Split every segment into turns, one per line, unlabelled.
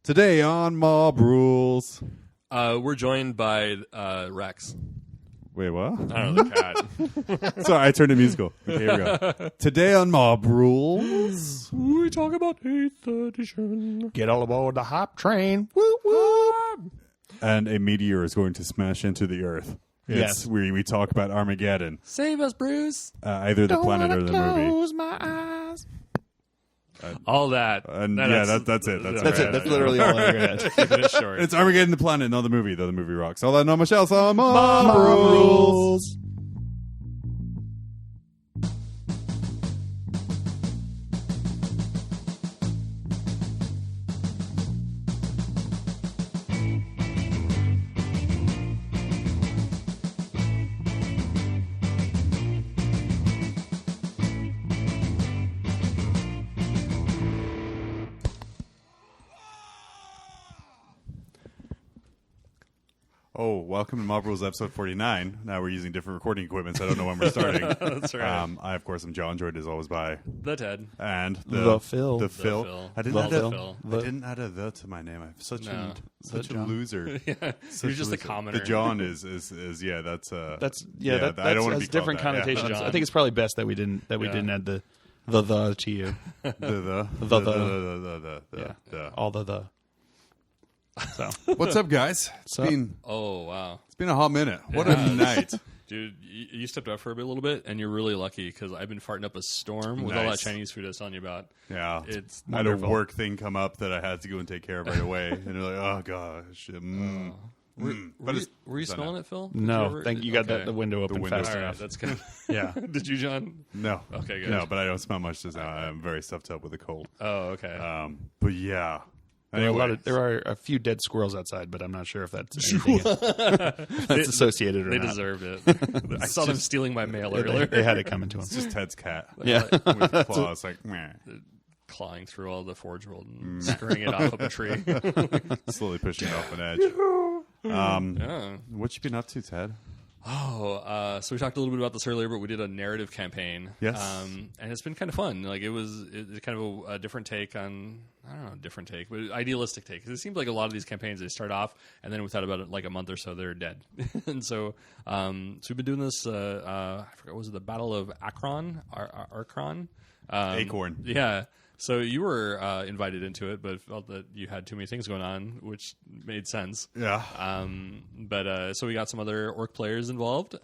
Today on Mob Rules.
We're joined by Rex.
Wait, what?
I don't know, the cat.
Sorry, I turned to musical. Okay, here we go. Today on Mob Rules.
We talk about 8th edition.
Get all aboard the hype train. Woo woo.
And a meteor is going to smash into the Earth.
Yes.
We talk about Armageddon.
Save us, Bruce.
Either the planet or the movie.
Close my eyes.
All that.
And
No,
that's it. That's
That's
it.
it. That's literally all I read.
Keeping it short.
It's Armageddon the planet, not the movie, though the movie rocks. All that, not much else on Mob
Mob
Rules.
rules.
Oh, welcome to Mob Rules episode 49. Now we're using different recording equipment, so I don't know when we're starting.
That's right.
I, of course, am John, joined as always by...
The Ted.
And
The Phil.
The
The
Phil.
Phil.
I didn't
The
add
Phil.
I didn't add a the to my name. I'm such
No.
a loser.
Yeah,
Such
you're just a
loser.
commoner.
The John is yeah, that's
That's
I don't want to be
has different
called that.
connotations.
Yeah.
I think it's probably best that we didn't add the to you.
The.
All the. So
What's up, guys? It's
up?
been
Oh, wow.
a hot minute. What a night.
Dude, you stepped out for a little bit, and you're really lucky because I've been farting up a storm with all that
Nice.
Chinese food I was telling you about.
Yeah,
It's
I had a
wonderful.
work thing come up that I had to go and take care of right away, and you're like, oh gosh. But it's
Were you
done
smelling
now.
it, Phil?
no, thank you. Got
Okay.
the window open
window.
fast
All right,
enough.
that's good.
Yeah.
Did you, John?
No.
Okay, good.
No, but I don't smell much just now. I'm very stuffed up with a cold.
Oh, okay.
But yeah.
There are,
Anyway,
there are a few dead squirrels outside, but I'm not sure if that's anything that's associated or
They
not.
deserved it. I saw them stealing my mail earlier.
They had it coming to them.
it's just Ted's cat.
Yeah.
With claws, like, meh.
Clawing through all the forge world and screwing it off of a tree.
Slowly pushing it off an edge.
Yeah.
What you been up to, Ted?
Oh, so we talked a little bit about this earlier, but we did a narrative campaign.
Yes.
And it's been kind of fun. Like it's kind of a different take on, I don't know, different take, but idealistic take. Because it seems like a lot of these campaigns, they start off, and then without about like a month or so, they're dead. And so we've been doing this, I forgot, was it the Battle of Akron? Arkron?
Acorn.
Yeah. So you were invited into it, but felt that you had too many things going on, which made sense.
Yeah.
But so we got some other orc players involved.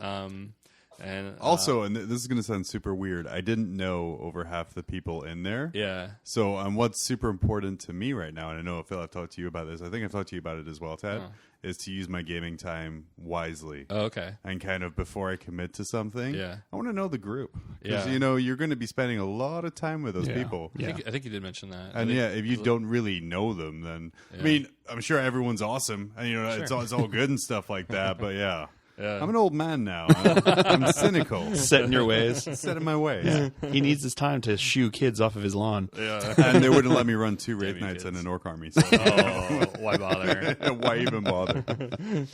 And
Also, and this is going to sound super weird, I didn't know over half the people in there.
yeah,
So what's super important to me right now, and I know, Phil, I've talked to you about this. I think I've talked to you about it as well, Ted, is to use my gaming time wisely.
oh, okay,
And kind of before I commit to something,
Yeah.
I want to know the group. Because,
Yeah.
you're going to be spending a lot of time with those
Yeah.
people.
Yeah.
I think you did mention that.
And if you don't really know them, then I mean, I'm sure everyone's awesome, and it's all good and stuff like that. But yeah, I'm an old man now. I'm cynical,
Set in your ways.
set in my ways,
He needs his time to shoo kids off of his lawn.
yeah.
and they wouldn't let me run 2 Wraith
Baby
Knights and
kids.
an Orc army. So
Oh, why bother?
why even bother?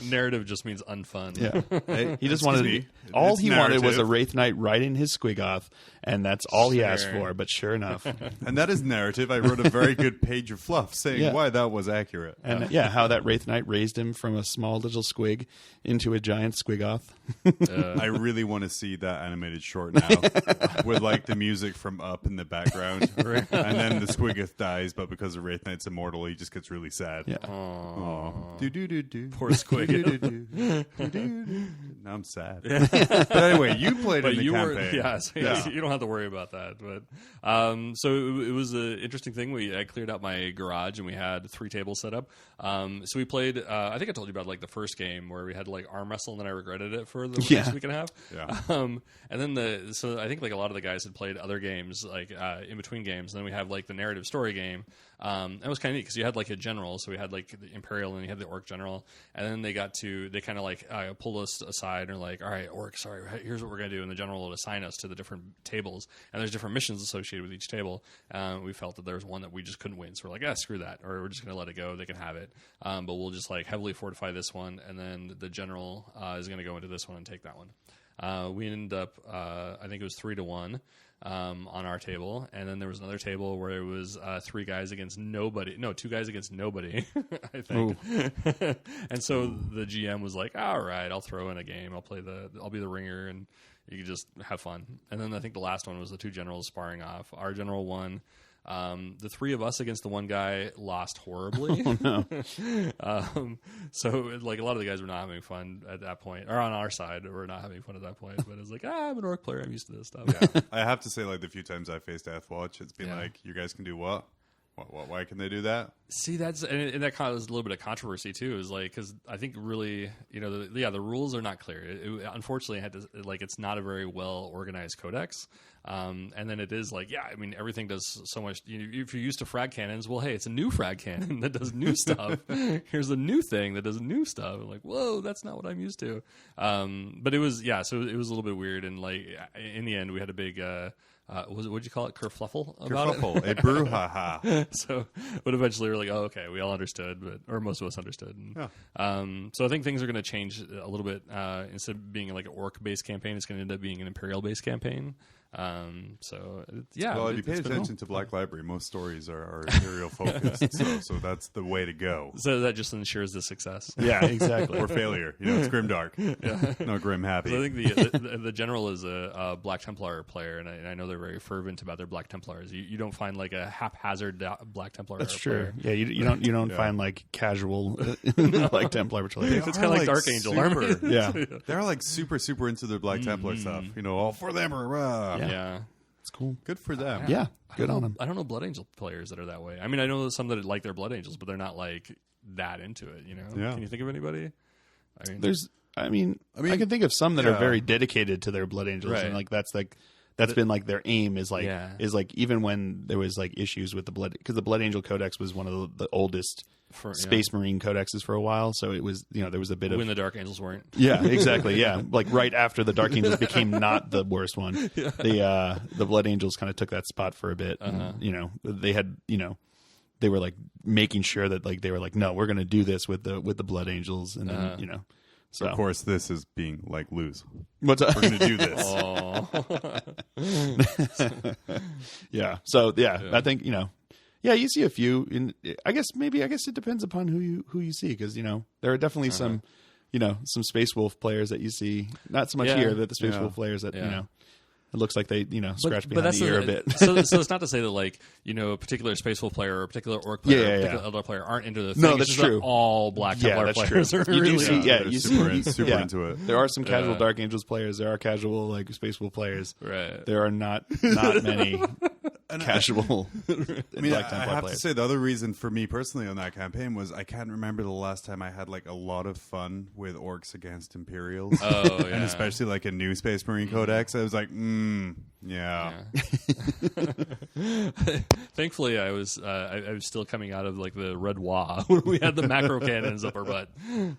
Narrative just means unfun.
Yeah.
Hey,
He just
excuse
wanted
me.
all
It's
he wanted was a
narrative.
Wraith Knight riding his Squiggoth, and that's all he asked
Sure.
for. But sure enough,
And that is narrative. I wrote a very good page of fluff saying
Yeah.
why that was accurate.
and how that Wraith Knight raised him from a small little squig into a giant Squiggoth.
I really want to see that animated short now with like the music from Up in the background. And then the Squiggoth dies, but because the Wraith Knight's immortal, he just gets really sad.
Yeah.
Aw. Do-do-do-do.
Poor Squiggoth.
Do-do-do-do. Do-do-do. Now I'm sad. But anyway, you played
But
in the
you were,
campaign.
so you don't have to worry about that. But so it was an interesting thing. I cleared out my garage and we had 3 tables set up. So we played. I think I told you about like the first game where we had to like arm wrestle, and then I regretted it for the next week and a half.
Yeah.
And then so I think like a lot of the guys had played other games like in between games. And then we have like the narrative story game. That was kind of neat because you had like a general, so we had like the Imperial and you had the Orc general, and then they kind of like pulled us aside and are like, all right, Orc, sorry, here's what we're gonna do, and the general will assign us to the different tables, and there's different missions associated with each table. We felt that there was one that we just couldn't win, so we're like, screw that, or we're just gonna let it go. They can have it, but we'll just like heavily fortify this one, and then the general is gonna go into this one and take that one. We ended up, I think it was 3-1 on our table, and then there was another table where it was 2 guys against nobody, I think. And so the GM was like, all right, I'll throw in a game. I'll be the ringer, and you can just have fun. And then I think the last one was the 2 generals sparring off. Our general won. The 3 of us against the 1 guy lost horribly.
Oh, no.
So like a lot of the guys were not having fun at that point, or on our side, we're not having fun at that point. But it's like, I'm an orc player. I'm used to this stuff.
Yeah. I have to say, like the few times I faced Deathwatch, it's been like, you guys can do what? Why can they do that?
See, and that caused a little bit of controversy too. Is like because I think really, the rules are not clear. Unfortunately, it's not a very well organized codex. And then it is like, everything does so much. If you're used to frag cannons, well, hey, it's a new frag cannon that does new stuff. Here's a new thing that does new stuff. I'm like, whoa, that's not what I'm used to. But it was, so it was a little bit weird. And like in the end, we had a big. What'd you call it? Kerfluffle about
Kerfluffle, a brouhaha.
So, but eventually we're like, oh, okay, we all understood, or most of us understood. And, so I think things are going to change a little bit. Instead of being like an orc-based campaign, it's going to end up being an imperial-based campaign. Well,
if you pay attention to Black Library, most stories are imperial focused, so that's the way to go.
So that just ensures the success.
Yeah, exactly.
Or failure. It's grimdark. No grim happy.
So I think the general is a Black Templar player, and I know they're very fervent about their Black Templars. You don't find like a haphazard Black Templar.
That's
player.
true. Yeah, you don't find like casual Black Templar players.
It's kind of like Dark Angel Army.
Yeah,
they're like super into their Black Templar stuff. All for them or
Yeah.
It's cool.
Good for them.
Yeah, good on them.
I don't know Blood Angel players that are that way. I mean, I know some that like their Blood Angels, but they're not like that into it.
Yeah.
Can you think of anybody?
I mean, I can think of some that are very dedicated to their Blood Angels,
Right.
and like that's been like their aim is like even when there was like issues with the Blood, because the Blood Angel Codex was one of the oldest Space Marine codexes for a while, so it was there was a bit of
when the Dark Angels weren't.
Yeah, exactly. Yeah, like right after the Dark Angels became not the worst one, the Blood Angels kind of took that spot for a bit. And, they had they were like making sure that like they were like, no, we're going to do this with the Blood Angels, and then So
of course, this is being like lose.
What's up?
We're going to do this.
Yeah. So I think you see a few. I guess it depends upon who you see, because there are definitely some Space Wolf players that you see. Not so much here, that the Space Wolf players that it looks like they scratch behind the ear a bit.
So it's not to say that like a particular Space Wolf player or a particular Orc player or a particular Eldar player aren't into the thing.
No, that's
it's just
true.
That all Black Templar players
true.
are
You
really
do see,
you super into it.
There are some casual Dark Angels players. There are casual like Space Wolf players.
Right.
There are not many casual.
I have to say the other reason for me personally on that campaign was I can't remember the last time I had like a lot of fun with orcs against Imperials.
Oh yeah.
And especially like a new Space Marine Codex. I was like, yeah.
Thankfully, I was still coming out of like the Red Wa when we had the macro cannons up our butt.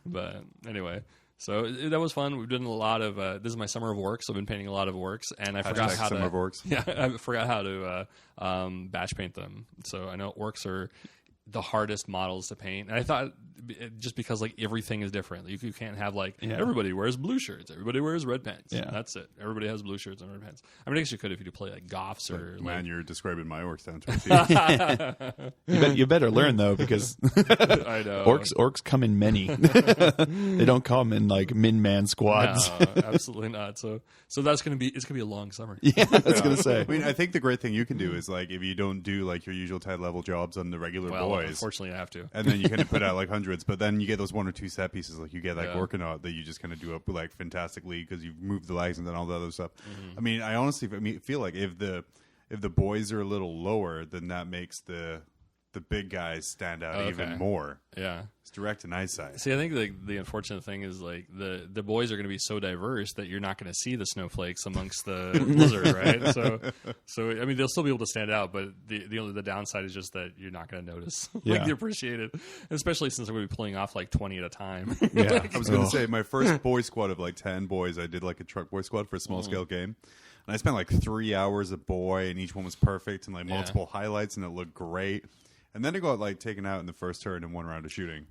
But anyway. So that was fun. We've done a lot of. This is my summer of orcs. I've been painting a lot of orcs, and I forgot how to.
Summer of orcs.
Yeah, I forgot how to batch paint them. So I know orcs are the hardest models to paint, and I thought just because like everything is different, you can't have like everybody wears blue shirts, everybody wears red pants.
Yeah,
that's it. Everybody has blue shirts and red pants. I mean, I guess you could if you do play like goths or.
Man, you're describing my orcs down to a T.
You better learn though, because
I know
orcs come in many. They don't come in like min-man squads.
No, absolutely not. So that's gonna be a long summer.
Yeah, I was gonna say.
I mean, I think the great thing you can do is like if you don't do like your usual 10 level jobs on the regular boys.
Unfortunately, I have to.
And then you kind of put out like hundreds, but then you get those one or two set pieces, like you get like Orkanaut that you just kind of do up like fantastically because you've moved the legs and then all the other stuff. I mean, I honestly feel like if the boys are a little lower, then that makes the big guys stand out even more.
Yeah,
it's direct and eyesight.
See, I think the unfortunate thing is like the boys are going to be so diverse that you're not going to see the snowflakes amongst the lizard, right? So I mean, they'll still be able to stand out, but the downside is just that you're not going to notice, like, you appreciate it, especially since I'm going to be pulling off like 20 at a time.
Yeah,
I was going to say my first boy squad of like 10 boys, I did like a truck boy squad for a small scale game. And I spent like 3 hours a boy, and each one was perfect and like multiple highlights, and it looked great. And then it got like taken out in the first turn in one round of shooting.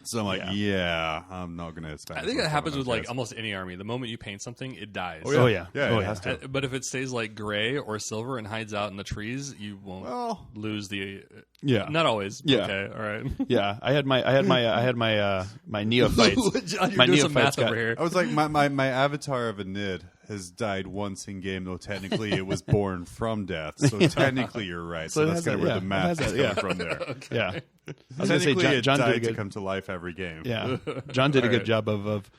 So I'm like, yeah I'm not going to spend.
I think that happens with like almost any army. The moment you paint something, it dies.
Oh yeah.
It
has to.
But if it stays like gray or silver and hides out in the trees, you won't lose the. Not always.
Yeah.
Okay. All right.
Yeah. I had my neophytes.
John, you're
my
doing some
neophytes
math over here.
I was like, my avatar of a Nid has died once in game, though technically it was born from death. So technically you're right. So that's kind of where the math is coming from there.
Okay. Yeah. I was
going to say
John
died
did
to come to life every game.
Yeah. John did a good job of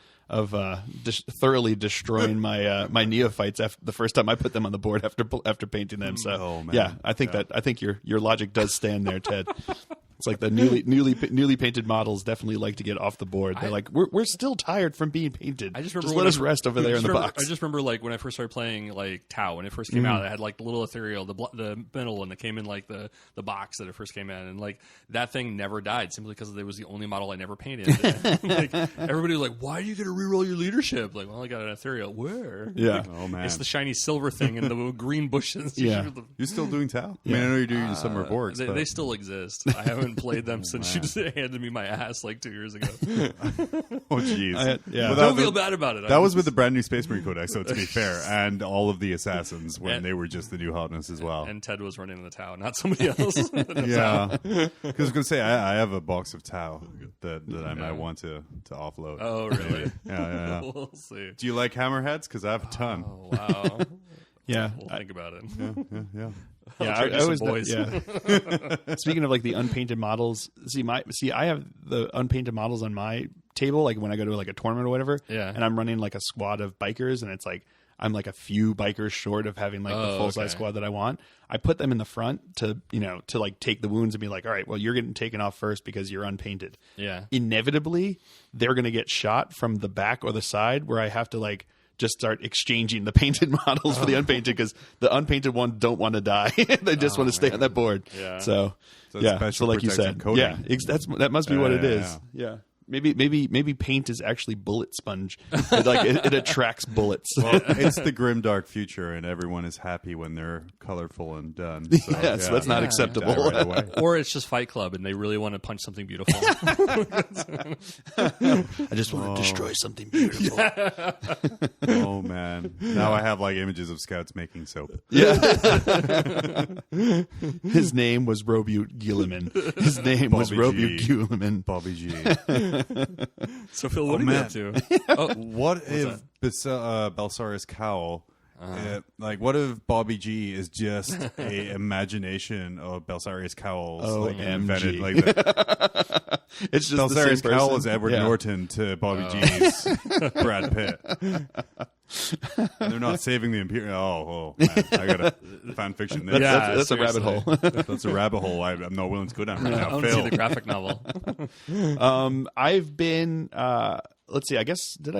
thoroughly destroying my neophytes the first time I put them on the board after painting them. So I think your logic does stand there, Ted. It's like the newly painted models definitely like to get off the board. They're like, we're still tired from being painted. Just let us rest over there in the box.
I just remember like when I first started playing like Tau, when it first came out, it had like the little ethereal, the metal one that came in like the box that it first came in, and like that thing never died simply because it was the only model I never painted. Like everybody was like, why are you going to reroll your leadership? Like, well, I got an ethereal. Where?
Yeah.
Like, oh man,
it's the shiny silver thing and the green bushes.
Yeah.
You're still doing Tau? I mean, I know you're doing Summer Borgs.
They still exist. I haven't played them since you just handed me my ass like 2 years ago.
Oh jeez.
Don't feel bad about it.
That was with the brand new Space Marine Codex, so to be fair, and all of the assassins when they were just the new hotness as well.
And Ted was running the Tau, not somebody else.
Yeah, because I was going to say I have a box of Tau that I might want to offload.
Oh really?
Yeah.
We'll see.
Do you like hammerheads? Because I have a ton.
Oh wow.
Yeah,
we'll think about it.
Yeah.
Yeah, I always boys. Yeah. Speaking of like the unpainted models, I have the unpainted models on my table. Like when I go to like a tournament or whatever, and I'm running like a squad of bikers, and it's like I'm like a few bikers short of having like the full size squad that I want. I put them in the front to like take the wounds and be like, all right, well, you're getting taken off first because you're unpainted.
Yeah.
Inevitably, they're going to get shot from the back or the side where I have to like just start exchanging the painted models for the unpainted because the unpainted ones don't want to die. They just want to stay on that board.
Yeah.
So like you said,
coating.
that must be what it is. Yeah. Maybe paint is actually bullet sponge. It attracts bullets.
Well, it's the grim dark future, and everyone is happy when they're colorful and done. So,
so that's not acceptable.
Right away.
Or it's just Fight Club, and they really want to punch something beautiful.
I just want to destroy something beautiful. Yeah.
Oh man! Now I have like images of scouts making soap.
Yeah. His name was Robute Gilliman. His name was Robute Gilliman.
Bobby G.
So Phil, what are you up to?
What if Belsarius Cowl? What if Bobby G is just a imagination of Belsarius Cowell's invented like that?
It's just
Belsarius
the same
Cowell is Edward Norton to Bobby G's Brad Pitt. And they're not saving the Imperial. Oh man, I got a fan fiction there.
That's a rabbit hole.
That's a rabbit hole I'm not willing to go down right now.
I want to see the graphic novel.
I've been. Let's see. I guess I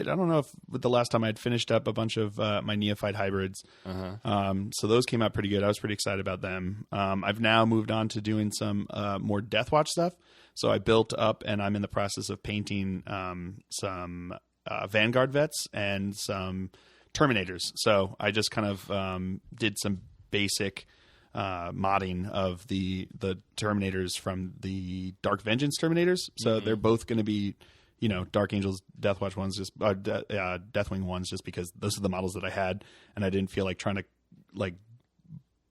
don't know if the last time I'd finished up a bunch of my neophyte hybrids. So those came out pretty good. I was pretty excited about them. I've now moved on to doing some more Deathwatch stuff. So I built up, and I'm in the process of painting some Vanguard vets and some Terminators. So I just kind of did some basic modding of the Terminators from the Dark Vengeance Terminators. So they're both going to be, Dark Angels, Deathwatch ones, just Deathwing ones, just because those are the models that I had, and I didn't feel like trying to like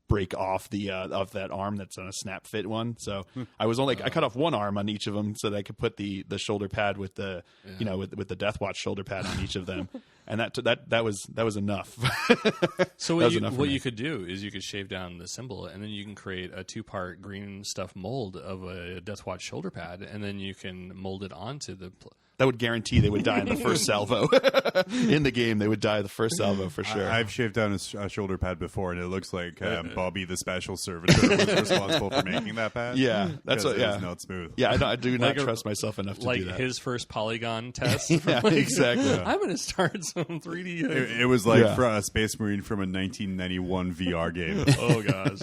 break off the of that arm that's on a snap fit one. So I was only I cut off one arm on each of them so that I could put the shoulder pad with the with the Deathwatch shoulder pad on each of them, and that was enough.
So what you could do is you could shave down the symbol, and then you can create a 2-part green stuff mold of a Deathwatch shoulder pad, and then you can mold it onto the.
That would guarantee they would die in the first salvo. In the game, they would die the first salvo for sure.
I've shaved down a shoulder pad before, and it looks like Bobby, the special servitor, was responsible for making that pad.
Yeah, that's what. Yeah,
it's not smooth.
Yeah, I do not trust myself enough to do that.
Like his first polygon test.
Exactly.
I'm going to start some 3D.
It was like for a Space Marine from a 1991 VR game.
Oh gosh.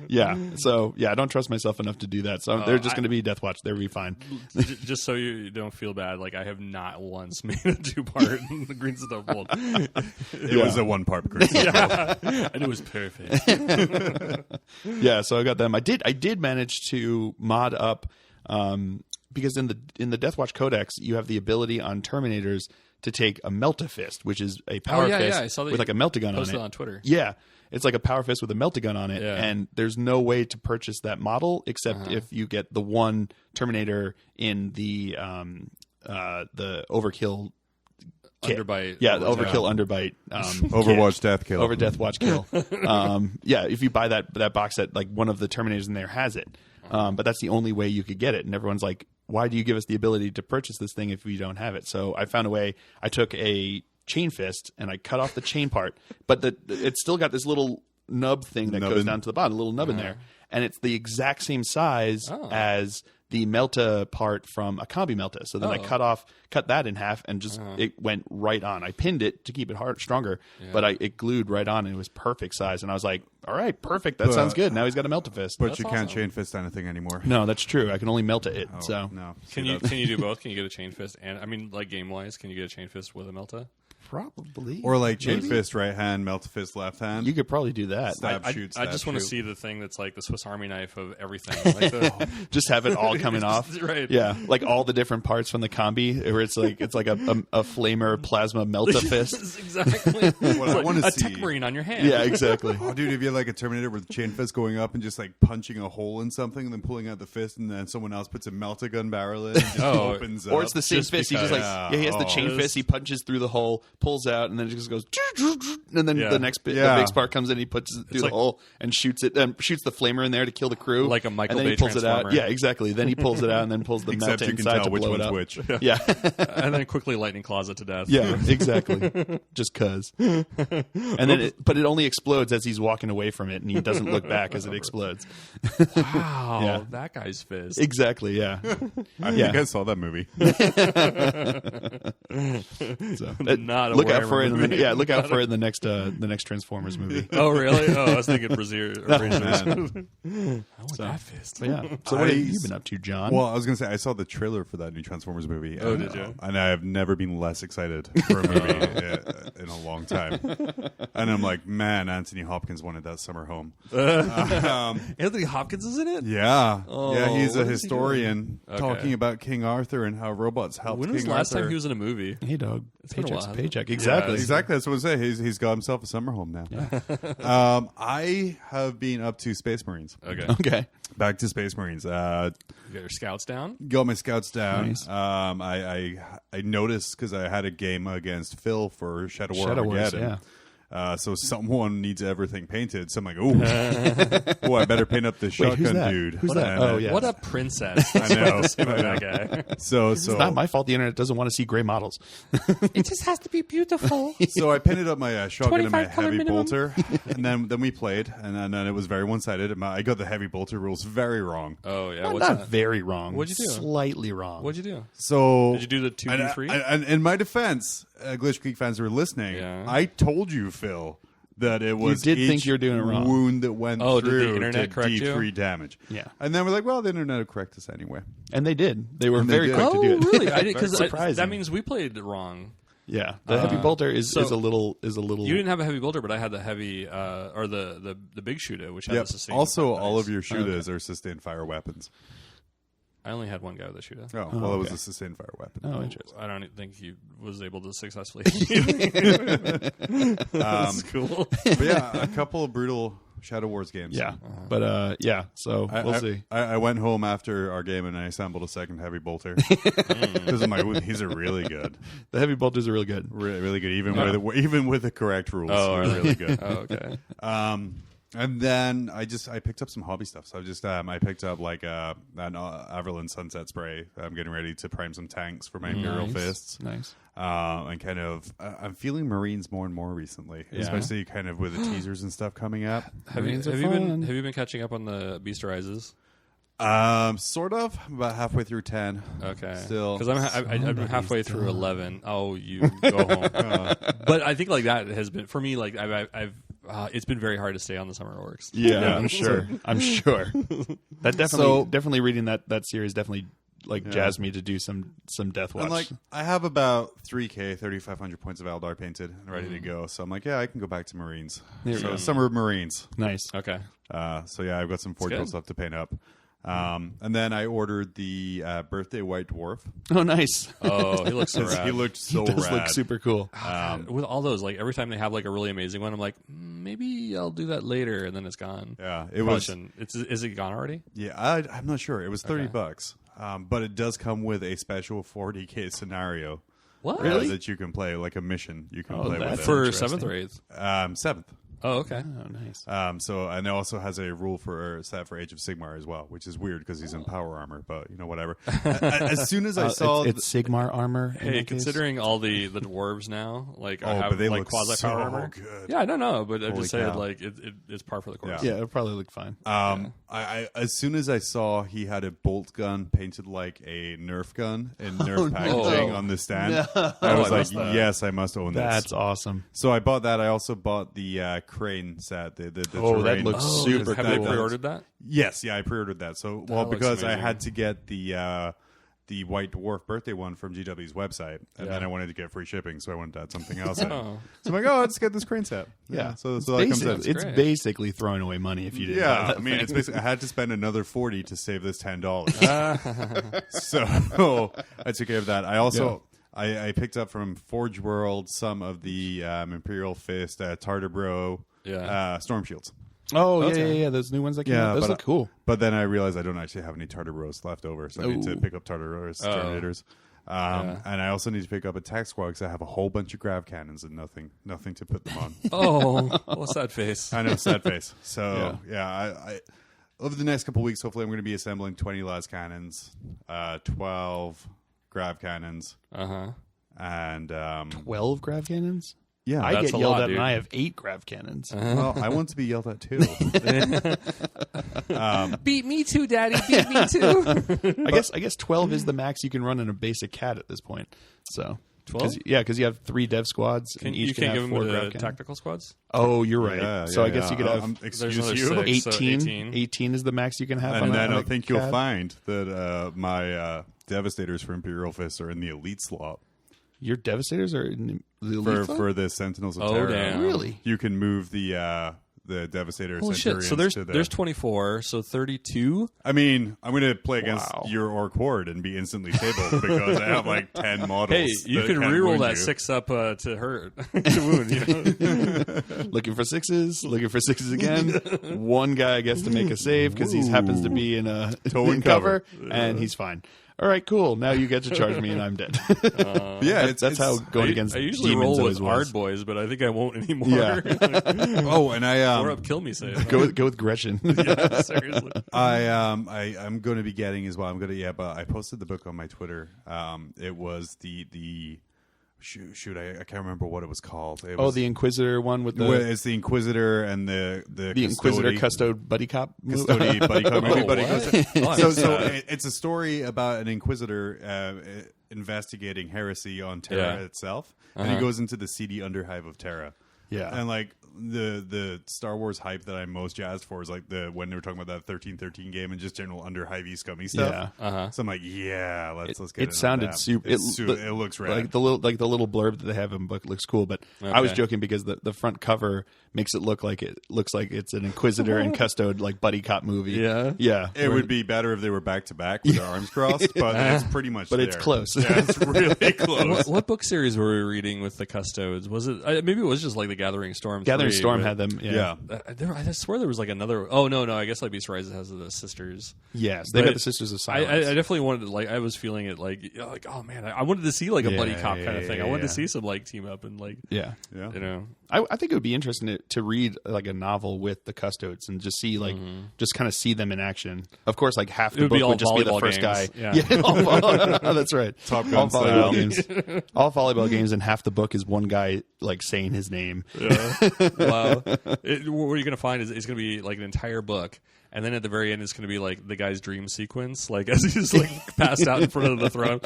Yeah. So I don't trust myself enough to do that. So they're just going to be Deathwatch. They'll be fine.
Just so you don't feel bad. Like I have not once made a 2-part the green stuff mold.
It was a 1-part green stuff mold.
And it was perfect.
Yeah, so I got them. I did manage to mod up Because in the Deathwatch Codex, you have the ability on Terminators to take a Melt-A-Fist, which is a power fist
I saw that
with like a meltagun on it.
Posted on Twitter.
Yeah, it's like a power fist with a meltagun on it,
Yeah.
and there's no way to purchase that model except if you get the one Terminator in the Overkill kit.
Underbite.
Yeah, the Overkill Underbite.
Overwatch Death Kill.
Over Deathwatch Kill. Yeah, if you buy that box set, like one of the Terminators in there has it. But that's the only way you could get it. And everyone's like, why do you give us the ability to purchase this thing if we don't have it? So I found a way. I took a chain fist and I cut off the chain part, but it's still got this little nub thing that goes down to the bottom, a little nub in there. And it's the exact same size as the Melta part from a Combi Melta. So then I cut that in half and just it went right on. I pinned it to keep it stronger, but it glued right on and it was perfect size. And I was like, all right, perfect. That sounds good. Now he's got a Melta fist.
But you can't chain fist anything anymore.
No, that's true. I can only Melta it. So
no.
Can you do both? Can you get a chain fist and like game wise, can you get a chain fist with a Melta?
probably.
Or like chain fist right hand, melt fist left hand.
You could probably do that.
I just want to see the thing that's like the Swiss Army knife of everything. Like
just have it all coming off.
Right.
Yeah, like all the different parts from the combi, where it's like a flamer plasma melta fist.
Exactly.
What I want to see.
A tech marine on your hand.
Yeah, exactly.
Oh, dude, if you had like a Terminator with chain fist going up and just like punching a hole in something and then pulling out the fist and then someone else puts a melta gun barrel in and just opens up.
Or it's the same fist. He just like he has the chain fist. He punches through the hole, pulls out, and then it just goes. And then the next bit, the big spark comes in. He puts it through the hole and shoots it. Shoots the flamer in there to kill the crew,
like a Michael
and then
Bay
he pulls
transformer.
it out. Yeah, exactly. Then he pulls it out and then pulls the
Except
melta
you can
inside
tell
to
which
blow it
one's
up.
which.
Yeah,
And then quickly lightning closet to death.
yeah, exactly. Just cause. And then, but it only explodes as he's walking away from it, and he doesn't look back as it explodes.
Wow, that guy's fist.
Exactly. Yeah.
I think I saw that movie.
So,
Not a
look out
Warhammer
for it.
movie.
Look out for it in the next Transformers movie.
Oh, really? Oh, I was thinking Brazier.
Man.
I want that fist.
But yeah. So what have you been up to, John?
Well, I was going to say, I saw the trailer for that new Transformers movie.
Oh,
and,
did you?
And I have never been less excited for a movie in a long time. And I'm like, man, Anthony Hopkins wanted that summer home.
Anthony Hopkins is in it?
Yeah.
Oh,
yeah, he's
what
a
is he
historian
doing?
talking
Okay.
about King Arthur and how robots helped
When
King
was the last
Arthur.
time he was in a movie?
Hey, dog.
been a
Paycheck's
while,
a
hasn't it?
paycheck. Exactly.
Exactly. That's what I say. He's got himself a summer home now. I have been up to Space Marines.
Okay.
Okay.
Back to Space Marines.
You got your scouts down?
Got my scouts down.
Nice.
I noticed because I had a game against Phil for Shadow War
Shadow Wars,
Armageddon. So someone needs everything painted. So I'm like, oh, I better paint up the
Wait, who's
shotgun
that?
dude.
Who's that?
And,
Oh, yeah.
What a princess.
I know.
That guy.
So
It's not my fault the internet doesn't want to see gray models.
It just has to be beautiful.
So I painted up my shotgun and my
25 color
heavy
minimum.
bolter, and then we played, and then it was very one-sided. I got the heavy bolter rules very wrong.
Oh, yeah.
Not
What's that?
very wrong.
What'd you do?
Slightly wrong.
What'd you do?
So
Did you do the 2v3?
And in my defense, Glitch Creek fans who are listening,
Yeah.
I told you, Phil, that it was
did think
each
you were doing it wrong.
wound that went
Oh, did the
through
internet
to
correct you?
D3 damage.
Yeah.
And then we're like, well, the internet will correct us anyway.
And they did. They were
And they
very
did.
quick
Oh,
to do it.
really? I did, because
Surprising.
that means we played wrong.
Yeah. The heavy bolter is a little.
You didn't have a heavy bolter, but I had the heavy, or the big shooter, which had
Yep.
the sustained.
Also,
fire.
all of your shooters are sustained fire weapons.
I only had one guy with a shooter.
Oh, well, it was
okay.
a sustained fire weapon.
Oh, interesting.
I don't think he was able to successfully. That's cool.
But yeah, a couple of brutal Shadow Wars games.
Yeah. But yeah. So we'll see.
I went home after our game and I assembled a second heavy bolter because I'm like, ooh, these are really good,
The heavy bolters are really good.
really good, even with the correct rules.
Oh,
they're really good.
Oh, okay.
And then I picked up some hobby stuff. So I picked up like an Averland Sunset Spray. I'm getting ready to prime some tanks for my Imperial Fists.
Nice.
And kind of, I'm feeling Marines more and more recently, especially kind of with the teasers and stuff coming up.
Have you been catching up on the Beast Rises?
Sort of. I'm about halfway through 10.
Okay.
Still.
Because I'm halfway through 11. Oh, you go home. But I think like that has been for me. Like I've it's been very hard to stay on the Summer Orcs.
Yeah, I'm sure. I'm sure. That definitely reading that series definitely jazzed me to do some Death Watch.
And like I have about 3K, 3,500 points of Eldar painted and ready to go. So I'm like, yeah, I can go back to Marines.
There you go.
Summer Marines.
Nice.
Okay.
So yeah, I've got some Fort Hills stuff to paint up. And then I ordered the birthday white dwarf.
Oh, nice.
Oh, he looks so rad.
He looked so
He does
rad.
look super cool.
With all those, like every time they have like a really amazing one, I'm like, maybe I'll do that later, and then it's gone.
Yeah, it was.
Is it gone already?
Yeah, I'm not sure. It was $30, but it does come with a special 40K scenario.
What?
Really?
That you can play, like a mission you can play with it.
For
Interesting.
7th or 8th?
7th.
Oh, okay.
Oh, nice.
So, and it also has a rule for set for Age of Sigmar as well, which is weird because he's in power armor, but whatever. As soon as I saw
it's Sigmar armor.
Hey, considering all the dwarves now, like have
but they
like
look
quasi
so
power armor.
good.
Yeah, I don't know, but I'm
Holy
just saying,
cow.
like it's par for the course.
Yeah, it'll probably look fine.
I as soon as I saw he had a bolt gun painted like a Nerf gun in Nerf packaging
no.
on the stand,
No.
I was
I
like,
missed that.
yes, I must own this.
That's awesome.
So I bought that. I also bought the crane set. The
Oh, that
terrain.
looks super
Have
cool.
they pre-ordered that?
Yes, yeah, I pre-ordered that. So,
looks
because I
amazing.
had to get the White Dwarf birthday one from GW's website, and then I wanted to get free shipping, so I wanted to add something else. in.
Oh.
So I'm like, oh, let's get this crane set. Yeah, so that comes in.
It's
great.
basically throwing away money if you didn't. buy
Yeah,
that
I mean,
thing.
it's basically I had to spend another $40 to save this $10. So I took care of that. I also I picked up from Forge World some of the Imperial Fist Tartarbro Storm Shields.
Oh,
Okay.
yeah. Those new ones that came
Yeah,
out. Those
but
look cool.
But then I realized I don't actually have any Tartarbros left over, so I need to pick up Tartarbros Terminators. And I also need to pick up a Tac Squad because I have a whole bunch of grav cannons and nothing to put them on.
Oh, what's that face?
I know, sad face. So I over the next couple of weeks, hopefully, I'm going to be assembling 20 las cannons, 12 grav cannons, and
12 grav cannons?
yeah,
I
That's
get
a
yelled
lot,
at
dude.
and I have 8 grav cannons.
well, I want to be yelled at too.
Beat me too, Daddy. Beat me too.
I guess 12 is the max you can run in a basic CAD at this point. So
12?
Because you have 3 dev squads and
You
each
can't
can
give
have
them
4
to
grav
the
cannons.
tactical squads?
Oh, you're right.
Yeah,
so I guess
yeah.
you could have
excuse
another
you.
6. So
18.
18.
18 is the max you can have.
And
on
then
a
I think you'll
CAD.
find that my Devastators for Imperial Fists are in the elite slot
Your Devastators are in the elite slot?
for the Sentinels of
Oh,
Terra.
damn.
Really?
You can move the Devastator
Holy shit!
Centurions
So
to the...
there's 24. So 32.
I mean, I'm going to play against
Wow.
your Orc Horde and be instantly tabled because I have like 10 models.
Hey, you
that
can
kinda
reroll
wound
that
you.
6 up to hurt to wound. You know?
Looking for 6s, looking for 6s again. One guy gets to make a save because he happens to be in a
Toe and
cover, and he's fine. All right, cool. Now you get to charge me, and I'm dead.
Yeah,
That's how going against
I usually
demons
roll
always
with
was.
Ard boys, but I think I won't anymore.
Yeah.
Oh, and I
Or up kill me save.
Go with Gretchen.
Yeah, seriously.
I'm going to be getting as well. But I posted the book on my Twitter. It was the shoot. I can't remember what it was called. It was,
The Inquisitor one with
well,
the
it's the Inquisitor and the
Inquisitor
Custode
buddy cop movie.
buddy cop movie. Buddy
what?
Custode.
Oh, I
So
missed that.
it's a story about an Inquisitor investigating heresy on Terra itself, and he goes into the seedy underhive of Terra.
Yeah.
And like the Star Wars hype that I'm most jazzed for is like when they were talking about that 1313 game and just general underhivey scummy stuff.
Yeah.
So I'm like, yeah, let's get
It
into
sounded
that.
super.
It looks rad.
Like the little blurb that they have in the book looks cool. But I was joking because the front cover makes it look like it's an Inquisitor and Custode like buddy cop movie. Yeah.
it would be better if they were back to back with their arms crossed, but it's pretty much.
But
there.
it's close.
Yeah, it's really close.
What book series were we reading with the Custodes? Was it maybe it was just like the Gathering Storm?
Gathering
3,
Storm
but-
had them.
Yeah.
I swear there was like another. Oh no, I guess like Beast Rises has the sisters.
Yes, they
But
got the Sisters of
I
Silence.
definitely wanted to, like I was feeling it like oh man I wanted to see like a buddy cop kind of thing. I wanted to see some like team up and like
yeah.
you know
I think it would be interesting to read like a novel with the Custodes and just see like just kind of see them in action. Of course, like half the
would
book
be all
would just be the
volleyball
first
games.
guy.
Yeah.
All that's right.
Top
all
Gun style.
volleyball games. All volleyball games, and half the book is one guy like saying his name.
wow. What you're gonna find is it's gonna be like an entire book, and then at the very end it's gonna be like the guy's dream sequence, like as he's like passed out in front of the throne.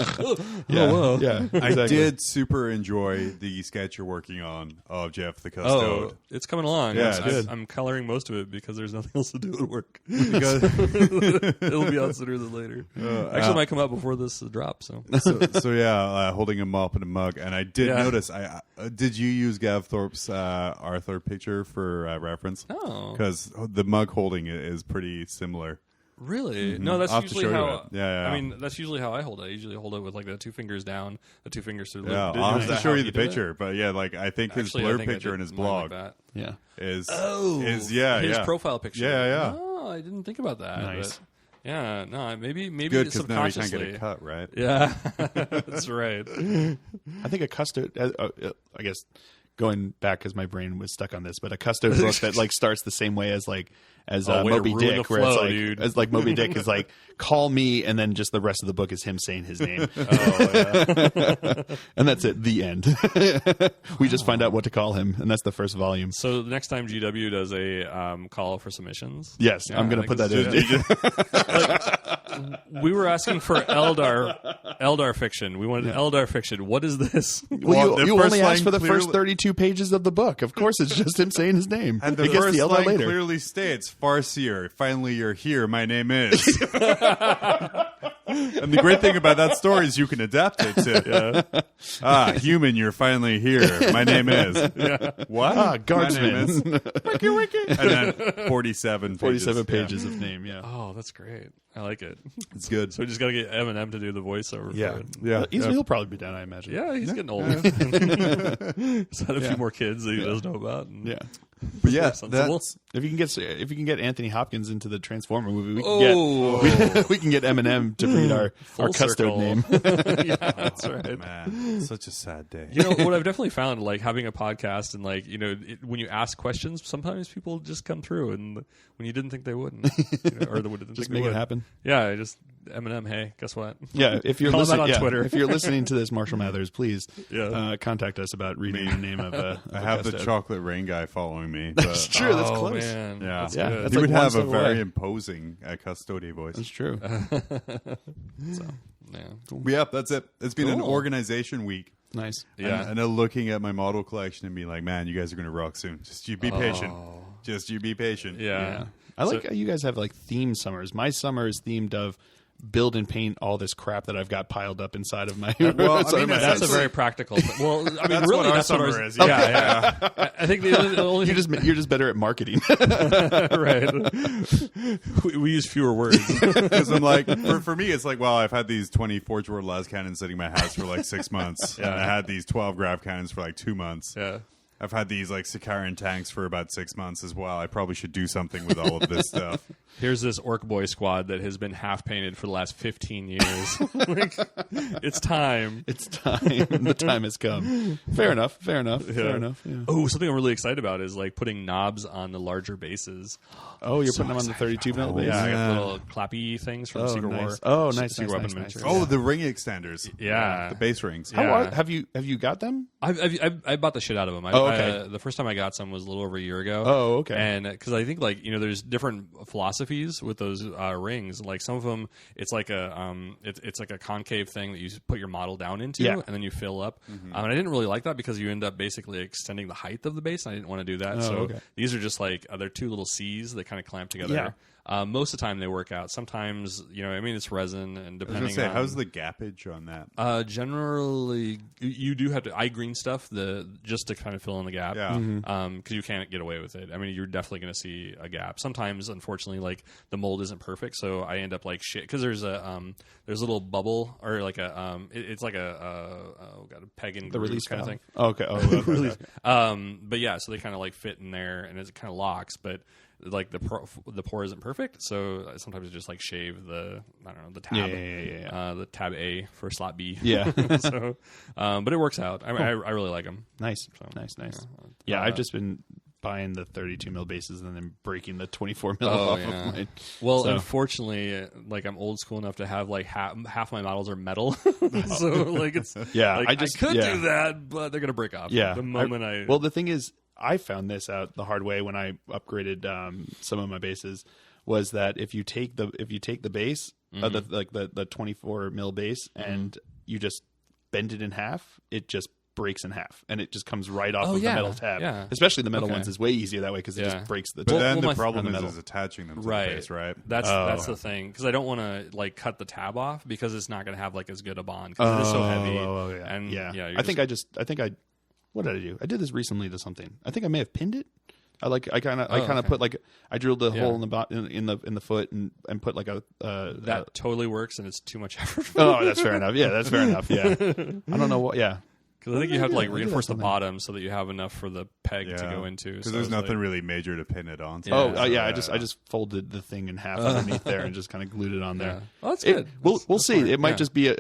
Yeah, yeah.
I
Exactly.
did super enjoy the sketch you're working on of Jeff the Custode.
Oh, it's coming along.
Yeah,
It's
it's good.
I'm coloring most of it because there's nothing else to do at work.
Because-
It'll be out sooner than later. Actually, it might come out before this drops. So
yeah, holding a mop and a mug, and I did notice. Did you use Gav Thorpe's Arthur picture for reference?
Oh.
Because the mug holding it is pretty similar.
Really? No, that's
I'll have to
usually
show you
how.
it. Yeah.
I mean, that's usually how I hold it. I usually hold it with like the 2 fingers down, the 2 fingers through.
Yeah, I'll have to show you the picture. But yeah, like I think his
Actually,
blur
I think I
picture
did
in his
mine
blog
like that.
Yeah.
is
his profile picture.
Yeah.
Oh, I didn't think about that.
Nice.
But yeah, no, maybe
Good, because now you can't
subconsciously.
get a cut, right?
Yeah, that's right.
I think a custard. I guess going back because my brain was stuck on this, but a custard book that like starts the same way as
way
Moby
to ruin
Dick,
the
where
flow,
it's like
dude.
as like Moby Dick is like call me, and then just the rest of the book is him saying his name, and that's it. The end. We just find out what to call him, and that's the first volume.
So the next time GW does a call for submissions,
Yes,
yeah,
I'm going to put that in.
we were asking for Eldar fiction. We wanted Eldar fiction. What is this?
Well,
the
you
first
only asked
line
for the first
clearly-
32 pages of the book. Of course, it's just him saying his name.
And the
it gets
first
the Eldar
line
later.
clearly states, Farseer, finally you're here, my name is. And the great thing about that story is you can adapt it to, human, you're finally here, my name is. What? My
guardsman.
name is. Wiki. And then 47
pages of name, yeah.
Oh, that's great. I like it.
It's good.
So we just got to get Eminem to do the voiceover.
Yeah.
For it.
Yeah.
He'll probably be down, I imagine.
Yeah, he's getting older. He's had a few more kids that he doesn't know about. And
Yeah.
But yeah,
sensible.
that's,
If you can get Anthony Hopkins into the Transformer movie, we can get Eminem to read our custard
circle.
name.
Yeah, that's right.
man, such a sad day.
You know what I've definitely found, like having a podcast and like when you ask questions, sometimes people just come through, and when you didn't think they wouldn't, or they didn't
Just
think
make
they
it
would.
happen.
Yeah, just Eminem. Hey, guess what?
Yeah, if you're
Call him out
listening
on Twitter.
if you're listening to this, Marshall Mathers, please contact us about reading the name of.
I have the chocolate rain guy following me.
That's
But,
true. That's
Oh,
close.
man.
yeah,
That's
Yeah,
good.
that's
he
like
would
one
have a
step
very
away.
imposing custodian voice.
That's true.
Yeah.
But yeah, that's it. It's been an
Cool.
organization week.
Nice.
Yeah.
And looking at my model collection and being like, man, you guys are going to rock soon. Just you be patient. Just you be patient.
Yeah.
I like how you guys have like theme summers. My summer is themed of build and paint all this crap that I've got piled up inside of my.
Well, I
inside
mean,
of my
That's
house.
a very practical thing. Well, I mean,
That's
really,
what our
that's what
summer
ours
is.
Yeah, yeah. I think the only
You're just better at marketing.
right. We use fewer words.
Because I'm like, for me, it's like, well, I've had these 20 Forge World las cannons sitting in my house for like 6 months. And I had these 12 grav cannons for like 2 months.
Yeah.
I've had these like Sicarian tanks for about 6 months as well. I probably should do something with all of this stuff.
Here's this Orc Boy squad that has been half painted for the last 15 years. Like, it's time.
It's time. The time has come. Fair enough. Fair enough. Yeah.
Oh, something I'm really excited about is like putting knobs on the larger bases.
Oh, you're putting them on the 32 mil base.
Yeah, I got
Yeah.
little clappy things from Secret
nice.
War.
Oh, nice,
Secret
nice,
Weapon
nice,
miniatures.
nice.
Oh, the ring extenders.
Yeah.
The base rings.
How
Yeah.
have you got them?
I bought the shit out of them.
Okay.
The first time I got some was a little over a year ago.
Oh, okay.
And because I think like there's different philosophies with those rings. Like some of them, it's like a it's like a concave thing that you put your model down into,
Yeah.
and then you fill up. And I didn't really like that because you end up basically extending the height of the base. And I didn't want to do that. So
okay.
these are just like they're two little C's that kind of clamp together.
Yeah.
Most of the time they work out. Sometimes it's resin, and
I was
depending
going to say,
on
how's the gappage on that?
generally, you do have to eye green stuff just to kind of fill in the gap.
Yeah.
Because you can't get away with it. I mean, you're definitely going to see a gap. Sometimes, unfortunately, like the mold isn't perfect, so I end up like shit because there's a little bubble or like it's like a peg and
The
groove
release
kind
valve.
of thing.
Oh, okay. Oh, okay.
But yeah, so they kind of like fit in there, and it kind of locks, but. Like the pour isn't perfect, so sometimes you just like shave the tab, the tab A for slot B.
Yeah.
So, but it works out. I really like them.
Nice.
So,
Nice. Yeah, I've just been buying the 32 mil bases and then breaking the 24 mil
Oh,
off
yeah.
of mine.
Well,
So-
unfortunately, like I'm old school enough to have like half my models are metal, so like it's
Yeah,
like,
I just-
could
yeah.
do that, but they're gonna break off.
Yeah.
the moment
Well, the thing is, I found this out the hard way when I upgraded some of my bases. Was that if you take the base, the 24 mil base, and you just bend it in half, it just breaks in half, and it just comes right off of the metal tab.
Yeah.
Especially the metal
Okay.
ones is way easier that way because it
Yeah.
just breaks the.
But
tab.
then
well,
the
my-
problem
on the
is
metal.
attaching them to
Right.
the base, right?
That's the thing because I don't want to like cut the tab off because it's not going to have like as good a bond because it is so heavy.
Yeah.
And
yeah.
you're
I think what did I do? I did this recently to something. I think I may have pinned it. I kind of put like I drilled a hole in the foot and put like a
that totally works, and it's too much effort.
Oh, that's fair enough. Yeah, that's fair enough. Yeah, I don't know what. Yeah.
Because I think you have to like reinforce the bottom so that you have enough for the peg to go into.
Because there's nothing really major to pin it on.
So I just folded the thing in half underneath there and just kind of glued it on there.
Oh, that's good.
We'll see. It might just be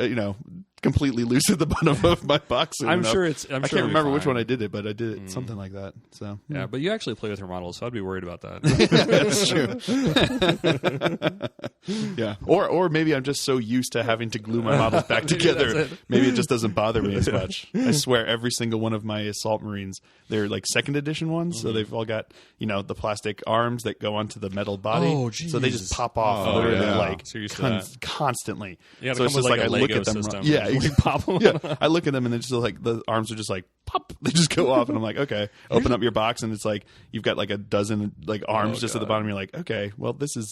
completely loose at the bottom of my box.
I'm sure I
can't remember which one I did it, but I did it something like that. So
yeah, but you actually play with your models, so I'd be worried about that.
That's true. Yeah, or maybe I'm just so used to having to glue my models back together. Maybe it just doesn't bother me as much. I swear, every single one of my Assault Marines, they're like second edition ones, so they've all got the plastic arms that go onto the metal body.
Oh, geez.
So they just pop off constantly.
Yeah,
so it's just like I look at them.
System.
Yeah, pop them. Yeah, I look at them and it's just like the arms are just like pop. They just go off, and I'm like, okay. Open up your box, and it's like you've got like a dozen like arms just at the bottom. You're like, okay, well this is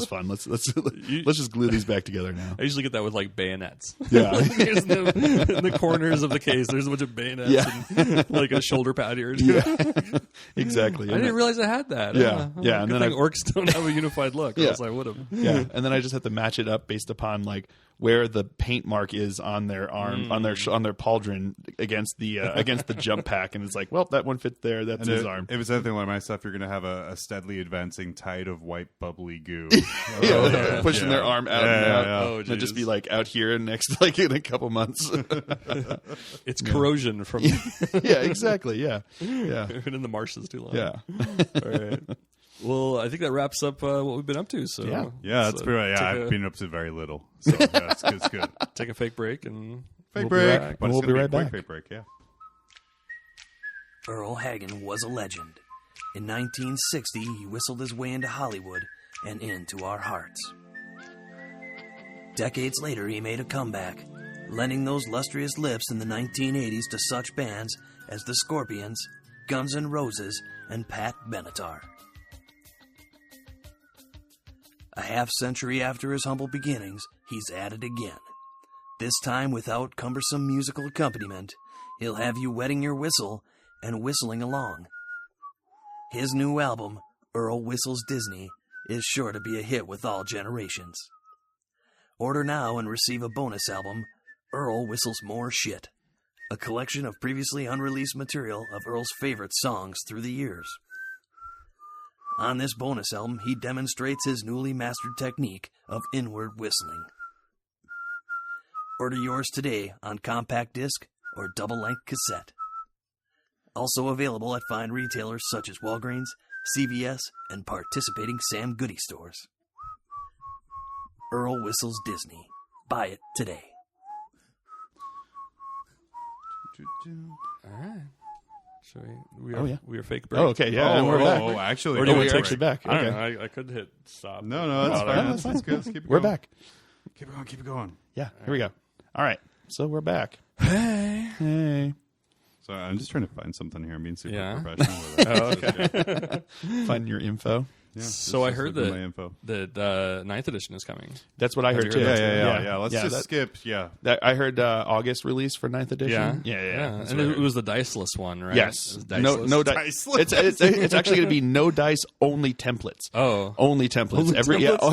fun. Let's just glue these back together now.
I usually get that with like bayonets.
Yeah,
in the corners of the case, there's a bunch of bayonets and like a shoulder pad here.
Yeah, exactly.
I didn't realize I had that.
Yeah, and then
orcs don't have a unified look.
Yeah.
Else I would have.
Yeah, and then I just have to match it up based upon like where the paint mark is on their arm, on their pauldron against the jump pack, and it's like, well, that one fits there. That's his arm.
If it's anything like my stuff, you're going to have a steadily advancing tide of white bubbly goo.
Pushing their arm out and out.
Oh,
and just be like out here next, like in a couple months.
It's corrosion from.
Yeah, exactly. Yeah.
Been in the marshes too long.
Yeah.
All right. Well, I think that wraps up what we've been up to. So
that's pretty right. Yeah, I've been up to very little. So it's good.
Take a fake break and
we'll be right back.
But we'll be right back.
Fake break, yeah.
Earl Hagen was a legend. In 1960, he whistled his way into Hollywood and into our hearts. Decades later, he made a comeback, lending those lustrous lips in the 1980s to such bands as the Scorpions, Guns N' Roses, and Pat Benatar. A half-century after his humble beginnings, he's at it again. This time without cumbersome musical accompaniment, he'll have you wetting your whistle and whistling along. His new album, Earl Whistles Disney, is sure to be a hit with all generations. Order now and receive a bonus album, Earl Whistles More Shit, a collection of previously unreleased material of Earl's favorite songs through the years. On this bonus album, he demonstrates his newly mastered technique of inward whistling. Order yours today on compact disc or double-length cassette. Also available at fine retailers such as Walgreens, CVS, and participating Sam Goody stores. Earl Whistles Disney. Buy it today.
All right. So we are fake break.
Oh, okay, yeah, and we're back.
Oh, actually,
we're actually back.
I
Okay.
don't know. I could hit stop.
No, that's fine.
That's fine.
That's good. Let's keep it
We're
going.
back.
Keep it going.
Yeah, here we go. All right, so we're back.
Hey.
So I'm just trying to find something here. I'm being super professional with it.
Okay.
Find your info.
Yeah,
So I heard
my info.
that 9th edition is coming.
That's what I heard too.
Yeah. Let's just skip. Yeah.
I heard August release for 9th edition. Yeah.
And it was the diceless one, right?
Yes.
It was
No
diceless.
dice. It's actually going to be no dice, only templates.
Oh.
Only templates.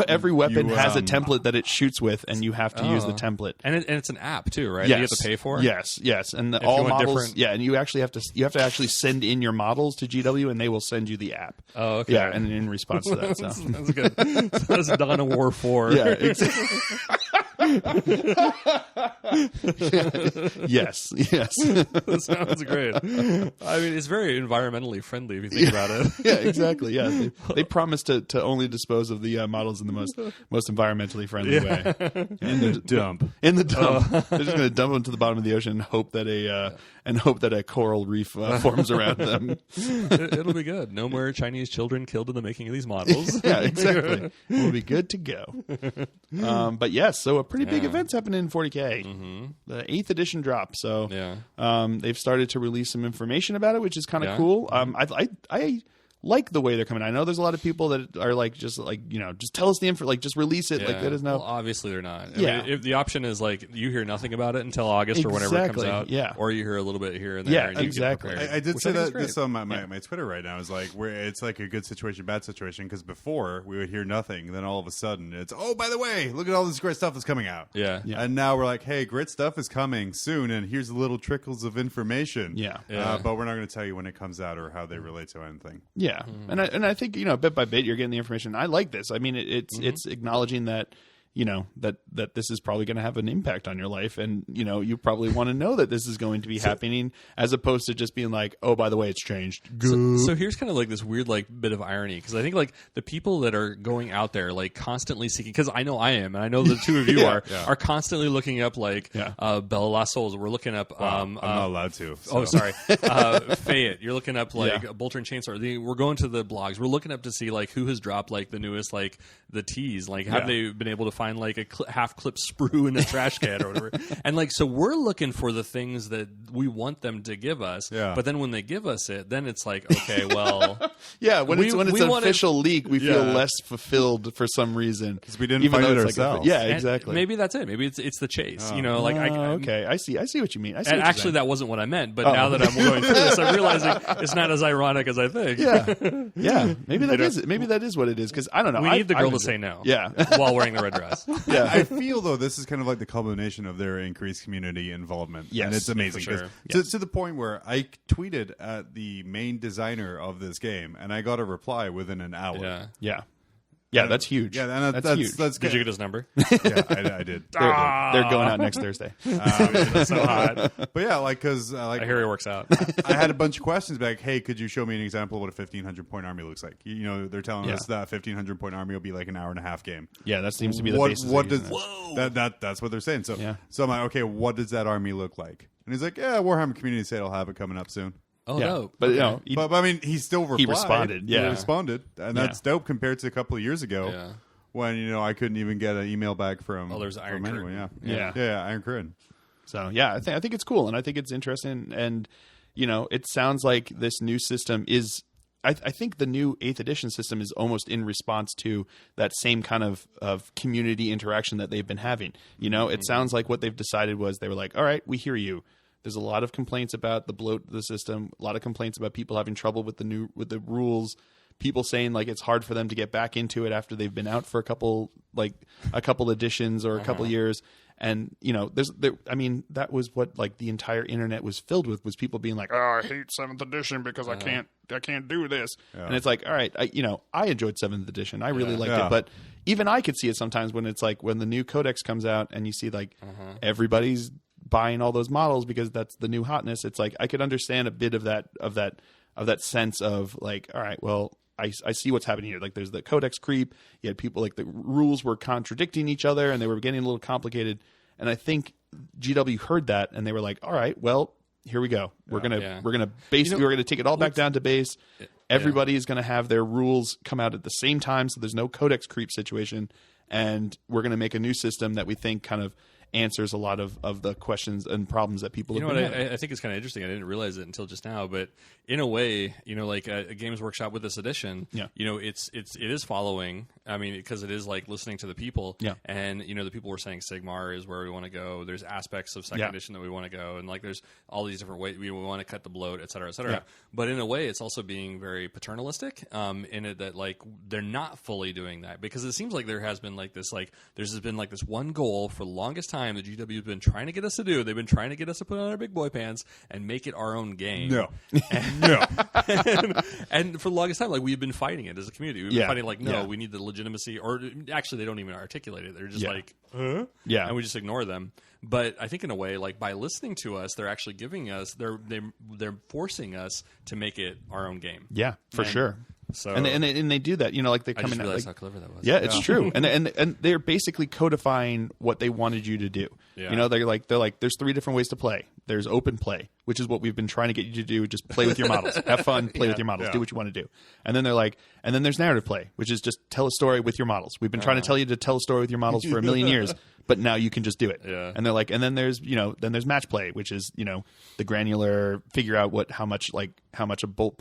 Every weapon has a template that it shoots with, and you have to use the template.
And it's an app too, right?
Yes.
You have to pay for.
Yes. And
If
all
you want
models.
different-
Yeah, and you have to actually send in your models to GW, and they will send you the app.
Oh, okay.
Yeah, and in response to that, so.
That's good. So that's Dawn of War 4.
Yeah, exactly. Yes.
That sounds great. I mean, it's very environmentally friendly if you think about it.
Yeah, exactly. Yeah, they promise to only dispose of the models in the most environmentally friendly way.
In the dump.
In the dump, they're just going to dump them to the bottom of the ocean and hope that a coral reef forms around them.
It'll be good. No more Chinese children killed in the making of these models.
Yeah, exactly. We'll be good to go. But yes, so a pretty big event's happening in 40K. Mm-hmm. The 8th edition drop. So they've started to release some information about it, which is kind of cool. I like the way they're coming. I know there's a lot of people that are like, just like, you know, just tell us the info, like just release it. Like that is no.
Well, obviously they're not. I
Yeah.
mean, if the option is like you hear nothing about it until August or whenever it comes out.
Yeah.
Or you hear a little bit here and there.
Yeah,
and you
exactly.
Get prepared,
I did
which
say
think is
that
great.
this on my Twitter right now is like where it's like a good situation, bad situation, because before we would hear nothing, then all of a sudden it's, oh, by the way, look at all this great stuff that's coming out.
Yeah.
And now we're like, hey, great stuff is coming soon, and here's little trickles of information.
Yeah.
But we're not going to tell you when it comes out or how they relate to anything.
Yeah, and I think, you know, bit by bit you're getting the information. I like this. I mean, it's acknowledging that, you know, that this is probably going to have an impact on your life, and you know, you probably want to know that this is going to be happening, as opposed to just being like, oh, by the way, it's changed.
So here's kind of like this weird like bit of irony, because I think like the people that are going out there like constantly seeking, because I know I am, and I know the two of you are constantly looking up like Bella Las Souls. We're looking up.
I'm not allowed to. So.
Oh, sorry, Fayette. You're looking up like Bolter and Chainsaw. We're going to the blogs. We're looking up to see like who has dropped like the newest like the teas. Like have they been able to find like a half clip sprue in a trash can or whatever? And like so we're looking for the things that we want them to give us. Yeah. But then when they give us it, then it's like, okay, well,
when it's an official leak, we feel less fulfilled for some reason
because we didn't find it ourselves.
Exactly.
And maybe that's it. Maybe it's the chase. You know, like
okay, I see what you mean.
And actually, that wasn't what I meant. But now that I'm going through this, I'm realizing it's not as ironic as I think.
Yeah. Maybe that is it. Maybe that is what it is. Because I don't know.
We need the girl to say no.
Yeah.
While wearing the red dress.
Yeah.
I feel though this is kind of like the culmination of their increased community involvement.
Yes,
and it's amazing.
for
To
sure.
the point where I tweeted at the main designer of this game, and I got a reply within an hour.
Yeah, that's huge.
Yeah, and that's huge.
Did you get his number?
Yeah, I did.
They're going out next Thursday.
That's so hot.
But yeah, like because like
I hear it works out.
I had a bunch of questions like, hey, could you show me an example of what a 1,500 point army looks like? You know, they're telling us that 1,500 point army will be like an hour and a half game.
Yeah, that seems to be the basis.
What does that's what they're saying. So I'm like, okay, what does that army look like? And he's like, yeah, Warhammer Community Sale will have it coming up soon.
Oh, no.
But you know,
but I mean, he still replied.
He responded. Yeah,
he responded, and that's dope compared to a couple of years ago.
Yeah.
When, you know, I couldn't even get an email back from.
Oh, there's Iron
anyone.
Curtain.
Yeah, Iron Curtain.
So I think it's cool, and I think it's interesting, and you know, it sounds like this new system is. I think the new 8th edition system is almost in response to that same kind of community interaction that they've been having. You know, it sounds like what they've decided was they were like, all right, we hear you. There's a lot of complaints about the bloat of the system, a lot of complaints about people having trouble with the rules. People saying like it's hard for them to get back into it after they've been out for a couple editions or a couple years, and you know, I mean, that was what like the entire internet was filled with, was people being like, "Oh, I hate 7th edition because I can't do this," and it's like, all right, I enjoyed 7th edition, I really liked it, but even I could see it sometimes when it's like when the new codex comes out and you see like everybody's buying all those models because that's the new hotness. It's like I could understand a bit of that sense of like, all right, well, I see what's happening here. Like there's the codex creep. You had people like the rules were contradicting each other and they were getting a little complicated. And I think GW heard that and they were like, all right, well, here we go. We're gonna basically we're gonna take it all back down to base. Everybody is gonna have their rules come out at the same time, so there's no codex creep situation. And we're gonna make a new system that we think kind of answers a lot of the questions and problems that people have been having.
I think it's kind of interesting. I didn't realize it until just now, but in a way, you know, like a Games Workshop with this edition, you know, it is following. I mean, because it is like listening to the people, and you know, the people were saying Sigmar is where we want to go. There's aspects of second edition that we want to go, and like there's all these different ways we want to cut the bloat, et cetera, et cetera. But in a way, it's also being very paternalistic in it that like they're not fully doing that, because it seems like there has been like this there's been like this one goal for the longest time that GW has been trying to get us to do. They've been trying to get us to put on our big boy pants and make it our own game. And for the longest time, like we've been fighting it as a community. We've been fighting like, no, we need the legitimacy, or actually they don't even articulate it. They're just like, huh? Yeah. And we just ignore them. But I think in a way, like by listening to us, they're actually giving us, they're forcing us to make it our own game.
Yeah, for sure. So and they do that, you know, like they come in. I just
realized how clever that was.
Yeah, it's true, and they're basically codifying what they wanted you to do. Yeah. You know, they're like, there's 3 different ways to play. There's open play, which is what we've been trying to get you to do. Just play with your models, have fun, play with your models, do what you want to do. And then they're like, and then there's narrative play, which is just tell a story with your models. We've been trying to tell you to tell a story with your models for a million years, but now you can just do it. Yeah. And they're like, and then there's match play, which is, you know, the granular figure out how much a bolt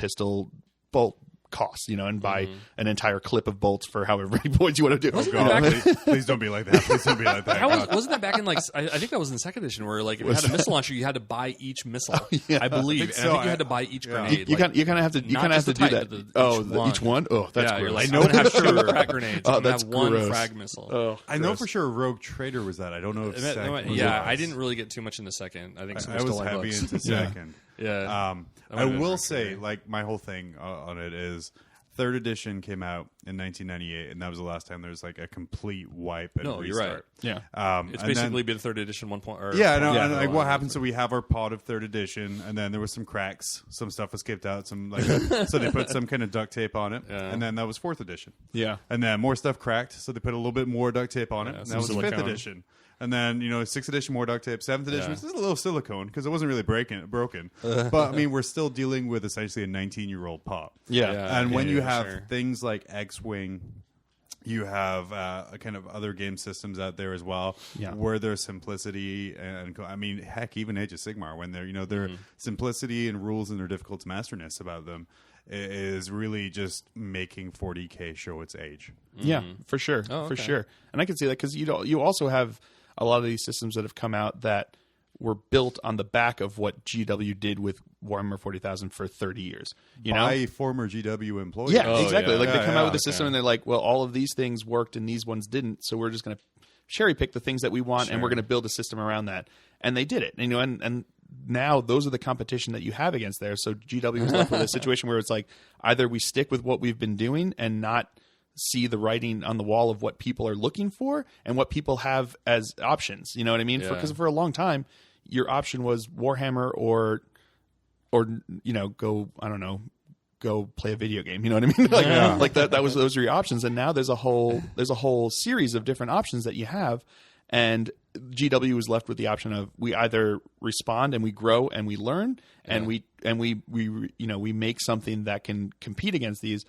costs, and buy an entire clip of bolts for however many points you want to do.
Wasn't that back
Please don't be like that. Please don't be like that.
wasn't that back in I think that was in the second edition where if you had a missile launcher, you had to buy each missile. I believe.
I think
and I think you had to buy each grenade.
You kind of have to do that. Each one. Oh, that's gross.
You're like, I know have two frag grenades.
Oh,
that's
that's
one
gross.
frag missile.
Oh,
I know for sure Rogue Trader was that. I don't know if second was
I didn't really get too much in the second. I think
I was heavy into second.
Yeah.
I will say, my whole thing on it is, third edition came out in 1998, and that was the last time there was a complete wipe and restart.
You're right.
Yeah.
It's basically been third edition 1.0.
And what happened? So we have our pod of third edition, and then there was some cracks. Some stuff was skipped out. So they put some kind of duct tape on it, and then that was fourth edition.
Yeah.
And then more stuff cracked, so they put a little bit more duct tape on it, and that was
silicone.
fifth edition. And then, sixth edition, more duct tape. Seventh edition was just a little silicone because it wasn't really broken. But, I mean, we're still dealing with essentially a 19-year-old pop.
Yeah.
And when you have things like X-Wing, you have kind of other game systems out there as well where there's simplicity. And, I mean, heck, even Age of Sigmar, when their simplicity and rules and their difficult to masterness about them is really just making 40K show its age.
Yeah, for sure. For sure. And I can see that because you also have a lot of these systems that have come out that were built on the back of what GW did with Warhammer 40,000 for 30 years.
By former GW employees.
Yeah, exactly. They come out with a system and they're like, well, all of these things worked and these ones didn't, so we're just going to cherry pick the things that we want and we're going to build a system around that. And they did it. And now those are the competition that you have against there. So GW is left with a situation where it's like either we stick with what we've been doing and not see the writing on the wall of what people are looking for and what people have as options. You know what I mean? Because for a long time, your option was Warhammer or go play a video game. You know what I mean? Like that those are your options. And now there's a whole series of different options that you have. And GW is left with the option of we either respond and we grow and we learn and we make something that can compete against these,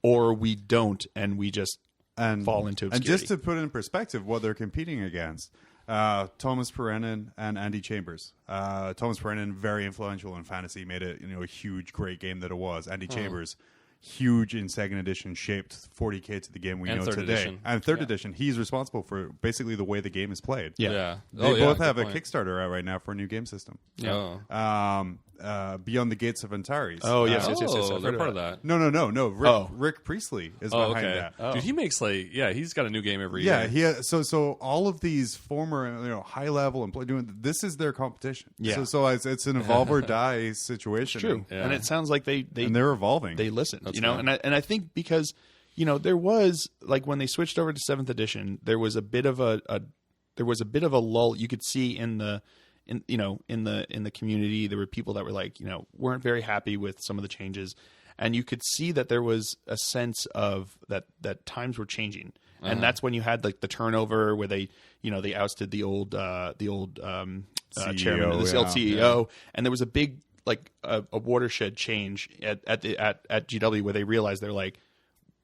or we don't and we just fall into obscurity. And
just to put it in perspective, what they're competing against, Thomas Perenin and Andy Chambers. Thomas Perenin, very influential in fantasy, made it a huge, great game that it was. Andy Chambers, huge in second edition, shaped 40K to the game we know today.
Edition.
And third edition, he's responsible for basically the way the game is played.
Yeah.
They both have a Kickstarter out right now for a new game system. Beyond the Gates of Antares.
Oh, yes.
They're part of that.
No. Rick Priestley is behind that.
Dude, he makes he's got a new game every
year.
Yeah,
so all of these former high level employees doing this is their competition.
Yeah.
So it's an evolve or die situation.
It's true. Yeah. And it sounds like
they're evolving.
They listen. And I think because there was when they switched over to 7th edition, there was a bit of a lull you could see in the community. There were people that were weren't very happy with some of the changes, and you could see that there was a sense of that times were changing. And that's when you had the turnover where they ousted the old chairman of the CEO, and there was a big a watershed change at GW where they realized they're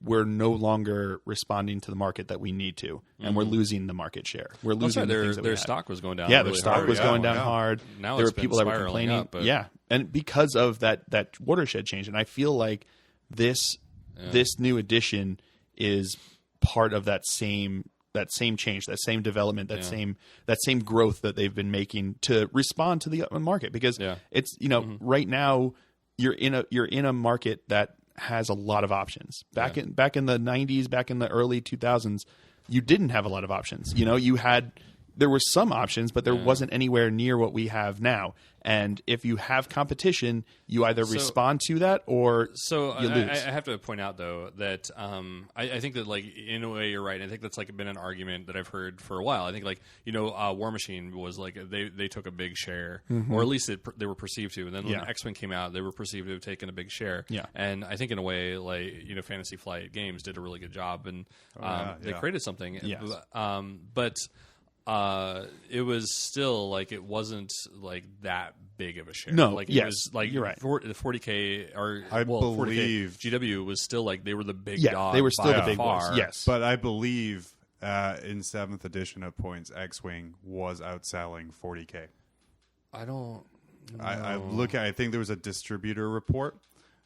we're no longer responding to the market that we need to, and we're losing the market share. We're losing
their stock was going down.
Yeah,
really
their stock
hard.
was going down hard.
Now
there
it's
were people that were complaining.
Up, but...
Yeah, and because of that watershed change, and I feel like this new edition is part of that same change, that same development, that same growth that they've been making to respond to the market. Because it's right now you're in a market that has a lot of options. Back in the 90s, back in the early 2000s, you didn't have a lot of options. There were some options, but there wasn't anywhere near what we have now. And if you have competition, you either respond to that or you lose.
I have to point out, though, that I think that, in a way, you're right. I think that's been an argument that I've heard for a while. I think, War Machine was they took a big share, or at least they were perceived to. And then when X-Men came out, they were perceived to have taken a big share. Yeah. And I think in a way, Fantasy Flight Games did a really good job, and they created something.
Yes.
But it was still it wasn't that big of a share.
No,
it
was
you're right. 40K or I believe 40K, GW was still they were the big dog.
They were still the big
far.
boys. Yes,
but I believe in 7th edition at points, X-Wing was outselling 40K.
I don't.
I think there was a distributor report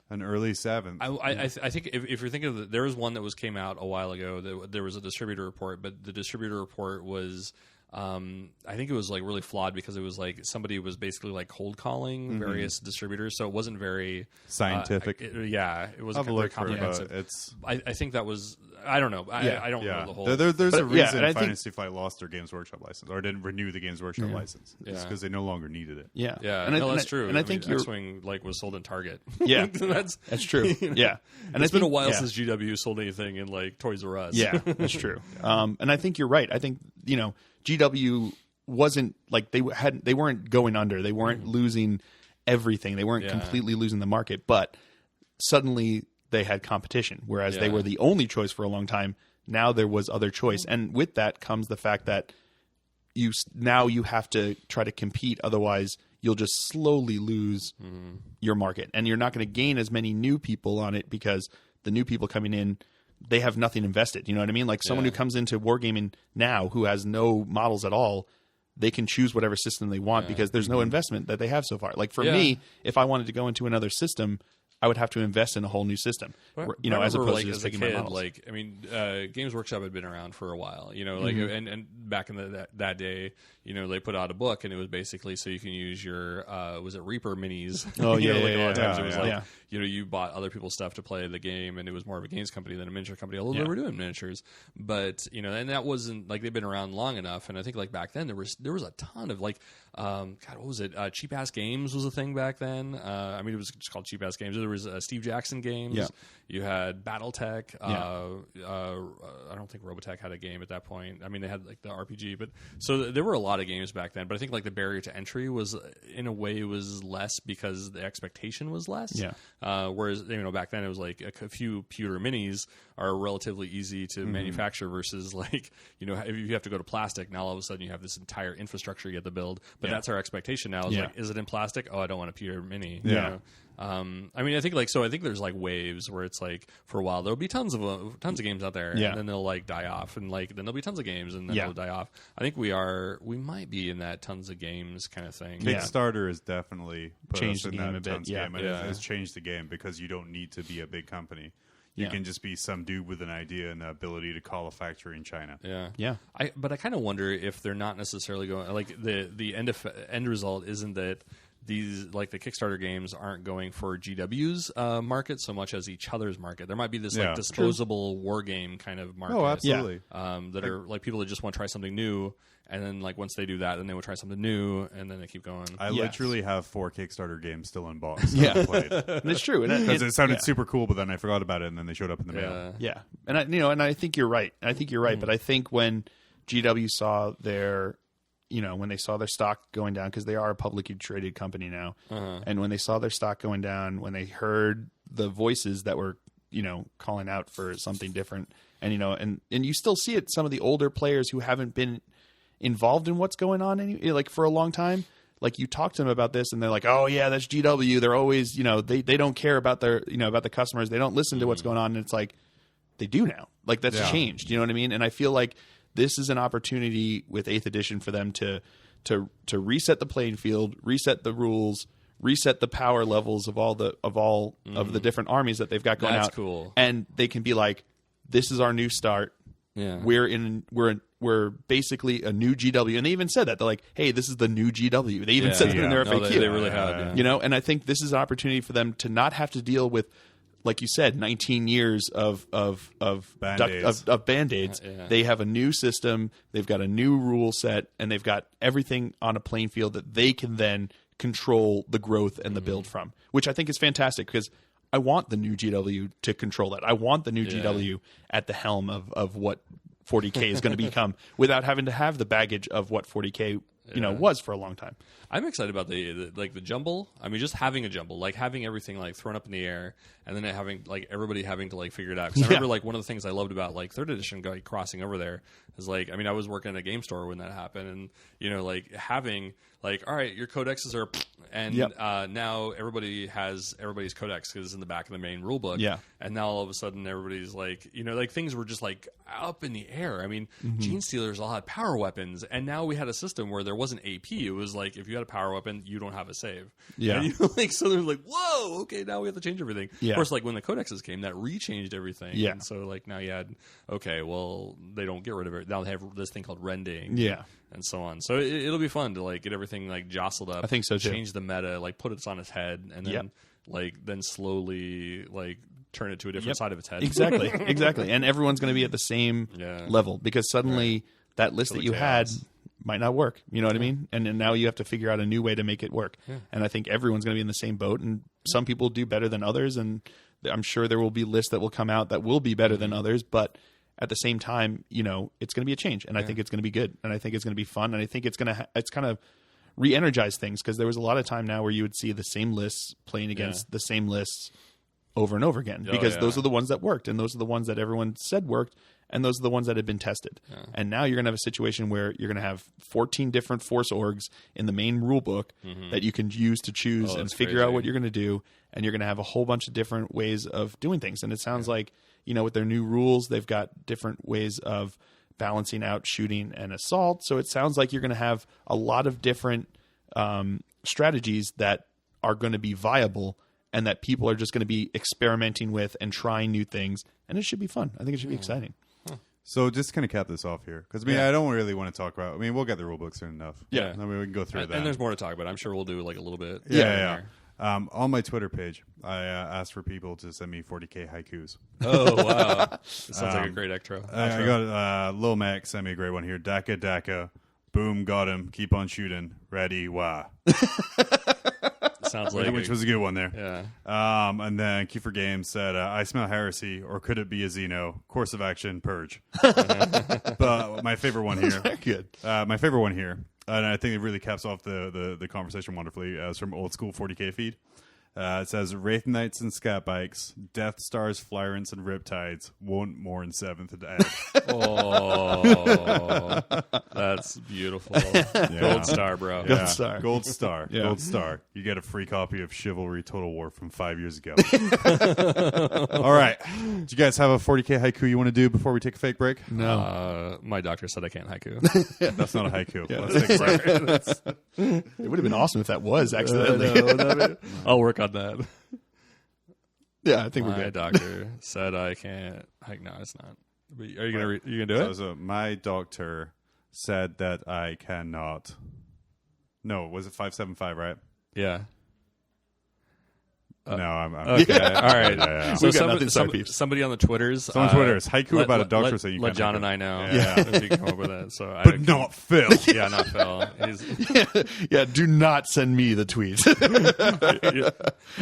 An early 7th.
I think if you're thinking of there was one that came out a while ago. There was a distributor report, but the distributor report was. I think it was like really flawed because it was like somebody was basically like cold calling various distributors, so it wasn't very
scientific.
It wasn't very comprehensive. I think that was. I don't know. I don't know the whole.
There's a reason Fantasy Flight lost their Games Workshop license or didn't renew the Games Workshop license. It's because they no longer needed it.
Yeah. That's true.
And I think
X-Wing was sold in Target.
Yeah, that's true. Yeah, and
it's been a while since GW sold anything in like Toys R Us.
Yeah, that's true. And I think you're right. I think GW wasn't like they weren't going under. They weren't losing everything. They weren't completely losing the market, but suddenly they had competition, whereas they were the only choice for a long time. Now there was other choice. And with that comes the fact that you have to try to compete. Otherwise, you'll just slowly lose your market. And you're not going to gain as many new people on it because the new people coming in, they have nothing invested. You know what I mean? Like someone who comes into wargaming now who has no models at all, they can choose whatever system they want because there's no investment that they have so far. Like for me, if I wanted to go into another system, I would have to invest in a whole new system, as opposed to just taking my models.
Like, I mean, Games Workshop had been around for a while, and back in that day, they put out a book, and it was basically so you can use your was it Reaper minis?
Oh yeah,
a lot of times it was like you bought other people's stuff to play the game, and it was more of a games company than a miniature company. Although they were doing miniatures, but and that wasn't like they've been around long enough. And I think like back then there was a ton of like what was it? Cheap Ass Games was a thing back then. I mean, it was just called Cheap Ass Games. There was Steve Jackson Games.
Yeah.
You had BattleTech. I don't think Robotech had a game at that point. I mean, they had like the RPG, but so there were a lot of games back then. But I think like the barrier to entry was, in a way, was less because the expectation was less.
Yeah.
Whereas back then it was like a few pewter minis are relatively easy to manufacture versus like if you have to go to plastic, now all of a sudden you have this entire infrastructure you have to build. But that's our expectation now. Is like, is it in plastic? Oh, I don't want a pewter mini.
Yeah.
I mean, I think there's like waves where it's like for a while there'll be tons of games out there, and then they'll like die off, and like then there'll be tons of games, and then they'll die off. I think we might be in that tons of games kind of thing.
Kickstarter has definitely
changed the game a bit.
Game. It has changed the game because you don't need to be a big company. You can just be some dude with an idea and the ability to call a factory in China.
Yeah. But I kind of wonder if they're not necessarily going like the end result isn't that these like the Kickstarter games aren't going for GW's market so much as each other's market. There might be this like disposable war game kind of market.
Oh, absolutely.
That are like people that just want to try something new, and then like once they do that, then they will try something new, and then they keep going.
I literally have 4 Kickstarter games still in box. That I played.
It's true
because it sounded super cool, but then I forgot about it, and then they showed up in the mail.
Yeah, and I think you're right. But I think when GW saw their when they saw their stock going down, because they are a publicly traded company now, and when they saw their stock going down, when they heard the voices that were, calling out for something different, and and you still see it, some of the older players who haven't been involved in what's going on like for a long time, like you talk to them about this and they're like, oh yeah, that's GW. They're always, they don't care about their, about the customers. They don't listen to what's going on. And it's like, they do now. Like that's changed. You know what I mean? And I feel like this is an opportunity with 8th edition for them to reset the playing field, reset the rules, reset the power levels of all of the different armies that they've got going out.
That's cool.
And they can be like, this is our new start. Yeah. We're basically a new GW. And they even said that. They're like, hey, this is the new GW. They even said that in their FAQ.
They really have. Yeah.
And I think this is an opportunity for them to not have to deal with, like you said, 19 years of Band-Aids. They have a new system, they've got a new rule set, and they've got everything on a playing field that they can then control the growth and the build from, which I think is fantastic because I want the new GW to control that. I want the new GW at the helm of what 40K is going to become without having to have the baggage of what 40K was for a long time.
I'm excited about the jumble. I mean, just having a jumble, like having everything like thrown up in the air, and then having like everybody having to like figure it out. Because I remember like one of the things I loved about like 3rd edition guy crossing over there is like, I mean, I was working at a game store when that happened, and like having like, all right, your codexes are, And
Yep.
Now everybody has everybody's codex is in the back of the main rule book.
Yeah.
And now all of a sudden everybody's like, like things were just like up in the air. I mean, Gene Stealers all had power weapons, and now we had a system where there wasn't AP. It was like if you had a power weapon, you don't have a save.
Yeah.
And, so they're like, whoa, okay, now we have to change everything.
Yeah.
Of course, like when the codexes came, that rechanged everything.
Yeah.
And so like now you had, okay, well, they don't get rid of it. Now they have this thing called rending.
Yeah.
And so on. So it'll be fun to like get everything like jostled up.
I think so too.
Change the meta, like put it on its head, and then then slowly like turn it to a different side of its head.
Exactly. And everyone's going to be at the same level because suddenly that list that you had might not work. You know what I mean? And now you have to figure out a new way to make it work. Yeah. And I think everyone's going to be in the same boat. And some people do better than others. And I'm sure there will be lists that will come out that will be better than others. But at the same time, it's going to be a change. And I think it's going to be good. And I think it's going to be fun. And I think it's going to it's kind of re-energize things because there was a lot of time now where you would see the same lists playing against the same lists over and over again because those are the ones that worked and those are the ones that everyone said worked and those are the ones that had been tested. Yeah. And now you're going to have a situation where you're going to have 14 different force orgs in the main rule book that you can use to choose and figure out what you're going to do, and you're going to have a whole bunch of different ways of doing things. And it sounds like, with their new rules, they've got different ways of balancing out shooting and assault. So it sounds like you're going to have a lot of different strategies that are going to be viable and that people are just going to be experimenting with and trying new things. And it should be fun. I think it should be exciting.
So just kind of cap this off here. Because, I don't really want to talk about... we'll get the rule book soon enough.
Yeah.
We can go through that.
And there's more to talk about. I'm sure we'll do like a little bit.
Yeah. On my Twitter page, I asked for people to send me 40K haikus.
Oh, wow. That sounds like a great intro.
I got Lil Mac sent me a great one here. Daka Daka. Boom, got him. Keep on shooting. Ready, wah.
Sounds like
which was a good one there.
Yeah.
And then Kiefer Games said, I smell heresy, or could it be a Xeno? Course of action, purge. But my favorite one here.
Very good.
My favorite one here, and I think it really caps off the conversation wonderfully, is from Old School 40K feed. It says, Wraith Knights and Scat Bikes, Death Stars, Flyrants, and Riptides won't more in 7th ed.
Oh, that's beautiful. Yeah. Gold star, bro.
Yeah.
Gold star.
Gold star.
Yeah.
Gold star. You get a free copy of Chivalry Total War from 5 years ago. All right. Do you guys have a 40K haiku you want to do before we take a fake break?
No. My doctor said I can't haiku.
That's not a haiku.
Yeah.
Let's take a break.
It would have been awesome if that was accidentally.
I'll work on that.
Yeah, I think
my
we're good.
doctor said I can't. No, it's not. Are you gonna do it?
So my doctor said that I cannot. No, was it 575? Right?
Yeah.
No, I'm
okay. All right.
Yeah.
We've got nothing side peeps.
Somebody on the Twitters.
Someone on Twitters. Haiku about a doctor saying you
let
can't
John
haiku.
and I know.
Yeah.
If you come up with that. So
But not Phil.
Yeah, not Phil.
Yeah, do not send me the tweets.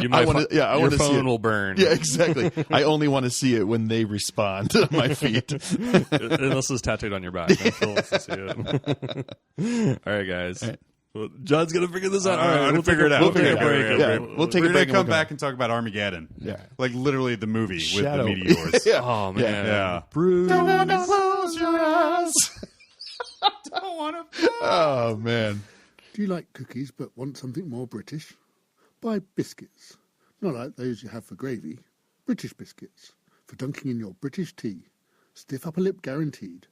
You might.
I
your
want to see
phone
it.
will burn.
Yeah, exactly. I only want to see it when they respond to my feed.
Unless it's tattooed on your back. Then Phil wants to see it. All right, guys.
All right.
Well, John's gonna figure this out.
All right, we'll figure it out.
We'll take a break.
Yeah.
We'll take a
We're
break.
gonna come back and talk about Armageddon.
Yeah.
Like literally the movie
Shadow.
with the meteors.
Yeah.
Oh man.
Yeah.
Bruce.
Close your eyes.
Don't want to.
Oh man.
Do you like cookies but want something more British? Buy biscuits. Not like those you have for gravy. British biscuits. For dunking in your British tea. Stiff upper lip guaranteed.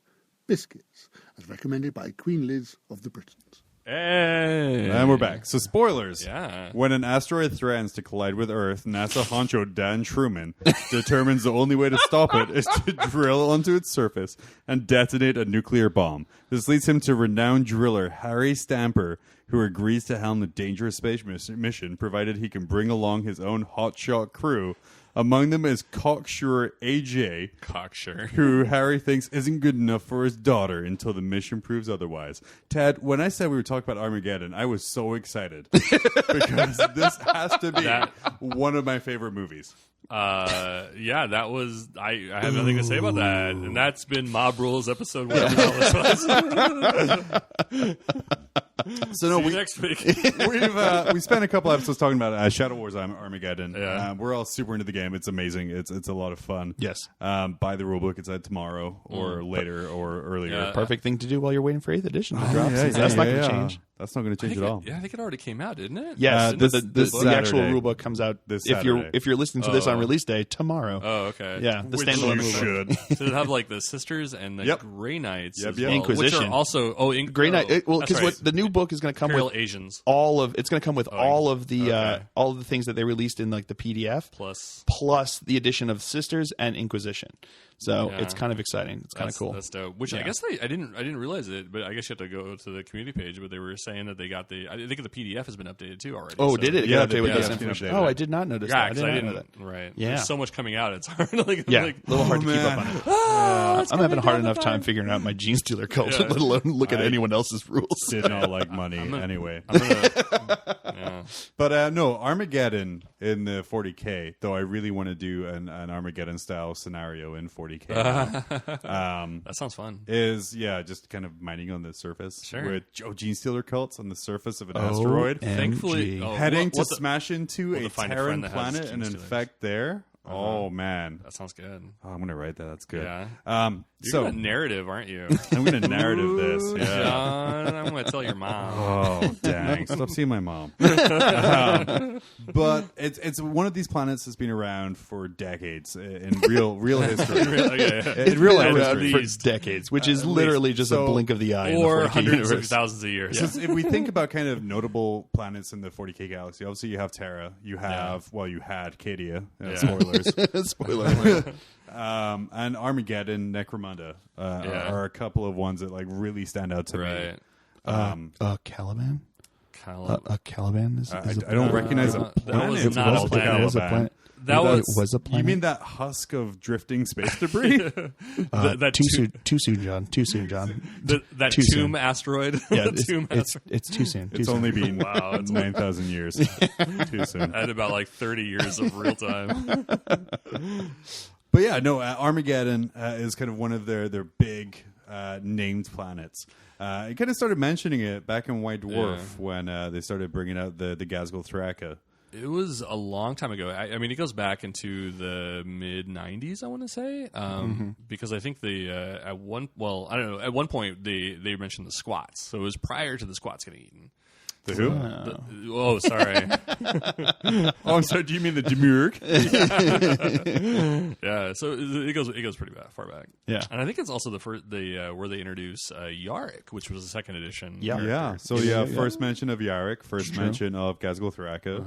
Biscuits. As recommended by Queen Liz of the Britons.
Hey.
And we're back. So spoilers.
Yeah.
When an asteroid threatens to collide with Earth, NASA honcho Dan Truman determines the only way to stop it is to drill onto its surface and detonate a nuclear bomb. This leads him to renowned driller Harry Stamper, who agrees to helm the dangerous space mission, provided he can bring along his own hotshot crew. Among them is cocksure AJ,
Cocksure.
who Harry thinks isn't good enough for his daughter until the mission proves otherwise. Ted, when I said we were talking about Armageddon, I was so excited because this has to be one of my favorite movies.
Yeah, that was. I have nothing to say about that, and that's been Mob Rules episode 1.
So no,
See you next week.
we spent a couple episodes talking about Shadow Wars Armageddon.
Yeah.
We're all super into the game. It's amazing. It's a lot of fun.
Yes.
Buy the rulebook. It's out tomorrow or later or earlier.
Yeah.
Perfect thing to do while you're waiting for 8th edition to drop.
yeah,
since
yeah,
that's not
yeah,
going to
yeah.
change.
That's not going to change at all.
I think it already came out, didn't it?
Yes, the actual
Saturday.
rulebook comes out
This
if you're
Saturday.
listening to this on release day tomorrow.
Oh, okay.
Yeah, the
Which
standalone
you
rulebook.
should. So it have like the Sisters and the
Yep.
Grey Knights,
Yep,
as
yep.
well,
Inquisition.
which are also
Grey Knight. Because
that's right.
the new book is going to come
Imperial
with
Asians
all of. It's going to come with all of the
okay.
all of the things that they released in like the PDF, plus the addition of Sisters and Inquisition. So
Yeah.
it's kind of exciting. It's kind of cool.
That's dope. Which I guess I didn't realize it, but I guess you have to go to the community page. But they were saying that they got I think the PDF has been updated too already.
Oh,
so.
did it?
Yeah,
Get updated with
the
this
PDF's been
information.
updated.
Oh, I did not notice
Yeah,
that. I
because
did
I
not know
didn't.
that.
Right.
Yeah.
There's so much coming out. It's hard. Like,
Yeah,
like,
a little hard to keep up on it.
it's
I'm having a
coming
hard
down the
enough time
pipe.
figuring out my Gene Stealer cult,
Yeah.
let alone look at anyone else's rules.
Did not like money anyway.
I'm gonna, yeah.
But no, Armageddon in the 40K, though I really want to do an Armageddon style scenario in 40K.
That sounds fun.
Is just kind of mining on the surface
Sure.
with Gene Stealer cults on the surface of an asteroid,
Thankfully,
heading
what
to smash into
we'll
a
find a
Terran
friend that has
planet
Gene
and
Stealers.
infect there. Oh man,
that sounds good.
oh, I'm gonna write that. That's good.
Yeah. You're
So
a narrative, aren't you?
I'm gonna narrative this. Yeah.
John, I'm going to tell your mom.
Oh dang! Stop seeing my mom. But it's one of these planets that's been around for decades in real history. In real life
Around
history.
for decades, which is literally just a
So-
blink of the eye in
Or
the 40K
hundreds of
universe.
thousands of years.
So if we think about kind of notable planets in the 40K galaxy, obviously you have Terra, you have you had Cadia,
Yeah.
spoilers,
Spoiler alert.
and Armageddon, Necromunda are a couple of ones that like really stand out to me.
Right.
Caliban?
Caliban.
Caliban is
I
a
don't recognize a
that
planet.
was
It
not
was
a
a
planet.
It was a planet.
That
It
was-
was a planet.
You mean that husk of drifting space debris?
that
too soon? Too soon, John. Too soon, John.
That
Too
tomb
soon.
asteroid.
Yeah,
Tomb asteroid.
it's too soon. Too
It's
soon.
only been
Wow, it's
9,000 years. Too soon.
Had about like 30 years of real time.
But yeah, no, Armageddon is kind of one of their big named planets. I kind of started mentioning it back in White Dwarf when they started bringing out the Gazgul Thraka.
It was a long time ago. I mean, it goes back into the mid '90s, I want to say, because I think I don't know. At one point, they mentioned the squats, so it was prior to the squats getting eaten.
The who?
Oh, sorry.
Oh, I'm sorry. Do you mean the Demurg?
Yeah, so it goes pretty far back.
Yeah.
and I think it's also the first where they introduce Yarick, which was the second edition.
Yeah.
Yeah. So first mention of Yarick, first mention of Gazgul Thraka,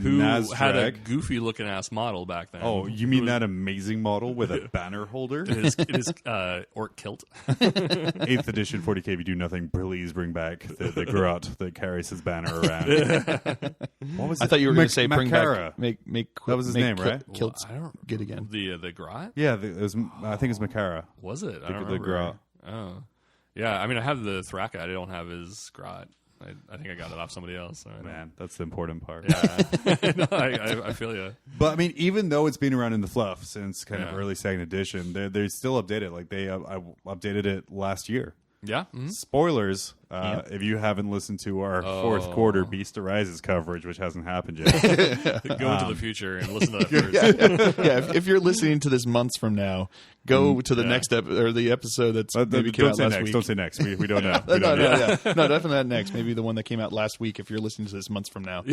who had a
Nazdrag.
goofy looking ass model back then.
Oh, you mean that amazing model with a banner holder?
It is orc kilt.
8th edition 40K. If you do nothing, please bring back the garrote that carries his banner around. What was
I
it?
thought you were going to say bring
Makara.
back make
That was his
make
name, right?
Kilts
I don't-
good again.
The grot?
Yeah, it was, I think it's Makara.
Was it? I don't
The
remember.
grot.
Oh, yeah. I mean, I have the Thraka. I don't have his grot. I think I got it off somebody else. So I don't-
Man, that's the important part.
Yeah. No, I feel you.
But I mean, even though it's been around in the fluff since kind of
Yeah.
early second edition, they still update it. Like I updated it last year.
Yeah. Mhm.
Spoilers, if you haven't listened to our fourth quarter Beast Arises coverage, which hasn't happened yet.
Go into the future and listen to that first.
Yeah, if you're listening to this months from now, go to the next or the episode that's maybe came
don't
out
say
last
next.
week.
Don't say next. We don't know.
No,
We don't know.
no, definitely not next. Maybe the one that came out last week. If you're listening to this months from now,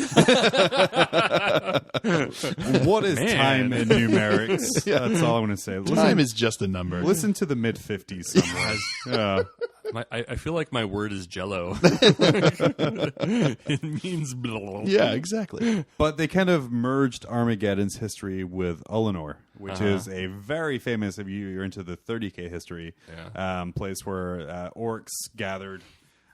What is
Man.
time in numerics? That's all I want to say.
time is just a number.
Listen to the mid 50s somewhere. Yeah.
I feel like my word is jello. It means blah.
Yeah, exactly.
But they kind of merged Armageddon's history with Ullanor, which is a very famous, if you're into the 30K history, place where orcs gathered.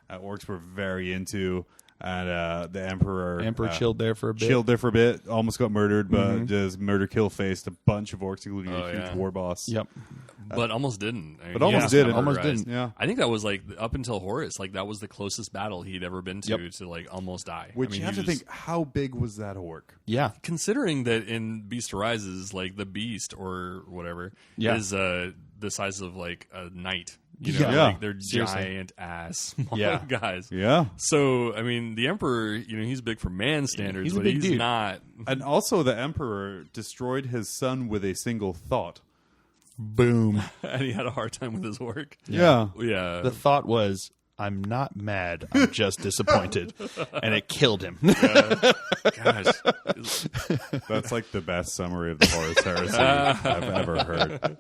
Orcs were very into, and the Emperor
Chilled there for a bit.
Chilled there for a bit, almost got murdered, but just murder-kill faced a bunch of orcs, including a huge war boss.
Yep.
But almost didn't. I mean,
But almost
he
didn't.
got
Almost
murderized.
didn't.
Yeah.
I think that was like up until Horus, like that was the closest battle he'd ever been to
Yep.
to like almost die.
Which
I mean,
you have
he
to
was-
think, how big was that orc?
Yeah.
considering that in Beast Arises, like the Beast or whatever is the size of like a knight. You know,
Yeah.
like they're
Seriously.
giant ass
Yeah.
guys.
Yeah.
So I mean, the Emperor, you know, he's big for man standards,
He's a
but
big
he's
dude.
not.
And also, the Emperor destroyed his son with a single thought.
Boom.
And he had a hard time with his work.
Yeah.
Yeah.
The thought was, I'm not mad. I'm just disappointed. And it killed him.
Gosh.
That's like the best summary of the Horus Heresy I've ever heard.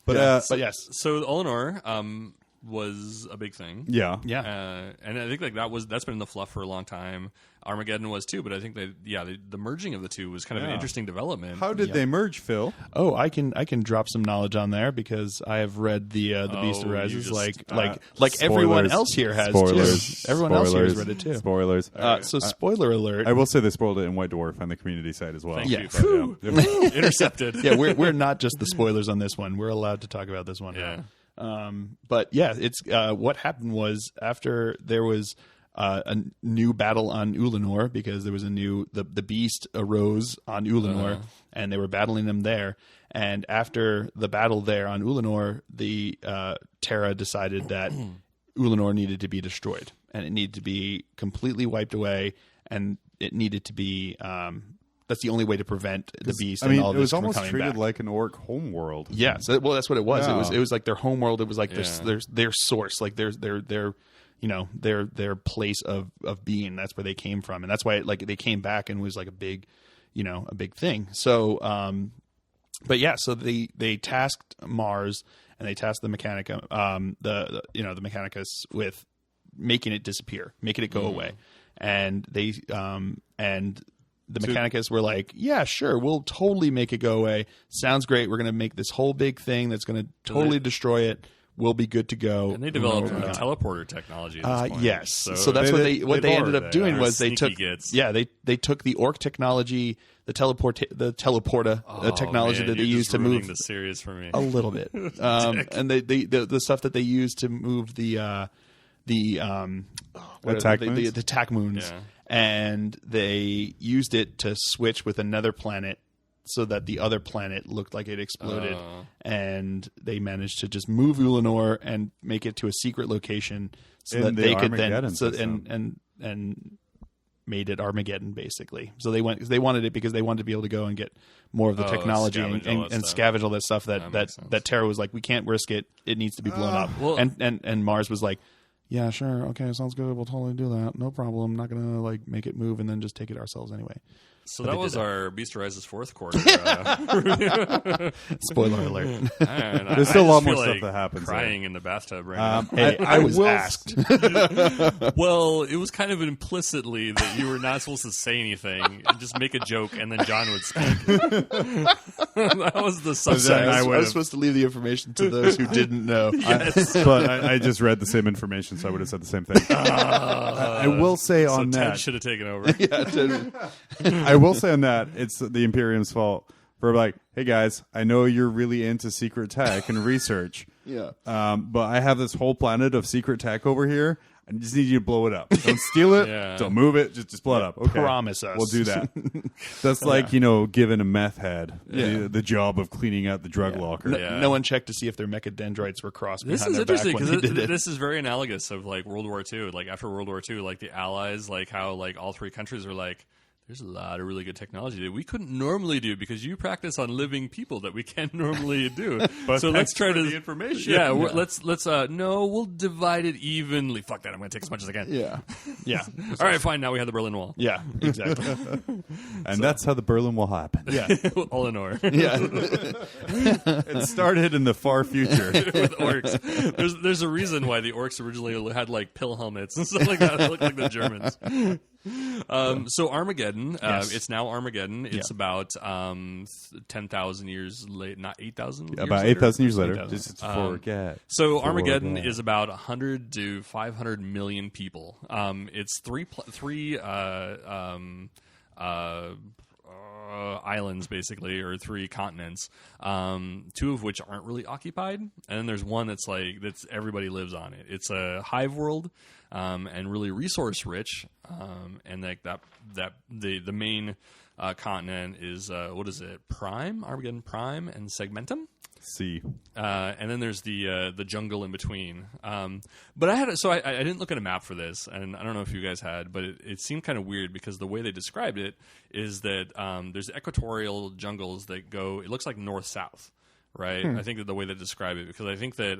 But
yes.
So Ullanor was a big thing.
Yeah.
And I think that's been in the fluff for a long time. Armageddon was too, but I think the merging of the two was kind of an interesting development.
How did they merge, Phil?
Oh, I can drop some knowledge on there because I have read the Beast Arises like everyone else here has
spoilers.
too. Everyone else here has read it too.
Spoilers.
So spoiler alert.
I will say they spoiled it in White Dwarf and the community site as well.
Thank you. Intercepted.
Yeah, we're not just the spoilers on this one. We're allowed to talk about this one.
Yeah.
But yeah, it's what happened was after there was a new battle on Ullanor because there was the beast arose on Ullanor and they were battling them there. And after the battle there on Ullanor, the Terra decided that Ullanor needed to be destroyed and it needed to be completely wiped away, and it needed to be. That's the only way to prevent the beast. And all
it was
this
almost
from
treated
back.
like an orc homeworld.
Yeah, so, well, that's what it was.
Yeah.
It was like their homeworld. It was like their source, like their place of being. That's where they came from, and that's why they came back and was like a big thing. So, but yeah, so they tasked Mars and they tasked the Mechanica, the Mechanicus with making it disappear, making it go away, and they the Mechanicus were like, yeah, sure, we'll totally make it go away. Sounds great. We're going to make this whole big thing that's going to totally destroy it. We'll be good to go.
And they developed teleporter technology at this point.
Yes. So that's what they ended up doing was they took they took the orc technology, the teleporta technology that they used to move
the series for me
a little bit, and the stuff that they used to move the attack moons.
Yeah.
And they used it to switch with another planet so that the other planet looked like it exploded. And they managed to just move Ullanor and make it to a secret location so that they could and made it Armageddon, basically. So they wanted it because they wanted to be able to go and get more of the technology and scavenge all that stuff that Terra was like, we can't risk it. It needs to be blown up.
Well,
and Mars was like, yeah, sure. Okay, sounds good. We'll totally do that. No problem. Not going to make it move and then just take it ourselves anyway.
So that was our Beast Arises fourth quarter.
Spoiler alert.
There's still a lot more stuff that happens.
Crying in the bathtub right now.
Hey, I was asked.
Well, it was kind of implicitly that you were not supposed to say anything. Just make a joke, and then John would speak. That was the subject.
I was supposed to leave the information to those who didn't know.
Yes.
But I just read the same information, so I would have said the same thing. I will say on
Ted
that.
should have taken over.
I will say on that, it's the Imperium's fault for like, hey guys, I know you're really into secret tech and research.
Yeah.
But I have this whole planet of secret tech over here. I just need you to blow it up. Don't steal it. Don't move it. Just blow it up. Okay.
Promise us.
We'll do that. That's like, giving a meth head the job of cleaning out the drug locker.
No one checked to see if their mechadendrites were crossed
This
behind
is
their
interesting
back when they did it.
this is very analogous of like World War II. Like after World War II, like the Allies, like how like all three countries were like, there's a lot of really good technology that we couldn't normally do because you practice on living people that we can't normally do.
But
so let's try to
the information.
Yeah, let's we'll divide it evenly. Fuck that! I'm going to take as much as I can.
Yeah.
All right, fine. Now we have the Berlin Wall.
Yeah, exactly.
And that's how the Berlin Wall happened.
Yeah.
Ullanor.
Yeah.
It started in the far future.
With orcs. There's a reason why the orcs originally had like pill helmets and stuff like that. They look like the Germans. So Armageddon, it's now Armageddon. It's about 10,000 years late, not 8,000.
About 8,000 years later. Just forget.
So Armageddon is about 100 to 500 million people. It's three islands basically, or three continents, two of which aren't really occupied, and then there's one that's everybody lives on it. It's a hive world, and really resource rich, and like the main continent is what is it? Armageddon Prime and Segmentum.
C.
And then there's the jungle in between. But I didn't look at a map for this, and I don't know if you guys had, but it seemed kind of weird because the way they described it is that there's equatorial jungles that go. It looks like north-south, right? I think that the way they describe it, because I think that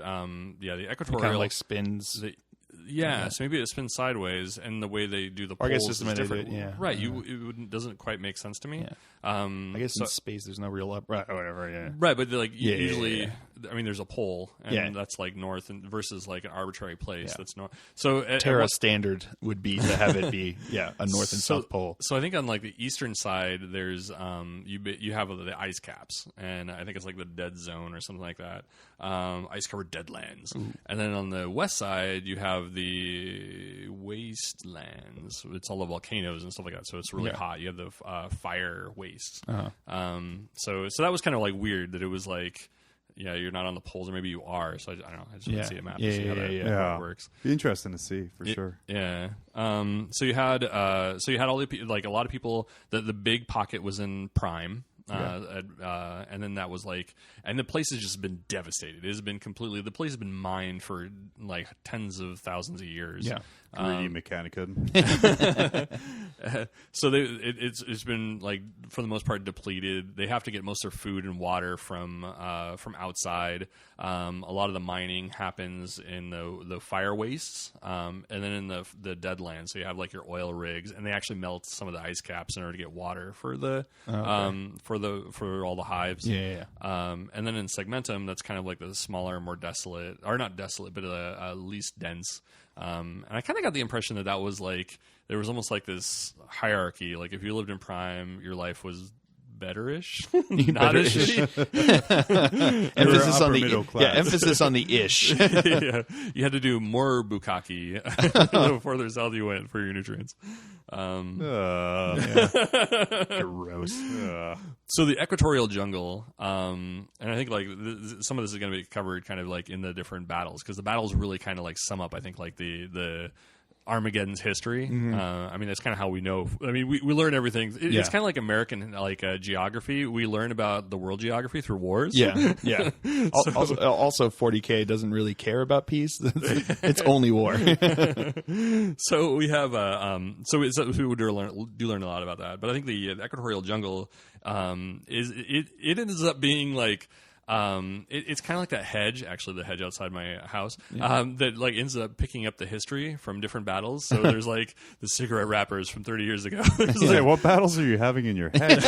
the equatorial
kind of like spins.
So maybe it spins sideways, and the way they do the
Or I guess
poles
just
is different.
right.
It doesn't quite make sense to me.
Yeah. I guess in space there's no real up, right? Or whatever. Yeah.
Right, but usually, I mean, there's a pole, and that's like north, and versus like an arbitrary place that's north. So
Terra standard would be to have it be a north and south pole.
So I think on like the eastern side, there's you have the ice caps, and I think it's like the dead zone or something like that, ice covered deadlands. And then on the west side, you have the wastelands. It's all the volcanoes and stuff like that. So it's really hot. You have the fire wastes. So that was kind of like weird that it was like, you're not on the poles, or maybe you are. So I don't know. I just want to see a map to see how that works.
Be interesting to see for sure.
Yeah. So you had all the like a lot of people. The big pocket was in Prime. And then that was like, and the place has just been devastated. It has been the place has been mined for like tens of thousands of years.
Yeah. Greedy Mechanica.
So it's been like for the most part depleted. They have to get most of their food and water from outside. A lot of the mining happens in the fire wastes, and then in the deadlands. So you have like your oil rigs, and they actually melt some of the ice caps in order to get water for the for all the hives. And then in Segmentum, that's kind of like the smaller, more desolate, or not desolate, but least dense. And I kind of got the impression that was like, there was almost like this hierarchy. Like if you lived in Prime, your life was better-ish, not as shitty.
Emphasis on the middle class. Emphasis on the ish.
You had to do more bukkake the further south you went for your nutrients.
Gross.
So the equatorial jungle, and I think like some of this is going to be covered kind of like in the different battles, because the battles really kind of like sum up, I think, like the Armageddon's history. I mean, that's kind of how we know. I mean, we learn everything. It's kind of like American geography. We learn about the world geography through wars.
Yeah. Also, 40K doesn't really care about peace. It's only war.
So we have we do learn a lot about that. But I think the equatorial jungle it ends up being like. It's kind of like that hedge, actually, the hedge outside my house, that like ends up picking up the history from different battles. So there's like the cigarette wrappers from 30 years ago.
What battles are you having in your hedge?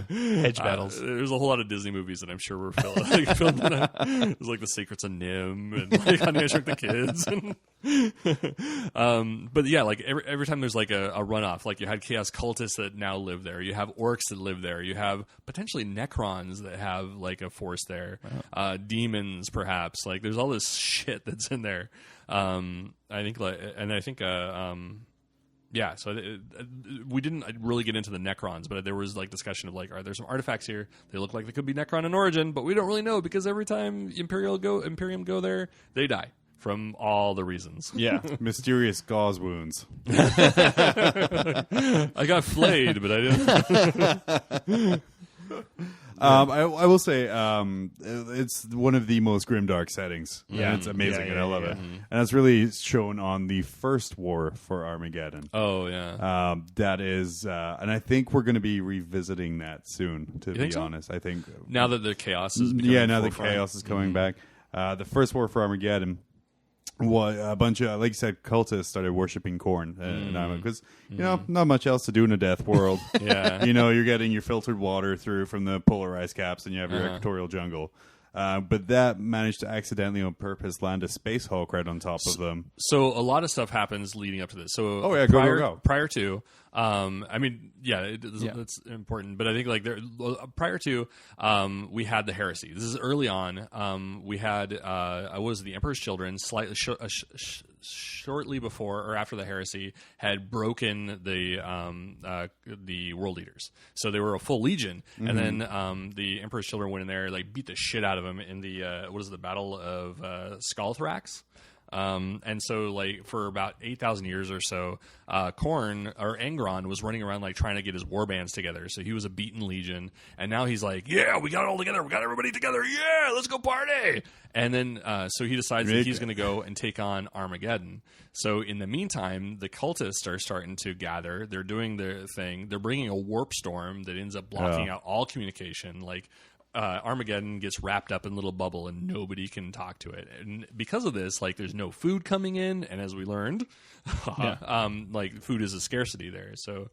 Hedge battles.
There's a whole lot of Disney movies that I'm sure were filmed. There's like The Secrets of Nim and like Honey, I Shrunk the Kids. But yeah, like every time there's like a runoff, like you had Chaos Cultists that now live there. You have Orcs that live there. You have potentially Necrons that have like a force there. Wow. Demons, perhaps. Like there's all this shit that's in there. I think so we didn't really get into the Necrons, but there was like discussion of like, are there some artifacts here? They look like they could be Necron in origin, but we don't really know, because every time Imperium go there, they die from all the reasons.
Yeah.
Mysterious gauze wounds.
I got flayed, but I didn't.
I will say it's one of the most grimdark settings. Yeah, it's amazing, and I love it. And that's really shown on the first war for Armageddon.
Oh yeah,
that is, and I think we're going to be revisiting that soon. To be honest, I think
now that the chaos is
chaos is coming back. The first war for Armageddon. A bunch of, like you said, cultists started worshiping corn, because not much else to do in a death world. You're getting your filtered water through from the polar ice caps, and you have your equatorial jungle. But that managed to accidentally, on purpose, land a space Hulk right on top of them.
So a lot of stuff happens leading up to this. So
go.
Prior to, that's important. But I think like prior to, we had the heresy. This is early on. We had the Emperor's Children slightly shortly before or after the heresy had broken the world leaders. So they were a full legion, and then the Emperor's Children went in there, like beat the shit out of them in the the Battle of Skalthrax. And so, like, for about 8,000 years or so, Angron was running around, like, trying to get his war bands together. So he was a beaten legion. And now he's like, yeah, we got it all together. We got everybody together. Yeah, let's go party. And then, so he decides that he's going to go and take on Armageddon. So in the meantime, the cultists are starting to gather. They're doing their thing. They're bringing a warp storm that ends up blocking out all communication. Like, Armageddon gets wrapped up in a little bubble and nobody can talk to it. And because of this, like there's no food coming in, and as we learned, like food is a scarcity there. So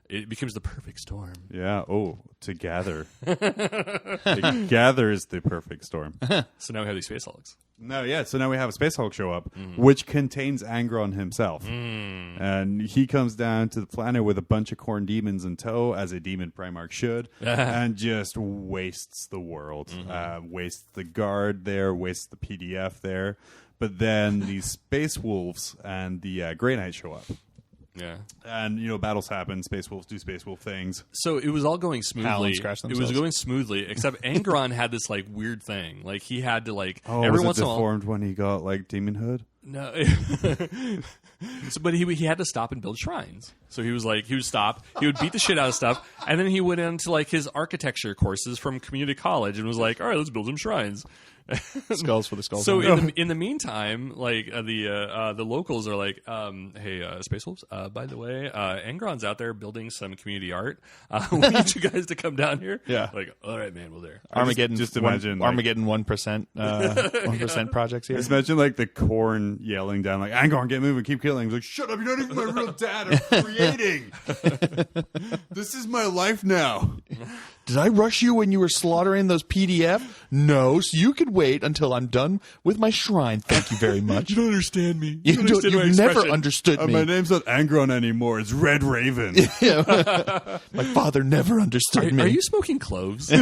it becomes the perfect storm.
Yeah. Oh, to gather. To gather is the perfect storm.
So now we have these Space Hulks.
No, yeah. So now we have a Space Hulk show up, which contains Angron himself. And he comes down to the planet with a bunch of corn demons in tow, as a demon Primarch should, and just wastes the world. Wastes the guard there, wastes the PDF there. But then these Space Wolves and the Grey Knight show up.
Yeah.
And, you know, battles happen. Space Wolves do Space Wolf things.
So it was all going smoothly.
It
was going smoothly, except Angron had this, like, weird thing. Like, he had to, like,
every once in a while. Deformed when he got, like, demon hood?
No. But he had to stop and build shrines. So he was like, he would stop, he would beat the shit out of stuff, and then he went into, like, his architecture courses from community college and was like, all right, let's build some shrines.
Skulls for the skulls.
So in the meantime, like the locals are like, hey, Space Wolves, by the way, Angron's out there building some community art. We need you guys to come down here.
Yeah.
Like, all right, man, we're there.
Armageddon.
Just imagine
Armageddon 1%, 1% projects here.
Just imagine like the corn yelling down, like, Angron, get moving, keep killing. He's like, shut up, you're not even my real dad. I'm creating. This is my life now.
Did I rush you when you were slaughtering those PDF? No, so you could wait until I'm done with my shrine. Thank you very much.
You don't understand me.
You've never understood me.
My name's not Angron anymore. It's Red Raven.
My father never understood me.
Are you smoking cloves?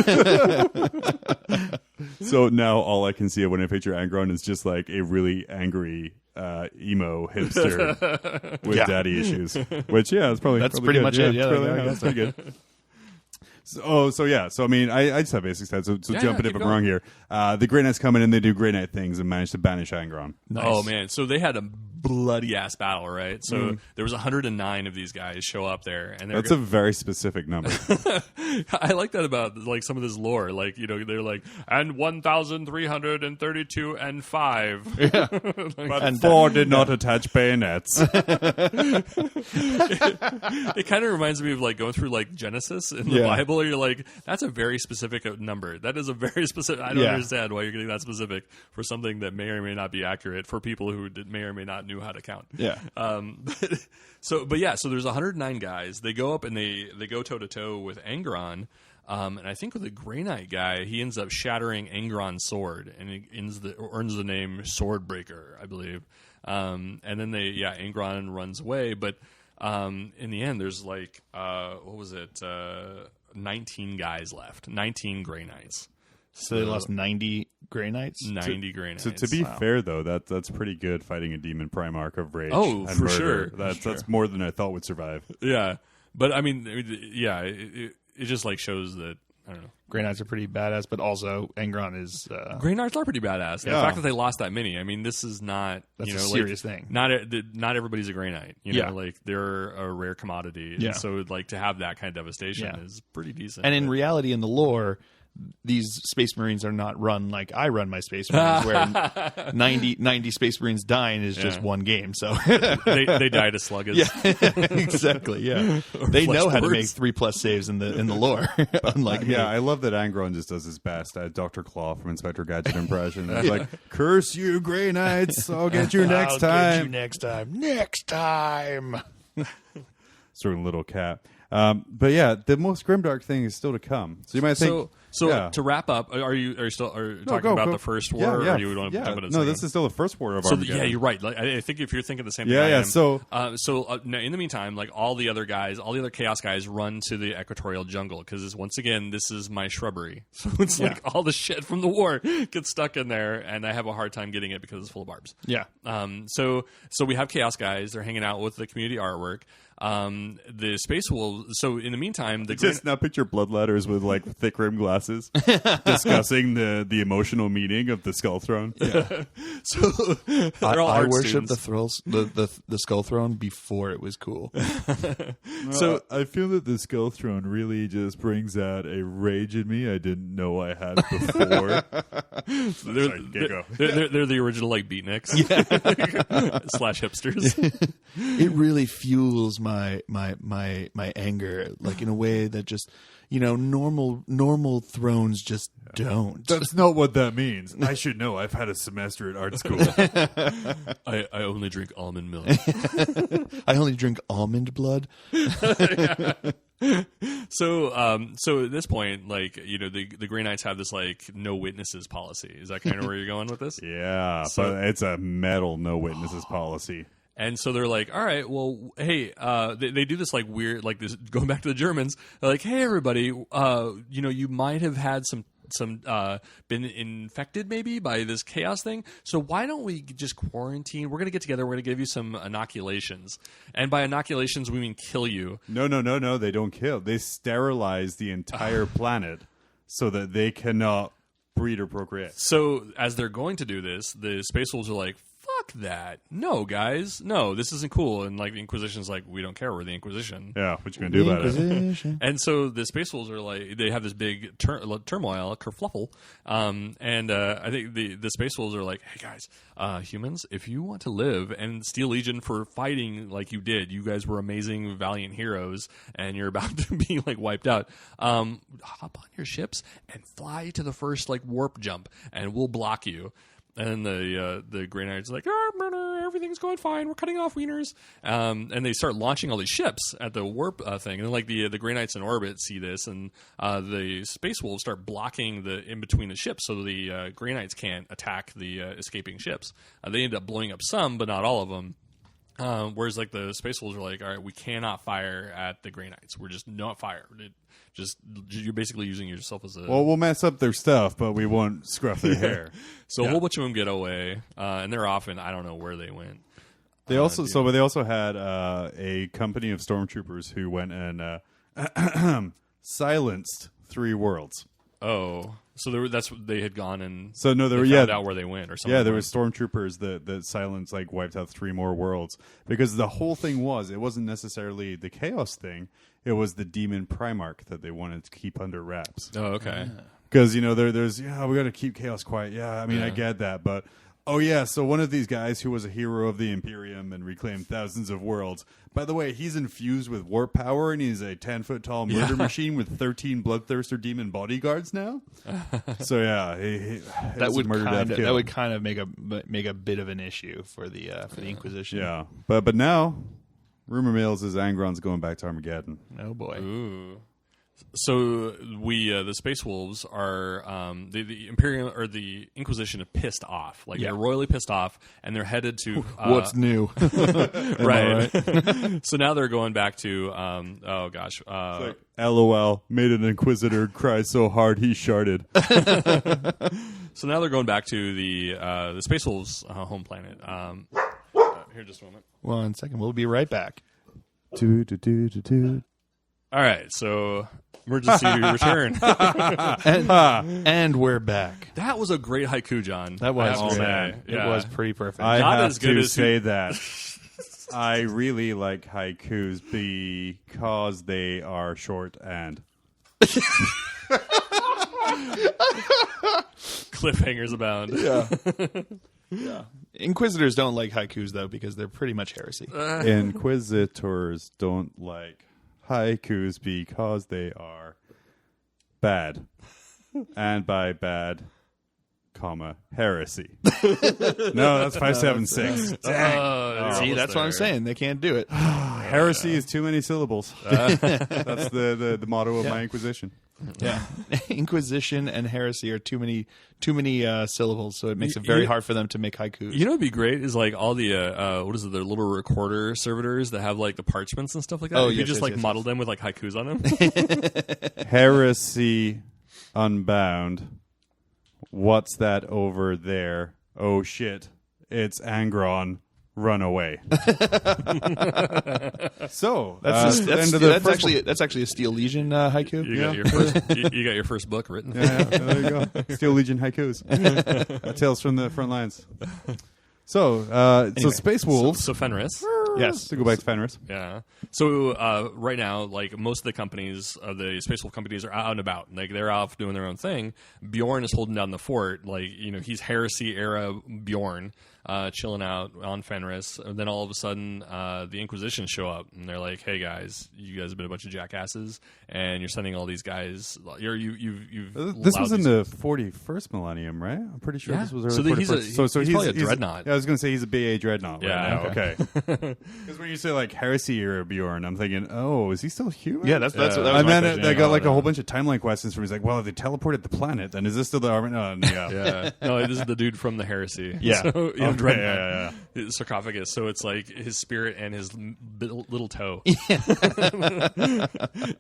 So now all I can see when I picture Angron is just like a really angry emo hipster with daddy issues. Which, yeah, it's probably
That's
probably
pretty
good.
much it. Yeah,
that's pretty good. So I mean, I just have basic stats. So jumping if I'm wrong here. The Grey Knights come in and they do Grey Knight things and manage to banish Angron.
Nice. Oh man, so they had a bloody ass battle, right? So there was 109 of these guys show up there, and
that's a very specific number.
I like that about like some of this lore. Like, you know, they're like, and 1,332 and 5.
Yeah. Like, but 4 did not attach bayonets.
It kind of reminds me of like going through like Genesis in the Bible. You're like, that's a very specific number. That is a very specific. I don't understand why you're getting that specific for something that may or may not be accurate for people who may or may not knew how to count.
Yeah.
So there's 109 guys. They go up and they go toe to toe with Angron. And I think with the Grey Knight guy, he ends up shattering Angron's sword, and he earns the name Swordbreaker, I believe. And then Angron runs away, but in the end, there's like 19 guys left, 19 Grey Knights.
So they lost 90 Grey Knights?
90 Grey Knights.
To be fair, though, that's pretty good fighting a demon Primarch of rage.
Oh,
and
for
murder.
sure.
That's more than I thought would survive.
Yeah. But, I mean, it just, like, shows that, I don't know.
Grey Knights are pretty badass, but also Angron is...
Grey Knights are pretty badass.
Yeah.
The fact that they lost that many, I mean, this is not...
That's a serious thing.
Not everybody's a Grey Knight. You know, like, they're a rare commodity.
Yeah.
And so, like, to have that kind of devastation is pretty decent.
And in reality, in the lore... These Space Marines are not run like I run my Space Marines, where 90 Space Marines dying is just one game. So
they die to sluggers.
Yeah, exactly. Yeah, they know how to make 3+ saves in the lore. Unlike me.
I love that Angron just does his best at Dr. Claw from Inspector Gadget impression. It's like, curse you, Grey Knights! I'll get you next time.
Get you next time. Next time.
Sort of little cat. But yeah, the most grimdark thing is still to come. So you might think.
So to wrap up, are you talking about the first war, or do you want to jump into
No, this is still the first war of Armageddon.
Yeah, you're right. Like, I think if you're thinking the same thing, I am. So in the meantime, like all the other Chaos guys run to the equatorial jungle because once again, this is my shrubbery. So it's like all the shit from the war gets stuck in there, and I have a hard time getting it because it's full of barbs.
Yeah.
So we have Chaos guys. They're hanging out with the community artwork. The Space Wolves. So in the meantime,
now picture bloodletters with like thick rimmed glasses discussing the emotional meaning of the Skull Throne.
Yeah. So
I worship the Skull Throne before it was cool.
So I feel that the Skull Throne really just brings out a rage in me I didn't know I had before.
They're the original like beatniks / hipsters.
It really fuels my anger, like in a way that just, normal thrones just don't.
That's not what that means. I should know. I've had a semester at art school.
I only drink almond milk.
I only drink almond blood.
So at this point, like, the Grey Knights have this like no witnesses policy. Is that kind of where you're going with this?
Yeah,
So-
but it's a metal no witnesses policy.
And so they're like, all right, well, hey, they do this like weird, like this, going back to the Germans, they're like, hey, everybody, you might have had some been infected maybe by this chaos thing. So why don't we just quarantine? We're going to get together. We're going to give you some inoculations. And by inoculations, we mean kill you.
No. They don't kill. They sterilize the entire planet so that they cannot breed or procreate.
So as they're going to do this, the Space Wolves are like, fuck that. No, guys. No, this isn't cool. And like the Inquisition's like, we don't care. We're the Inquisition.
Yeah, what you gonna do about it?
Inquisition.
And so the Space Wolves are like, they have this big turmoil, kerfluffle. And I think the Space Wolves are like, hey guys, humans, if you want to live and Steel Legion for fighting like you did, you guys were amazing, valiant heroes, and you're about to be like wiped out. Hop on your ships and fly to the first like warp jump, and we'll block you. And the Grey Knights are like, everything's going fine. We're cutting off wieners. And they start launching all these ships at the warp thing. And then like the Grey Knights in orbit see this, and the Space Wolves start blocking the in between the ships, so the Grey Knights can't attack the escaping ships. They end up blowing up some, but not all of them. Whereas like the Space Wolves are like, all right, we cannot fire at the Grey Knights. We're just not fire. You're basically using yourself as a...
Well, we'll mess up their stuff, but we won't scruff their hair.
So a whole bunch of them get away, and they're off, and I don't know where they went.
They also but they also had a company of stormtroopers who went and silenced 3 worlds.
Oh, so they had gone and
So no,
they found out where they went or something.
Yeah, there was stormtroopers that silenced, like, wiped out 3 more worlds, because the whole thing it wasn't necessarily the chaos thing. It was the demon Primarch that they wanted to keep under wraps.
Oh, okay.
Because, there's, we got to keep chaos quiet. Yeah, I mean, I get that. But, so one of these guys who was a hero of the Imperium and reclaimed thousands of worlds, by the way, he's infused with warp power, and he's a 10-foot-tall murder machine with 13 bloodthirster demon bodyguards now. So, yeah.
That would kind of make a bit of an issue for the Inquisition.
Yeah. But now... rumor mills is Angron's going back to Armageddon.
Oh boy.
Ooh. So the Space Wolves are the Imperium or the Inquisition are pissed off. Like they're royally pissed off, and they're headed to
what's new,
right? So now they're going back to oh gosh,
like, LOL, made an Inquisitor cry so hard he sharted.
So now they're going back to the Space Wolves' home planet. Here, just a moment.
1 second, we'll be right back.
All right, so emergency return.
and we're back.
That was a great haiku, John.
That was
I have to say.
It was pretty perfect.
I
Not
have
as good
to
as
say that I really like haikus because they are short and...
Cliffhangers abound.
Yeah. Inquisitors don't like haikus, though, because they're pretty much heresy.
Inquisitors don't like haikus because they are bad. And by bad, heresy. No, that's 576. Dang.
See, that's what I'm saying. They can't do it.
Heresy is too many syllables. That's the motto of my Inquisition.
Yeah, Inquisition and heresy are too many syllables, so it makes it very hard for them to make haikus.
You know, what'd be great is like all the the little recorder servitors that have like the parchments and stuff like that.
Oh,
you could just model them with like haikus on them.
Heresy Unbound. What's that over there? Oh shit! It's Angron. Run away. So
that's actually a Steel Legion haiku.
You got your first book written.
Yeah, there you go. Steel Legion haikus. Tales from the front lines. So, anyway, so Space Wolves.
So Fenris.
Yes, to go back to Fenris.
Yeah. So right now, like most of the companies, the Space Wolf companies, are out and about. Like they're off doing their own thing. Bjorn is holding down the fort. Like he's Heresy era Bjorn. chilling out on Fenris. And then all of a sudden, the Inquisition show up, and they're like, "Hey guys, you guys have been a bunch of jackasses, and you're sending all these guys.
This was in the 41st millennium, right? I'm pretty sure this was early.
So
41st.
he's probably a dreadnought.
Yeah, I was going to say he's a BA dreadnought.
Yeah,
right now. Okay. Because when you say like heresy era Bjorn, I'm thinking, oh, is he still human?
Yeah, that's what that was.
And
my
then
question.
they got like a whole bunch of timeline questions where he's like, well, if they teleported the planet, then is this still the army? No, yeah.
Yeah. No, this is the dude from the heresy.
Yeah.
So,
Okay,
dreadnought. Sarcophagus. So it's like his spirit and his little toe in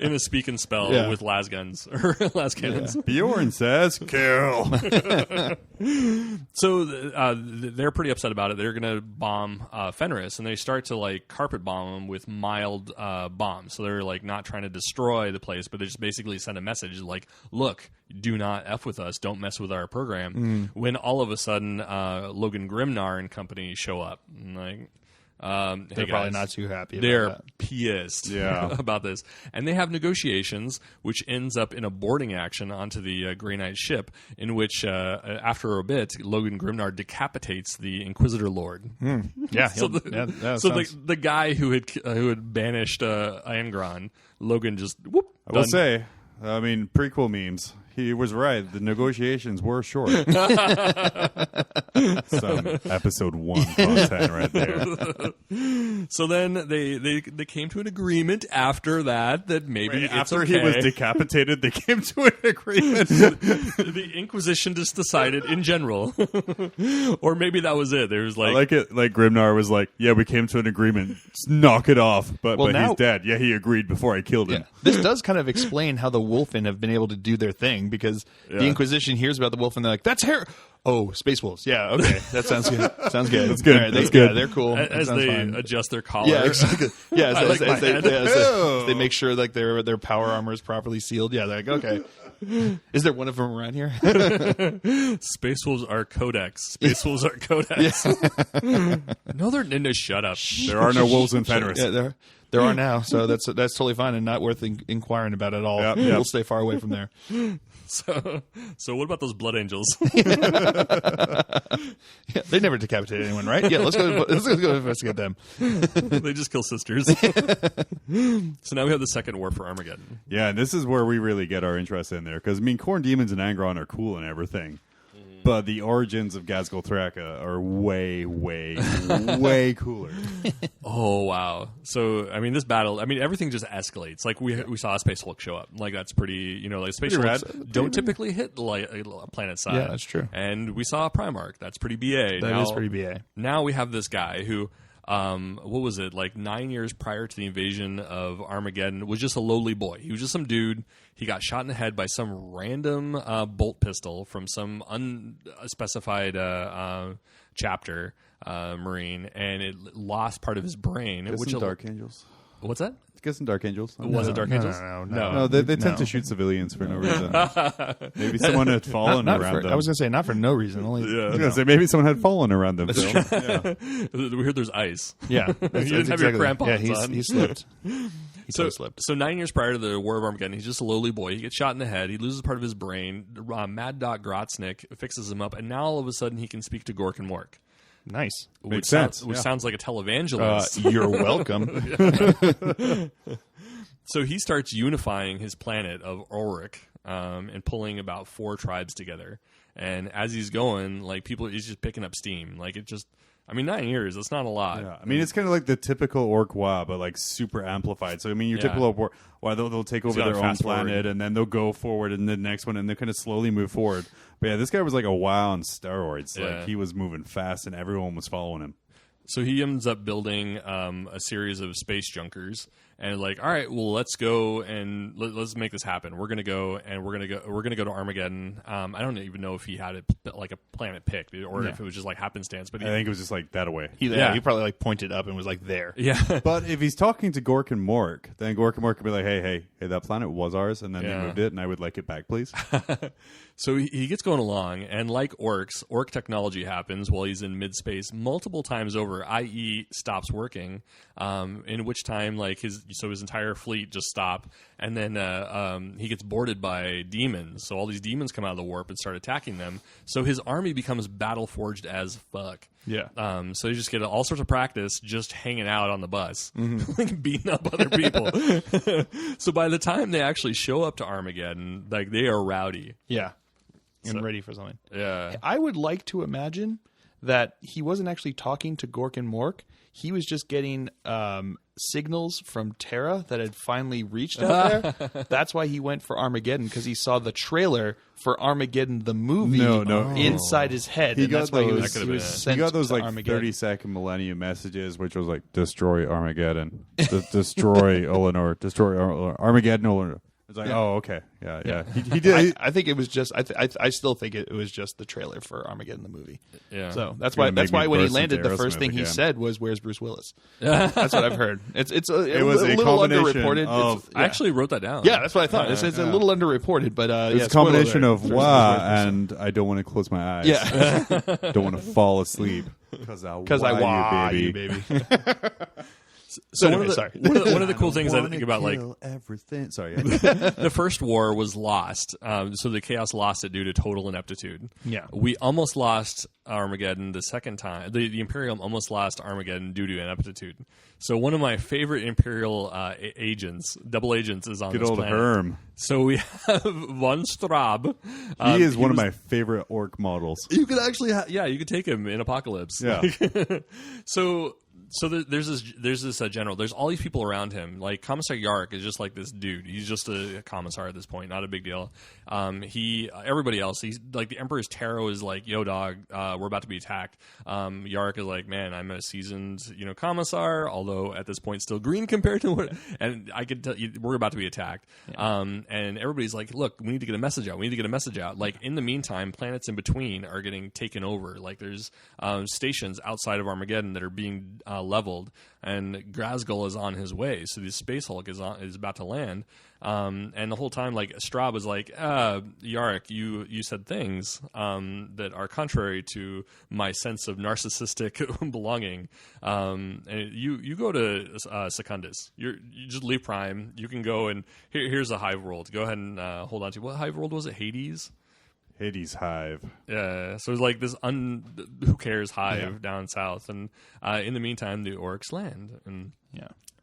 a speak and spell with las guns or las cannons.
Bjorn says, kill.
So they're pretty upset about it. They're going to bomb Fenris, and they start to like carpet bomb them with mild bombs. So they're like not trying to destroy the place, but they just basically send a message like, "Look, do not f with us. Don't mess with our program." When all of a sudden, Logan Grimnar and company show up, and like.
They're
hey
probably
guys,
not too happy about
they're
that.
pissed
Yeah.
about this. And they have negotiations, which ends up in a boarding action onto the Grey Knight ship, in which, after a bit, Logan Grimnar decapitates the Inquisitor Lord.
Yeah,
So the guy who had banished Angron, Logan just, whoop,
I will
done.
say, I mean, prequel memes. He was right. The negotiations were short. Some episode 1 content right there.
So then they came to an agreement after that maybe it's
After
okay.
he was decapitated, they came to an agreement.
The Inquisition just decided in general, or maybe that was it. There was
I like it. Like Grimnar was like, "Yeah, we came to an agreement. Just knock it off." But
now-
he's dead. Yeah, he agreed before I killed him.
This does kind of explain how the Wolfen have been able to do their thing, because the Inquisition hears about the Wolf and they're like, "That's her." Oh, Space Wolves. Yeah, okay, that sounds good. Sounds good.
That's good.
All right,
That's good.
Yeah, they're cool.
as
That sounds
they
fine.
adjust their collar.
Yeah, exactly. Yeah,
I like my hand.
as they make sure like their power armor is properly sealed. Yeah, they're like, okay. Is there one of them around here?
Space Wolves are Codex. Space Wolves are Codex. No, they're no. Shut up.
There are no wolves in Fenris.
Yeah, there are now, so that's totally fine and not worth inquiring about at all.
Yep,
We'll
yep.
stay far away from there.
So what about those Blood Angels?
Yeah, they never decapitated anyone, right? Yeah, let's go investigate them.
They just kill sisters. So now we have the second war for Armageddon.
Yeah, and this is where we really get our interest in there. Because, I mean, Khorne Demons and Angron are cool and everything. But the origins of Ghazghkull Thraka are way, way, way cooler.
Oh wow! So I mean, this battle. I mean, everything just escalates. Like we saw a Space Hulk show up. Like that's pretty. Like Space
Pretty
Hulks
rad.
don't typically hit like a planet side.
Yeah, that's true.
And we saw a Primarch. That's pretty BA.
That is pretty BA.
Now we have this guy who. What was it, like 9 years prior to the invasion of Armageddon, was just a lowly boy. He was just some dude. He got shot in the head by some random bolt pistol from some unspecified chapter Marine, and it lost part of his brain.
Get some Dark Angels.
What's that?
Get some Dark Angels.
Was it Dark Angels?
No, they tend to shoot civilians for no reason. Maybe someone had fallen around them.
I was going to say, not for no reason. Only,
I was going to say, maybe someone had fallen around them. Phil. Yeah.
We heard there's ice.
Yeah.
You didn't have your crampons on.
He slipped.
So,
slipped.
so 9 years prior to the War of Armageddon, he's just a lowly boy. He gets shot in the head. He loses part of his brain. Mad Doc Grotznick fixes him up, and now all of a sudden he can speak to Gork and Mork.
Nice.
Makes sense.
Which sounds like a televangelist.
You're welcome.
So he starts unifying his planet of Ulrich and pulling about 4 tribes together. And as he's going, like he's just picking up steam. Like it just, 9 years, that's not a lot.
Yeah. I mean, it's kind of like the typical Orc WA, but like super amplified. So, I mean, your typical Orc WA, they'll take over their own planet and then they'll go forward and the next one and they'll kind of slowly move forward. But yeah, this guy was like a WA on steroids.
Yeah.
Like he was moving fast and everyone was following him.
So he ends up building a series of space junkers, and like, all right, well, let's go and let's make this happen. We're gonna go to Armageddon. I don't even know if he had a planet picked or if it was just like happenstance. But
I think it was just like that away.
He probably like pointed up and was like there.
Yeah.
But if he's talking to Gork and Mork, then Gork and Mork could be like, hey, that planet was ours, and then they moved it, and I would like it back, please.
So he gets going along, and like orcs, orc technology happens while he's in mid-space multiple times over, i.e. stops working, in which time like his his entire fleet just stop, and then he gets boarded by demons. So all these demons come out of the warp and start attacking them. So his army becomes battle forged as fuck.
Yeah.
So you just get all sorts of practice just hanging out on the bus, like beating up other people. So by the time they actually show up to Armageddon, like they are rowdy.
Yeah. And ready for something.
Yeah.
I would like to imagine that he wasn't actually talking to Gork and Mork. He was just getting signals from Terra that had finally reached out there. That's why he went for Armageddon, because he saw the trailer for Armageddon the movie inside his head.
He
and
got
that's why
those,
he was sent
he got those
to
like
Armageddon.
30-second Millennium messages, which was like, destroy Armageddon, destroy Ullanor, destroy Armageddon Ullanor. It's like, oh, okay. Yeah. He did.
I think it was just. I still think it was just the trailer for Armageddon the movie.
Yeah.
So that's
Gonna
why. That's
make me
why when he
burst
landed,
into
the first
Aerosmith
thing he
again.
said was, "Where's Bruce Willis?" That's what I've heard. It was a little
combination
underreported.
of-
I actually wrote that down.
Yeah, that's what I thought. It's a little underreported, but
It's a combination of wow and I don't want to close my eyes.
Yeah.
Don't want to fall asleep because I
wah
you, baby.
So
anyway,
one of the cool things I think about, like,
everything. Sorry.
the first war was lost. So the Chaos lost it due to total ineptitude.
Yeah.
We almost lost Armageddon the second time. The Imperium almost lost Armageddon due to ineptitude. So one of my favorite Imperial agents, double agents, is on
Good
this
old
planet.
Herm.
So we have von Straub.
He is one of my favorite orc models.
You could actually, you could take him in Apocalypse.
Yeah.
So there's this general. There's all these people around him. Like Commissar Yark is just like this dude. He's just a commissar at this point, not a big deal. Everybody else, he's like the Emperor's Tarot is like, yo dog, we're about to be attacked. Yark is like, man, I'm a seasoned commissar, although at this point still green compared to what. And I could tell you, we're about to be attacked. Yeah. And everybody's like, look, we need to get a message out. We need to get a message out. Like in the meantime, planets in between are getting taken over. Like there's stations outside of Armageddon that are being leveled, and Grasgul is on his way. So the Space Hulk is about to land, and the whole time, like Straub is like, Yark, you said things that are contrary to my sense of narcissistic belonging. And you go to Secundus. You just leave Prime. You can go and here's a hive world. Go ahead and hold on to what hive world was it? Hades.
Hades Hive.
Yeah, so it's like this who cares hive down south, and in the meantime, the orcs land, and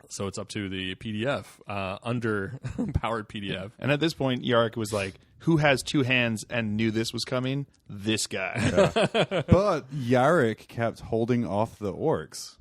so it's up to the PDF, underpowered PDF.
And at this point, Yark was like, "Who has two hands and knew this was coming? This guy."
But Yarrick kept holding off the orcs.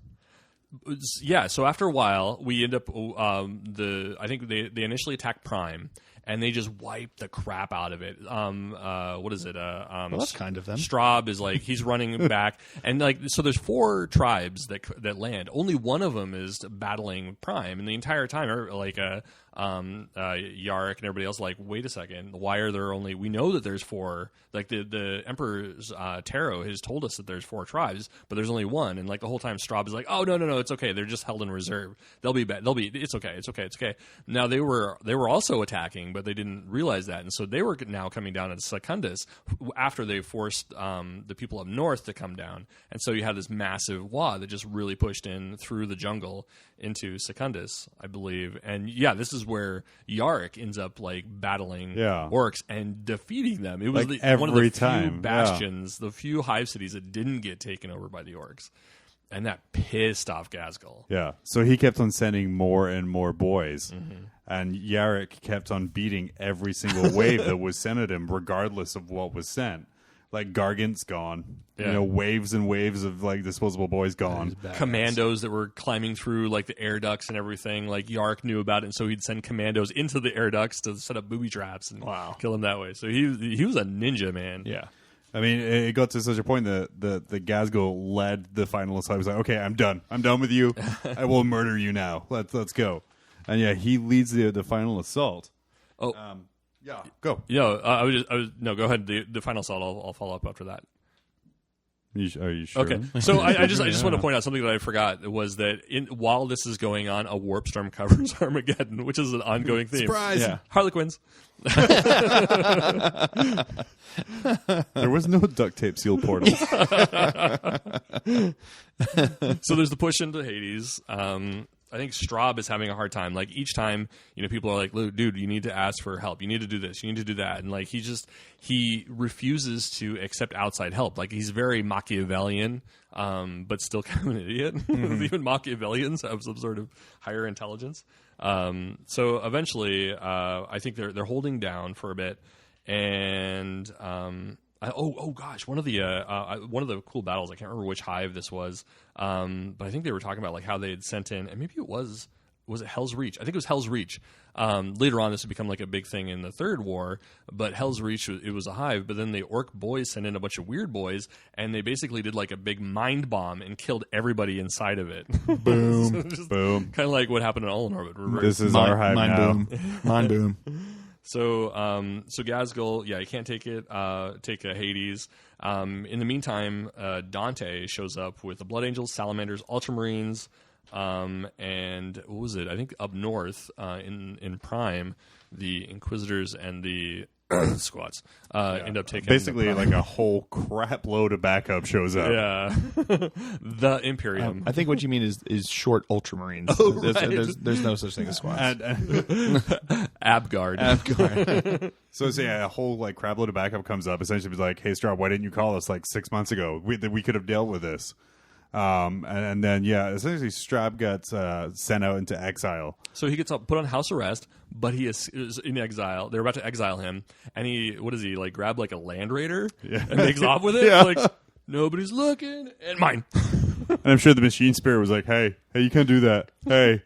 Yeah, so after a while, we end up I think they initially attack Prime. And they just wipe the crap out of it. What is it?
Well, that's kind of them.
Straub is like, he's running back. And like, so there's 4 tribes that land. Only one of them is battling Prime. And the entire time, like, Yarrick and everybody else, like, wait a second. Why are there only, we know that there's 4, like the Emperor's Tarot has told us that there's 4 tribes, but there's only one. And like the whole time Straub is like, oh, no, it's okay. They're just held in reserve. It's okay. Now they were also attacking, but they didn't realize that, and so they were now coming down into Secundus after they forced the people up north to come down, and so you had this massive wad that just really pushed in through the jungle into Secundus, I believe, and this is where Yarrick ends up like battling orcs and defeating them. It was
like
one of the
time.
few bastions, the few hive cities that didn't get taken over by the orcs. And that pissed off Grasgul.
Yeah. So he kept on sending more and more boys. Mm-hmm. And Yarrick kept on beating every single wave that was sent at him, regardless of what was sent. Like Gargant's gone. Yeah. Waves and waves of like disposable boys gone.
Commandos that were climbing through like the air ducts and everything. Like Yarrick knew about it, and so he'd send commandos into the air ducts to set up booby traps and kill them that way. So he was a ninja, man.
Yeah.
I mean, it got to such a point that the Grasgul led the final assault. He was like, "Okay, I'm done. I'm done with you. I will murder you now. Let's go." And he leads the final assault.
Oh,
go.
No, go ahead. The final assault. I'll follow up after that.
Are you sure?
Okay. So I just want to point out something that I forgot was that while this is going on, a warp storm covers Armageddon, which is an ongoing theme.
Surprise!
Yeah.
Harlequins.
There was no duct tape sealed portals.
So there's the push into Hades. Straub is having a hard time. Like each time, people are like, dude, you need to ask for help. You need to do this. You need to do that. And like he refuses to accept outside help. Like he's very Machiavellian, but still kind of an idiot. Even Machiavellians have some sort of higher intelligence. So eventually, I think they're holding down for a bit, and gosh, one of the cool battles, I can't remember which hive this was, but I think they were talking about like how they had sent in, and maybe it was it Hell's Reach? I think it was Hell's Reach. Later on, this would become like a big thing in the Third War, but Hell's Reach, it was a hive, but then the Orc boys sent in a bunch of weird boys, and they basically did like a big mind bomb and killed everybody inside of it.
Boom. Boom.
Kind of like what happened in Ullanor, but reverse.
This is our hive
mind
now.
boom. Mind boom.
So Ghazghkull, he can't take it. Take Hades. In the meantime, Dante shows up with the Blood Angels, Salamanders, Ultramarines, and what was it? I think up north in Prime, the Inquisitors and the squats end up taking
basically like a whole crap load of backup shows up.
Yeah, the Imperium.
I think what you mean is short Ultramarines.
Oh,
there's no such thing as squats.
Abgard.
So a whole like crap load of backup comes up. Essentially, it's like, hey, Straub, why didn't you call us like 6 months ago? We could have dealt with this. And then essentially Straub gets sent out into exile.
So he gets put on house arrest, but he is in exile. They're about to exile him, and he like grab like a Land Raider and makes off with it.
Yeah.
Like nobody's looking, and mine.
And I'm sure the Machine Spirit was like, hey, you can't do that. Hey.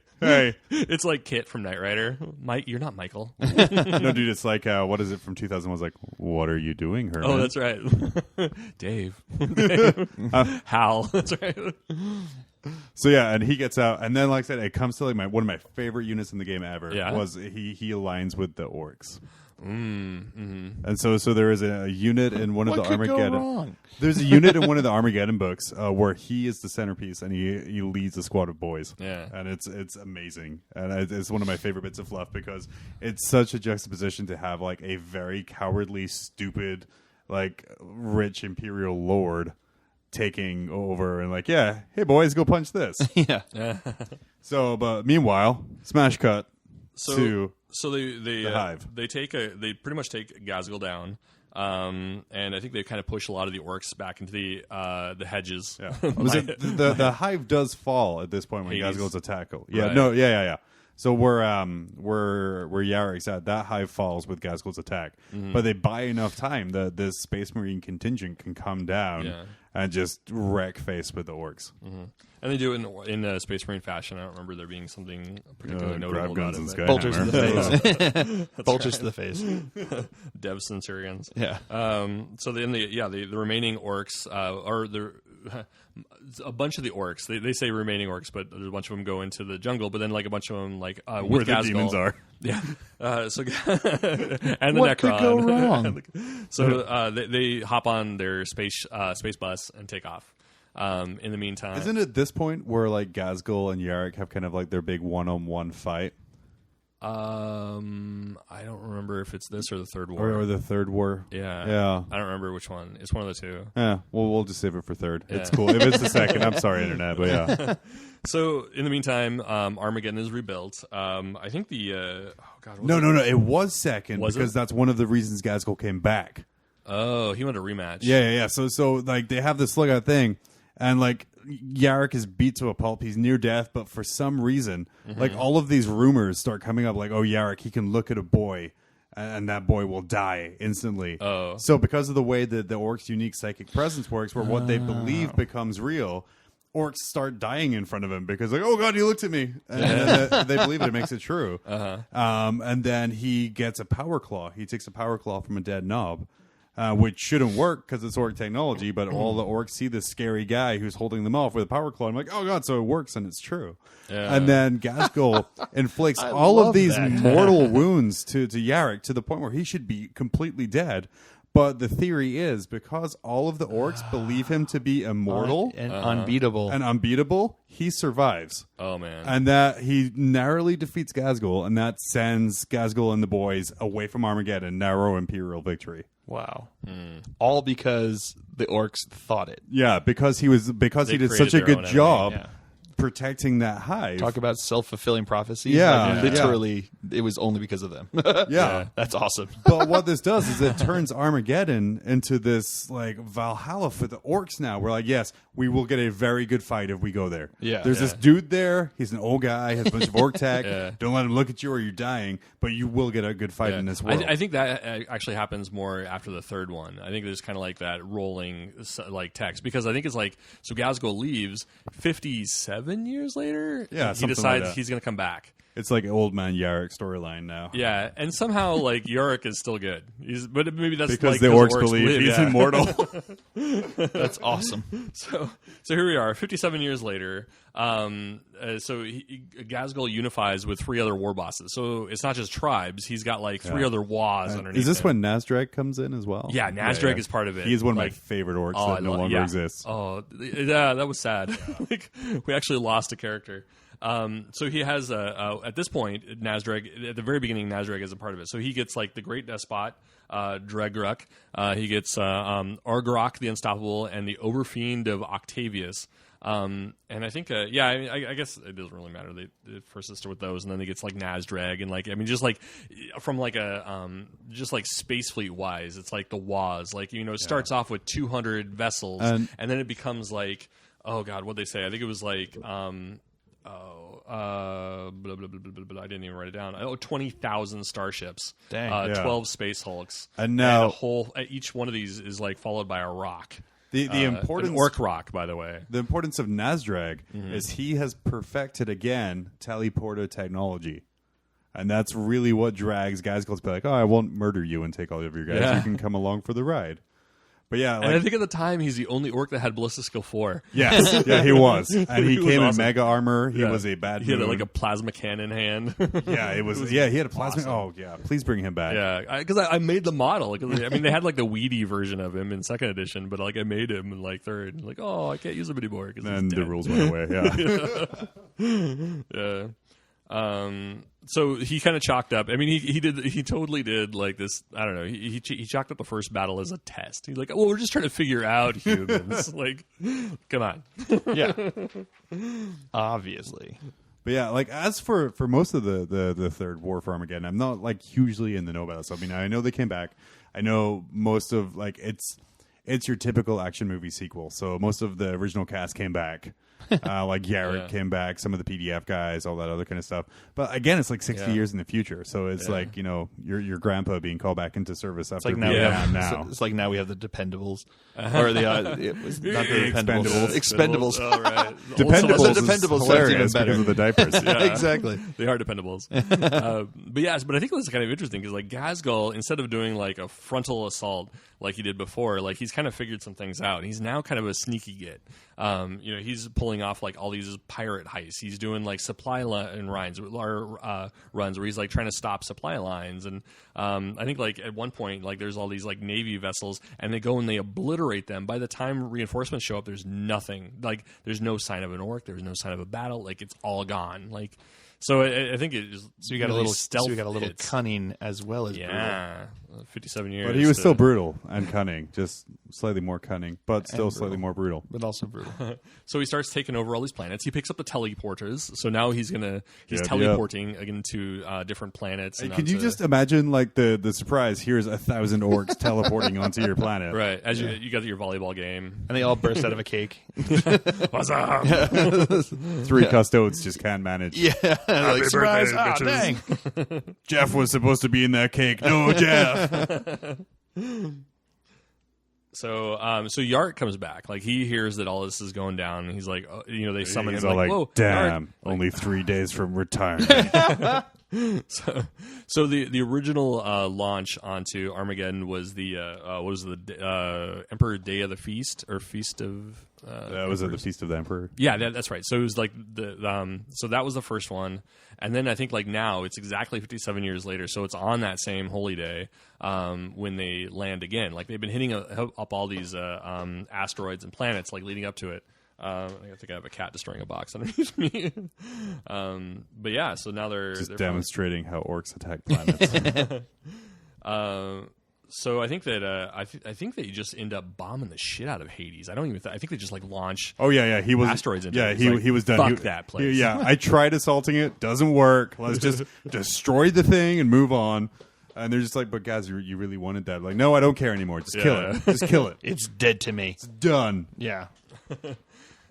It's like Kit from Knight Rider. Mike, you're not Michael.
No, dude, it's like, what is it from 2001? Was like, what are you doing, Herman?
Oh, that's right. Dave. Hal. That's right.
So and he gets out, and then like I said, it comes to like one of my favorite units in the game ever.
Yeah.
Was he aligns with the Orcs.
Mm-hmm.
And so there is a unit in one of the
What could go
Armageddon.
wrong?
There's a unit in one of the Armageddon books where he is the centerpiece, and he leads a squad of boys.
Yeah,
and it's amazing, and it's one of my favorite bits of fluff because it's such a juxtaposition to have like a very cowardly, stupid, like rich imperial lord taking over and like, yeah, hey boys, go punch this.
Yeah.
So, but meanwhile, smash cut to.
So they
hive.
They pretty much take Ghazghkull down, and I think they kind of push a lot of the Orcs back into the hedges.
Yeah. The hive does fall at this point when
Hades.
Ghazghkull's attack. Yeah,
Right.
no, yeah. So where Yarek's at, that hive falls with Ghazghkull's attack, but they buy enough time that this Space Marine contingent can come down and just wreck face with the Orcs.
Mm-hmm. And they do it in a Space Marine fashion. I don't remember there being something particularly notable
grab guns
about
and
it.
Bolters to the face. Bolters to the face.
Dev Centurions.
Yeah.
So the remaining Orcs are a bunch of the Orcs. They say remaining Orcs, but there's a bunch of them go into the jungle. But then like a bunch of them like
Where
with
the
Ghazghkull.
demons are.
Yeah. And the
What
Necron.
could go wrong?
So they hop on their space bus and take off. In the meantime,
Isn't it this point where like Ghazghkull and Yarek have kind of like their big one-on-one fight?
I don't remember if it's this or the Third War.
Or the Third War?
Yeah. I don't remember which one. It's one of the two.
Yeah, well, we'll just save it for third.
Yeah.
It's cool. If it's the second, I'm sorry, Internet, but yeah.
So, in the meantime, Armageddon is rebuilt. I think
No, it was second
Was
because
it?
that's one of the reasons Ghazghkull came back.
Oh, he wanted a rematch.
Yeah. So like they have this lookout thing, and like Yarek is beat to a pulp. He's near death, but for some reason, like all of these rumors start coming up. Like, oh, Yarek, he can look at a boy, and that boy will die instantly.
Oh.
So because of the way that the Orcs' unique psychic presence works, where what they believe becomes real, Orcs start dying in front of him because like, oh god, he looked at me, and they believe it makes it true. And then he gets a power claw. He takes a power claw from a dead knob. Which shouldn't work because it's Orc technology, but all the Orcs see this scary guy who's holding them off with a power claw. I'm like, oh god, so it works and it's true.
Yeah.
And then Ghazghkull inflicts
I
all of
love
these
that.
mortal wounds to Yarek to the point where he should be completely dead. But the theory is because all of the Orcs believe him to be immortal
and unbeatable.
and unbeatable, he survives.
Oh, man.
And that he narrowly defeats Ghazghkull, and that sends Ghazghkull and the boys away from Armageddon, narrow Imperial victory.
Wow. All because the Orcs thought it.
Yeah, because he did
created
such a
their
good
own
job.
Yeah.
protecting that hive.
Talk about self-fulfilling prophecy.
Yeah,
literally, it was only because of them.
Yeah,
that's awesome.
But what this does is it turns Armageddon into this like Valhalla for the orcs. Now we're like, yes, we will get a very good fight if we go there.
Yeah,
there's this dude there. He's an old guy. Has a bunch of orc tech. Don't let him look at you or you're dying. But you will get a good fight in this world.
I think that actually happens more after the third one. I think there's kind of like that rolling like text, because I think it's like, so Gazgul leaves 57 years later.
Yeah,
he decides he's going to come back.
It's like old man Yarrick storyline now.
Yeah, and somehow like Yorick is still good. But maybe that's
because
like,
the orcs believe he's immortal.
That's awesome.
So here we are, 57 years later. Gazgul unifies with 3 other war bosses. So it's not just tribes. He's got like 3 other Waz underneath.
Is this
him.
when Nazdrag comes in as well?
Yeah, Nazdrag is part of it.
He's one of my favorite orcs that no longer exists.
Oh, yeah, that was sad. Like, we actually lost a character. So he has at this point, Nazdrag, at the very beginning, Nazdrag is a part of it. So he gets like the Great Despot, Dregruk. He gets Argarok the Unstoppable and the Overfiend of Octavius. And I think, I guess it doesn't really matter. They first sister with those, and then he gets like Nazdrag, and like, I mean, just like from like a just like space fleet wise, it's like the Waz. Like, you know, it starts off with 200 vessels, and then it becomes like, oh god, what'd they say? I think it was like I didn't even write it down. 20,000 starships.
Dang.
12 space hulks.
And now
each one of these is like followed by a rock.
The importance,
an orc rock, by the way.
The importance of Nazdrag is he has perfected again teleporter technology. And that's really what drags Gazgul to be like, oh, I won't murder you and take all of your guys.
Yeah.
You can come along for the ride. But yeah, like,
and I think at the time he's the only orc that had Ballista Skill 4.
Yes, yeah, he was, and he came
awesome.
in mega armor. He was a bad.
He had like a plasma cannon hand.
Yeah, it was. Yeah, he had a plasma. Awesome. Oh yeah, please bring him back.
Yeah, because I made the model. I mean, they had like the weedy version of him in 2nd edition, but like I made him in like 3rd. Like, oh, I can't use him anymore.
Then the rules went away. Yeah.
Yeah. So he kind of chalked up. I mean, he totally did like this. I don't know. He chalked up the first battle as a test. He's like, well, we're just trying to figure out humans. Like, come on.
Yeah. Obviously.
But yeah, like as for most of the third war for Armageddon, I'm not like hugely in the know about this. I mean, I know they came back. I know most of like it's your typical action movie sequel. So most of the original cast came back. Like Yarrick came back, some of the PDF guys, all that other kind of stuff. But again, it's like 60 years in the future, so it's like, you know, your grandpa being called back into service after
like now. It's like now we have the Dependables, or the it was not the Dependables, Expendables.
Oh, right.
Dependables hilarious because of the diapers.
Yeah. Exactly,
they are Dependables. But I think this is kind of interesting because like Gazgul, instead of doing like a frontal assault like he did before, like he's kind of figured some things out. He's now kind of a sneaky git. You know, he's pulling off like all these pirate heists. He's doing like supply line runs where he's like trying to stop supply lines. And I think like at one point, like there's all these like Navy vessels, and they go and they obliterate them. By the time reinforcements show up, there's nothing. Like there's no sign of an orc. There's no sign of a battle. Like it's all gone. Like. So I think it is.
So you got
really
a little
stealth.
So you got a little cunning as well as
brutal. 57 years.
But he was still brutal and cunning, just slightly more cunning, but still slightly more brutal.
But also brutal.
So he starts taking over all these planets. He picks up the teleporters. So now he's teleporting again to different planets.
And can you just imagine like the surprise? Here's 1,000 orcs teleporting onto your planet.
Right, as you got your volleyball game,
and they all burst out of a cake.
What's up?
3 custodes just can't manage.
Yeah. Like, surprise! Oh, dang!
Jeff was supposed to be in that cake. No, Jeff.
So Yart comes back. Like he hears that all this is going down, and he's like, you know, they summon him.
Like,
whoa,
damn!
Yart.
Only 3 days from retirement.
So the original launch onto Armageddon was the Emperor Day of the Feast or Feast of.
Was it the Feast of the Emperor?
Yeah, that's right. So it was like so that was the first one, and then I think like now it's exactly 57 years later. So it's on that same holy day when they land again. Like they've been hitting up all these asteroids and planets, like leading up to it. I think I have a cat destroying a box underneath me. But yeah, so now they're
demonstrating how orcs attack planets.
So I think that I think they just end up bombing the shit out of Hades. I don't even. I think they just like launch.
Oh yeah, he was
asteroids into
yeah,
it.
he was done.
Fuck that place.
I tried assaulting it, doesn't work. Let's just destroy the thing and move on. And they're just like, but guys, you really wanted that? Like, no, I don't care anymore. Just kill it. Just kill it.
It's dead to me.
It's done.
Yeah.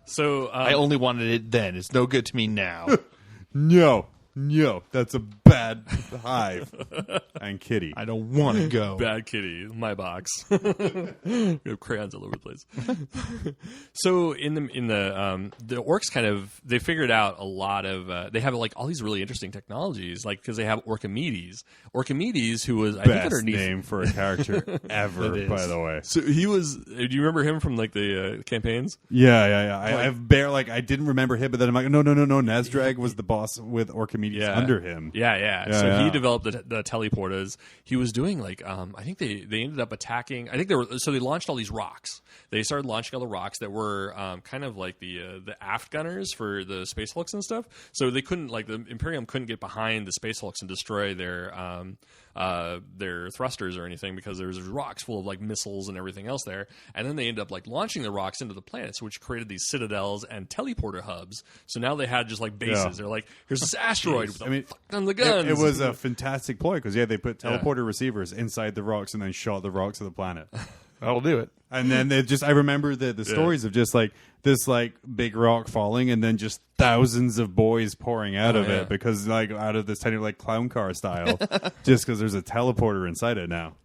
So
I only wanted it then. It's no good to me now.
No, that's a bad hive. And kitty.
I don't want to go.
Bad kitty, my box. We have crayons all over the place. So in the orcs kind of they figured out a lot of they have like all these really interesting technologies, like because they have Orchimedes, who was I think
Best
underneath
name for a character ever, by the way.
So he was. Do you remember him from like the campaigns?
Yeah. I didn't remember him, but then I'm like, no. Nazdrag was the boss with Orchimedes under him.
Yeah. So he developed the teleporters. He was doing like I think they ended up attacking. I think they launched all these rocks. They started launching all the rocks that were kind of like the aft gunners for the space hulks and stuff. So they couldn't like the Imperium couldn't get behind the space hulks and destroy their thrusters or anything because there's rocks full of like missiles and everything else there. And then they ended up like launching the rocks into the planets, which created these citadels and teleporter hubs. So now they had just like bases. Yeah. They're like, here's this asteroid with on the guns.
It was a fantastic ploy because they put teleporter receivers inside the rocks and then shot the rocks of the planet.
I'll do it.
And then they just, I remember the stories of just like this like big rock falling and then just thousands of boys pouring out of it because like out of this tiny like clown car style, just because there's a teleporter inside it now.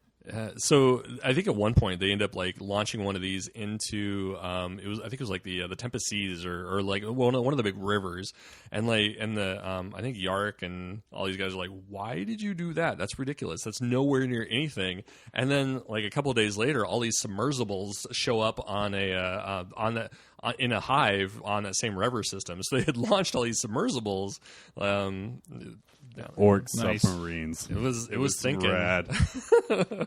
So I think at one point they end up like launching one of these into I think it was like the Tempest Seas or like one of the big rivers, and I think Yarrick and all these guys are like, why did you do that? That's ridiculous. That's nowhere near anything. And then like a couple of days later, all these submersibles show up in a hive on that same river system. So they had launched all these submersibles.
Orc submarines.
It was thinking.
Rad.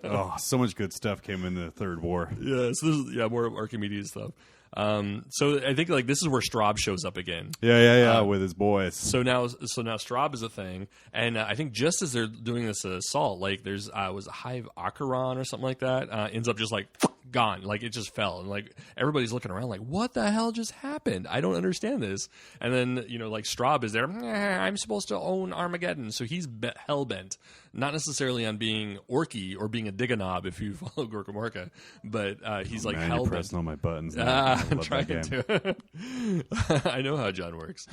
Oh, so much good stuff came in the Third War.
Yeah, so this is more Archimedes stuff. So I think like this is where Straub shows up again.
Yeah, with his boys.
So now Straub is a thing, and I think just as they're doing this assault, like there's was a hive Acheron or something like that ends up just like gone, like it just fell, and like everybody's looking around like, what the hell just happened? I don't understand this. And then like Straub is there. I'm supposed to own Armageddon, so he's hell bent, not necessarily on being orky or being a diganob if you follow Gorka Morka, but he's like hell bent.
Pressing all my buttons.
I'm trying to. I know how John works.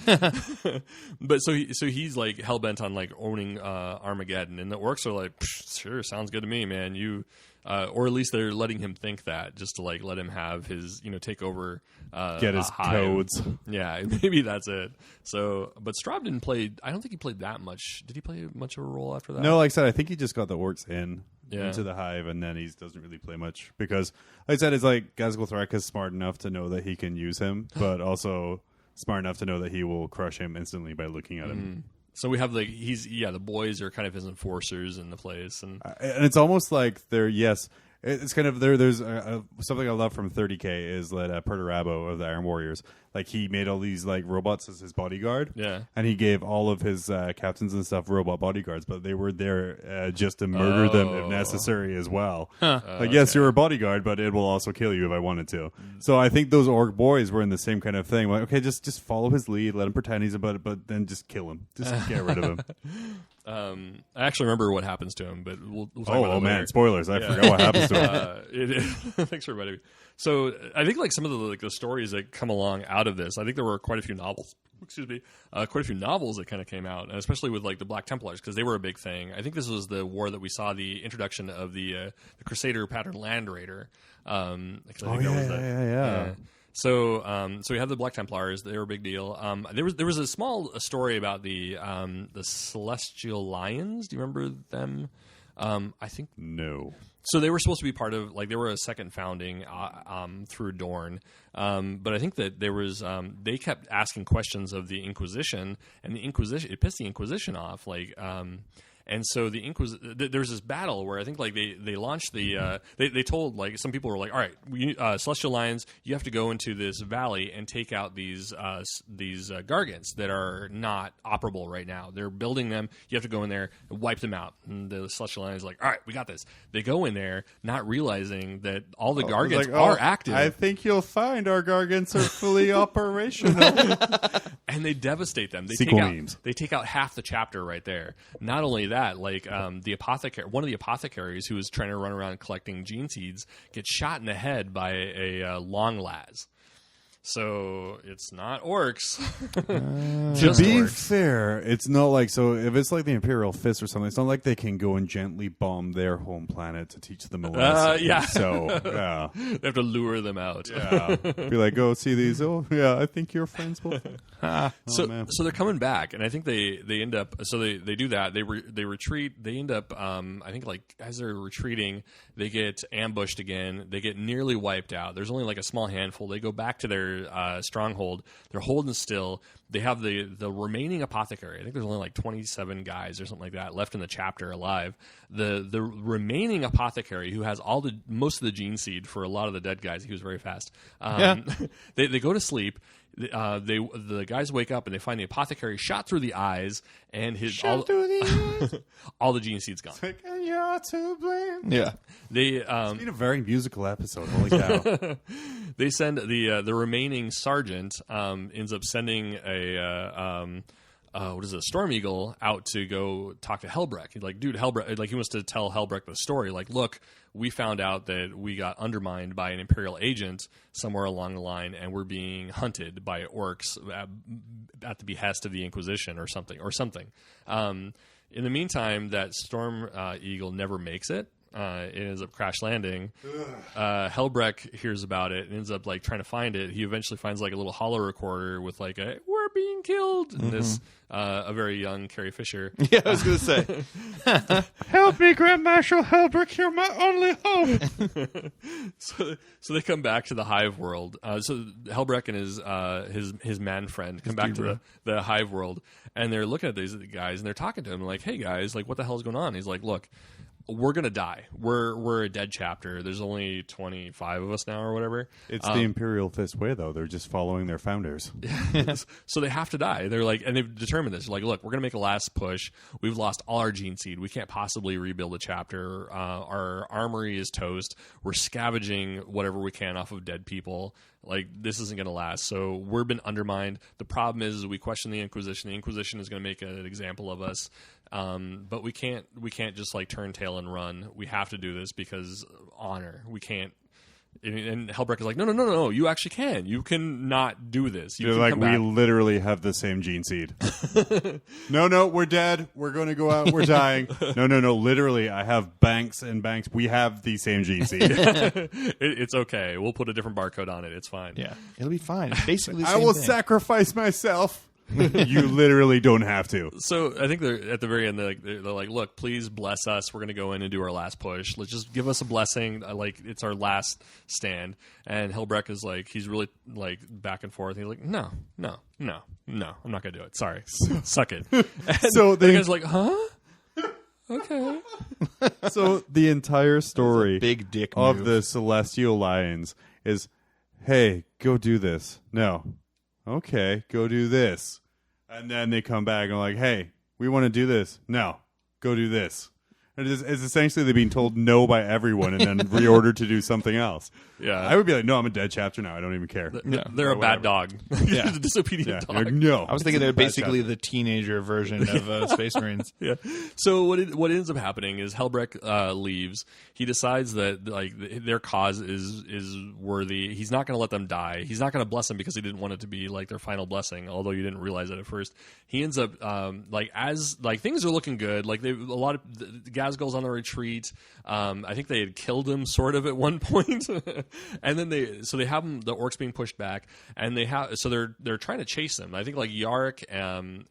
But so he's like hell bent on like owning Armageddon, and the orcs are like, sure, sounds good to me, man. You. Or at least they're letting him think that, just to like let him have his, take over,
get his codes.
Yeah, maybe that's it. So, but Straub didn't play. I don't think he played that much. Did he play much of a role after that?
No, like I said, I think he just got the orcs into the hive, and then he doesn't really play much because, like I said, it's like Ghazghkull Threk is smart enough to know that he can use him, but also smart enough to know that he will crush him instantly by looking at him.
So we have like the boys are kind of his enforcers in the place, and
it's almost like it's kind of there's something I love from 30K is that Perturabo of the Iron Warriors, like he made all these like robots as his bodyguard, and he gave all of his captains and stuff robot bodyguards, but they were there just to murder them if necessary as well. Yes, you're a bodyguard, but it will also kill you if I wanted to. So I think those orc boys were in the same kind of thing. Like, okay, just follow his lead, let him pretend he's about it, but then just kill him, just get rid of him.
I actually remember what happens to him, but we'll talk about it later.
Man, spoilers! I forgot what happens to him.
Thanks for reminding me. So I think like some of the stories that come along out of this, I think there were quite a few novels. Quite a few novels that kind of came out, especially with like the Black Templars, because they were a big thing. I think this was the war that we saw the introduction of the Crusader pattern Land Raider. So we have the Black Templars. They were a big deal. There was a small story about the Celestial Lions. Do you remember them? I think
no.
So they were supposed to be part of, like, they were a second founding through Dorne. But I think that there was, they kept asking questions of the Inquisition, and the Inquisition, it pissed the Inquisition off. Like, And so the there was this battle where I think like they launched the they told like some people were like, all right, Celestial Lions, you have to go into this valley and take out these Gargants that are not operable right now. They're building them. You have to go in there and wipe them out. And the Celestial Lions are like, all right, we got this. They go in there not realizing that all the Gargants are active.
I think you'll find our Gargants are fully operational.
And they devastate them. They take out half the chapter right there. Not only that, like the apothecary, one of the apothecaries who was trying to run around collecting gene seeds, gets shot in the head by a long las. So it's not orcs.
To be fair, it's not like, so if it's like the Imperial Fist or something, it's not like they can go and gently bomb their home planet to teach them a lesson.
Yeah.
So, yeah.
They have to lure them out.
Yeah. Be like, go see these. Oh, yeah, I think you're friends with them.
So they're coming back, and I think they end up, so they do that. They retreat. They end up, I think like as they're retreating, they get ambushed again. They get nearly wiped out. There's only like a small handful. They go back to their stronghold. They're holding still. They have the remaining apothecary. I think there's only like 27 guys or something like that left in the chapter alive. The remaining apothecary, who has most of the gene seed for a lot of the dead guys, he was very fast. They go to sleep. The guys wake up and they find the apothecary shot through the eyes, and all the gene seed's gone.
Like, and you're to blame.
Yeah,
it's been a very musical episode. Holy cow!
They send the remaining sergeant ends up sending a Storm Eagle out to go talk to Helbrecht. He's like, dude, Helbrecht, like he wants to tell Helbrecht the story. Like, look, we found out that we got undermined by an Imperial agent somewhere along the line, and we're being hunted by orcs at the behest of the Inquisition or something. In the meantime, that Storm Eagle never makes it. It ends up crash landing. Helbrecht hears about it and ends up like trying to find it. He eventually finds like a little holo recorder with like "we're being killed." And this a very young Carrie Fisher.
Yeah, I was gonna say,
help me, Grand Marshal Helbrecht. You're my only hope.
So they come back to the Hive world. So Helbrecht and his man friend come back to the Hive world, and they're looking at these guys and they're talking to him like, "Hey guys, like what the hell is going on?" He's like, "Look, we're gonna die. We're a dead chapter. There's only 25 of us now, or whatever."
It's the Imperial Fist way, though. They're just following their founders.
So they have to die. They're like, and they've determined this. They're like, look, we're gonna make a last push. We've lost all our gene seed. We can't possibly rebuild a chapter. Our armory is toast. We're scavenging whatever we can off of dead people. Like, this isn't going to last. So we've been undermined. The problem is we question the Inquisition. The Inquisition is going to make an example of us. But we can't just like turn tail and run. We have to do this because honor. We can't. And Helbrecht is like, no, you actually can. You can not do this.
You're like, we literally have the same gene seed. No, we're dead. We're going to go out. We're dying. No, literally, I have banks and banks. We have the same gene seed.
It's okay. We'll put a different barcode on it. It's fine.
Yeah, it'll be fine. Basically, the
I
same
will
thing.
sacrifice myself. You literally don't have to.
So I think they're at the very end. They're like, look, please bless us. We're going to go in and do our last push. Let's just give us a blessing. Like, it's our last stand. And Helbrecht is like, he's really like back and forth. He's like, no, I'm not going to do it. Sorry, suck it. And
so
the guy's like, huh? Okay.
So the entire story
big dick
of
move.
the Celestial Lions is, hey, go do this. No. Okay, go do this. And then they come back and are like, hey, we want to do this. No, go do this. And it's essentially they're being told no by everyone and then reordered to do something else.
Yeah.
I would be like, no, I'm a dead chapter now. I don't even care.
They're a bad dog.
Yeah.
A disobedient dog.
Like, no.
I was thinking they're basically the teenager version of Space Marines.
Yeah. So what ends up happening is Helbrecht leaves. He decides that like their cause is worthy. He's not going to let them die. He's not going to bless them because he didn't want it to be like their final blessing. Although you didn't realize it at first. He ends up as things are looking good. Like a lot of Gazgul's on the retreat. I think they had killed him sort of at one point. And then they have them, the orcs being pushed back, and they're trying to chase them. I think like Yarrick and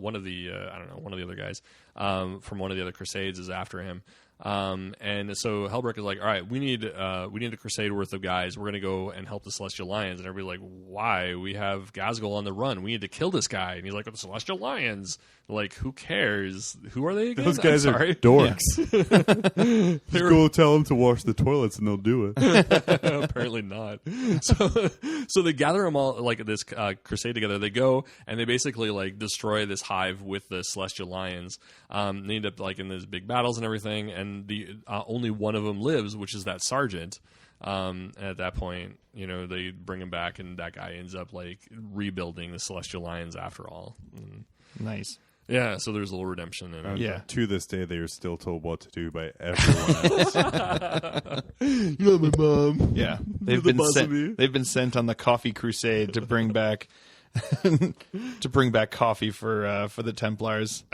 one of the other guys from one of the other Crusades is after him. And so Helbrecht is like, all right, we need a crusade worth of guys. We're going to go and help the Celestial Lions. And everybody's like, why? We have Ghazghkull on the run. We need to kill this guy. And he's like, the Celestial Lions. Like, who cares? Who are they again?
Those guys are dorks. Just go tell them to wash the toilets and they'll do it.
Apparently not. So they gather them all, like, this crusade together. They go and they basically, like, destroy this hive with the Celestial Lions. They end up, like, in these big battles and everything. And the only one of them lives, which is that sergeant. And at that point, you know, they bring him back, and that guy ends up, like, rebuilding the Celestial Lions after all.
Nice.
Yeah, so there's a little redemption in it.
Yeah.
To this day, they are still told what to do by everyone else.
You're my mom. Yeah, they've
the
been
boss of me.
sent. They've been sent on the coffee crusade to bring back coffee for the Templars.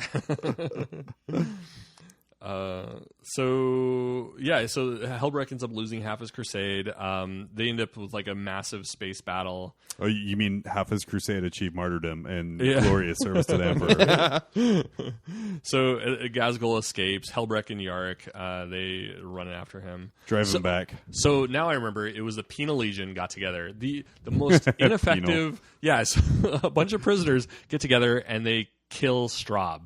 So Helbrecht ends up losing half his crusade. They end up with like a massive space battle.
Oh, you mean half his crusade achieved martyrdom and glorious service to the Emperor?
So Ghazghkull escapes. Helbrecht and Yarrick, they run after him,
Drive him back.
So now I remember it was the Penal Legion got together. The most ineffective. Yes, a bunch of prisoners get together and they kill Straub.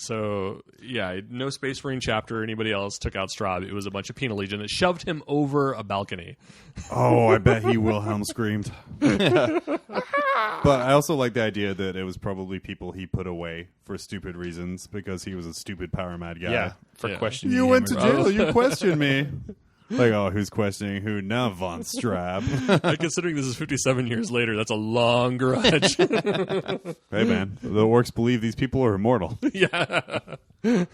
So, yeah, no Space Marine chapter or anybody else took out Straub. It was a bunch of Penal Legion that shoved him over a balcony.
Oh, I bet he Wilhelm screamed. But I also like the idea that it was probably people he put away for stupid reasons because he was a stupid power mad guy.
Yeah, for questioning.
You
him
went to
or-
jail. You questioned me. Like, oh, who's questioning who? Now Von Straub.
Considering this is 57 years later, that's a long grudge.
Hey, man. The orcs believe these people are immortal.
Yeah.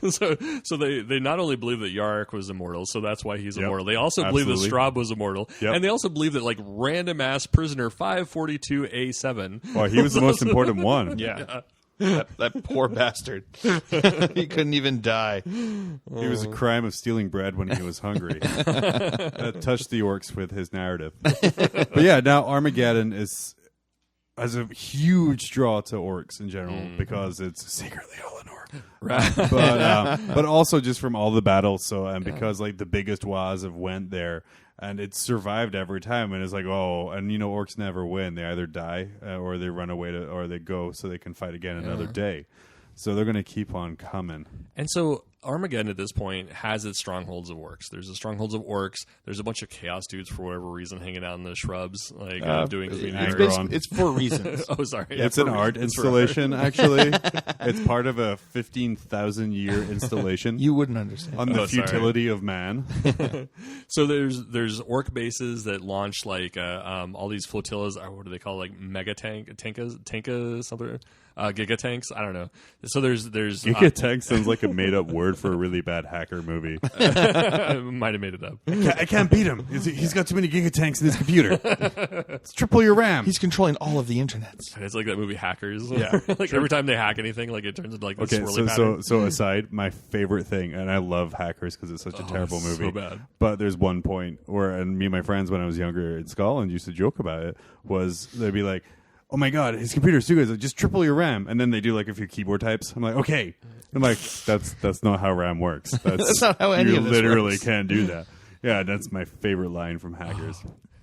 So they not only believe that Yarrick was immortal, so that's why he's immortal. They also believe that Straub was immortal.
Yep.
And they also believe that, like, random-ass prisoner 542A7.
Well, he was the most important one.
Yeah. That poor bastard. He couldn't even die.
He was a crime of stealing bread when he was hungry. That touched the orcs with his narrative. But yeah, now Armageddon has a huge draw to orcs in general because it's secretly Ullanor. Right. But also just from all the battles. So and because like the biggest Waz have went there. And it's survived every time, and it's like, oh, and you know, orcs never win. They either die or they run away or they go so they can fight again another day. So they're going to keep on coming.
And so Armageddon at this point has its strongholds of orcs. There's the strongholds of orcs. There's a bunch of chaos dudes for whatever reason hanging out in the shrubs, like doing
It's for reasons.
Oh, sorry.
Yeah, it's an art installation, actually. It's part of a 15,000-year installation.
You wouldn't understand.
On the futility of man.
So there's orc bases that launch like all these flotillas. What do they call like mega tanka something? Giga tanks. I don't know. So there's
Giga tank sounds like a made up word for a really bad hacker movie.
Might have made it up.
I can't beat him. He's got too many Giga tanks in his computer. It's triple your RAM.
He's controlling all of the internets.
It's like that movie Hackers. Yeah, like every time they hack anything, like it turns into like this swirly pattern.
So aside, my favorite thing, and I love Hackers because it's such a terrible movie.
So bad.
But there's one point where, and me and my friends when I was younger in Scotland used to joke about it. Was they'd be like, oh my god, his computer's too good. Like, just triple your RAM, and then they do like a few keyboard types. I'm like, okay. I'm like, that's not how RAM works.
That's not how any of this
literally
works.
can't do that. Yeah, that's my favorite line from Hackers.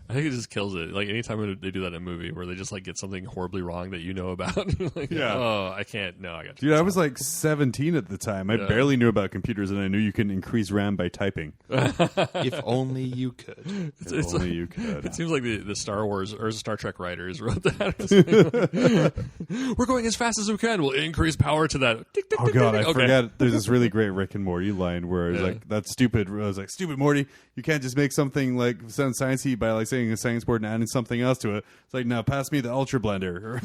I think it just kills it. Like anytime they do that in a movie where they just like get something horribly wrong that you know about. Like,
Yeah.
Oh, I can't. No, I got to.
Dude, I was like 17 at the time. I barely knew about computers, and I knew you can increase RAM by typing.
If only you could.
If only you could.
It seems like the Star Wars or Star Trek writers wrote that. We're going as fast as we can. We'll increase power to that. Tick, tick,
Oh
tick,
god,
tick.
I forgot. There's this really great Rick and Morty line where it's like, "That's stupid." I was like, "Stupid Morty, you can't just make something like sound sciencey by like saying a science board and adding something else to it." It's like, "Now pass me the Ultra Blender."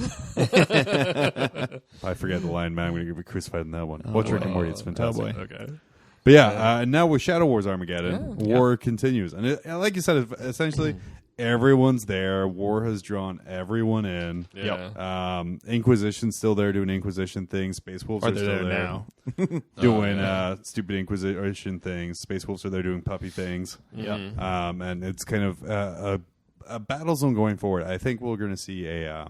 I forget the line, man. I'm gonna be crucified in that one. Watch Rick and Morty; it's fantastic.
Oh boy.
Okay.
But yeah, now with Shadow Wars Armageddon, war continues, and like you said, essentially everyone's there. War has drawn everyone in.
Yeah.
Inquisition's still there doing Inquisition things. Space Wolves are still there
now.
doing stupid Inquisition things. Space Wolves are there doing puppy things.
Yeah.
And it's kind of a battle zone going forward. I think we're going to see a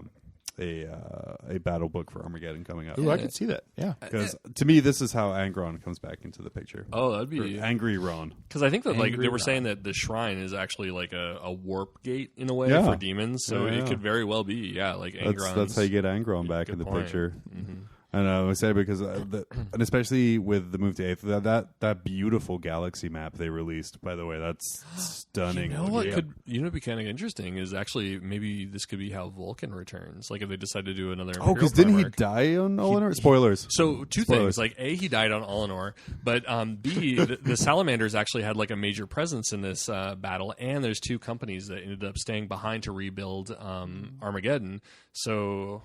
a battle book for Armageddon coming up.
Ooh, I could see that. Yeah.
Because to me, this is how Angron comes back into the picture.
Oh, that'd be
Angry Ron.
Because I think that like
Angry
they were
Ron.
saying that the shrine is actually like a warp gate in a way
Yeah.
for demons, so
Yeah,
it
yeah.
could very well be like Angron's.
That's how you get Angron back
Good
in the
point.
picture.
Mm-hmm.
And I say because, and especially with the move to 8th, that beautiful galaxy map they released, by the way, that's stunning.
You know what would be kind of interesting is actually maybe this could be how Vulcan returns. Like if they decide to do another.
Oh, because
Imperial
didn't he
prime arc.
die on Ullanor? Spoilers.
So two
Spoilers.
things, like A, he died on Ullanor, but B, the Salamanders actually had like a major presence in this battle, and there's 2 companies that ended up staying behind to rebuild Armageddon. So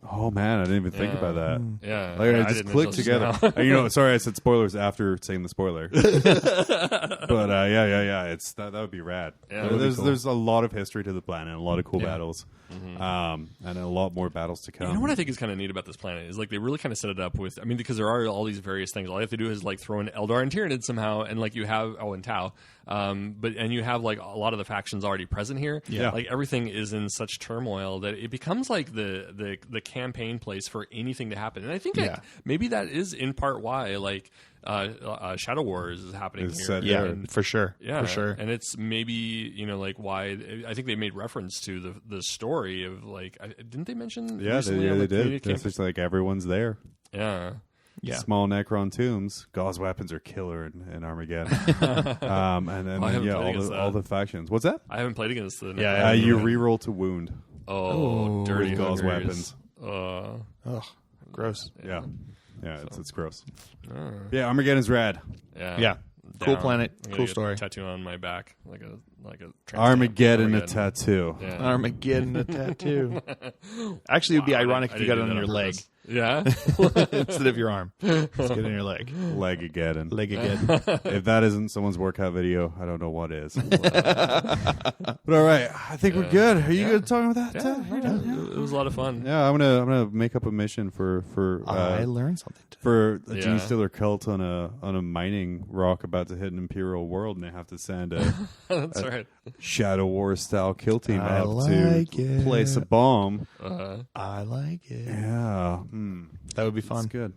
Oh man, I didn't even think about that.
yeah,
Like, I just
didn't
clicked
until just
together.
now.
Sorry, I said spoilers after saying the spoiler. But yeah, it's that would be rad.
Yeah, that would be
There's a lot of history to the planet, and a lot of cool battles, and a lot more battles to come.
You know what I think is kind of neat about this planet is like they really kind of set it up with. I mean, because there are all these various things. All you have to do is like throw in Eldar and Tyranid somehow, and like you have and Tau, and you have like a lot of the factions already present here.
Yeah.
Like everything is in such turmoil that it becomes like the campaign place for anything to happen. And I think like, maybe that is in part why like Shadow Wars is happening
It's
here.
set
Yeah,
there.
for sure.
Yeah,
For sure.
and it's maybe like why I think they made reference to the story of like didn't they mention
Yeah,
recently
they
on the
did.
community
It's
campus?
just like everyone's there.
Yeah.
Yeah.
Small Necron tombs. Gauze weapons are killer in Armageddon. And then
I haven't
yeah,
played against
all the factions. What's that?
I haven't played against the
Yeah,
You reroll to wound.
Oh, dirty
with gauze
hookers.
weapons.
Ugh, gross.
Yeah, it's gross. Yeah, Armageddon's rad.
Yeah. Cool planet,
I'm gonna
cool
get
story.
A tattoo on my back, like a tramp
Armageddon,
stamp.
a tattoo.
Yeah.
Armageddon, a tattoo. Actually, it would be ironic if you got it on your leg
Yeah.
instead of your arm. Just get it on your leg.
Legageddon.
Leg again.
If that isn't someone's workout video, I don't know what is. But all right, I think we're good. Are you good talking about that?
It was a lot of fun.
Yeah, I'm gonna make up a mission for
I learned something today.
for a
Yeah.
Gene Stiller cult on a mining rock about to hit an Imperial world, and they have to send a
That's right.
Shadow War style kill team
I
out
like
to
it.
place a bomb.
I like it.
Yeah,
That would be
that's
fun.
good.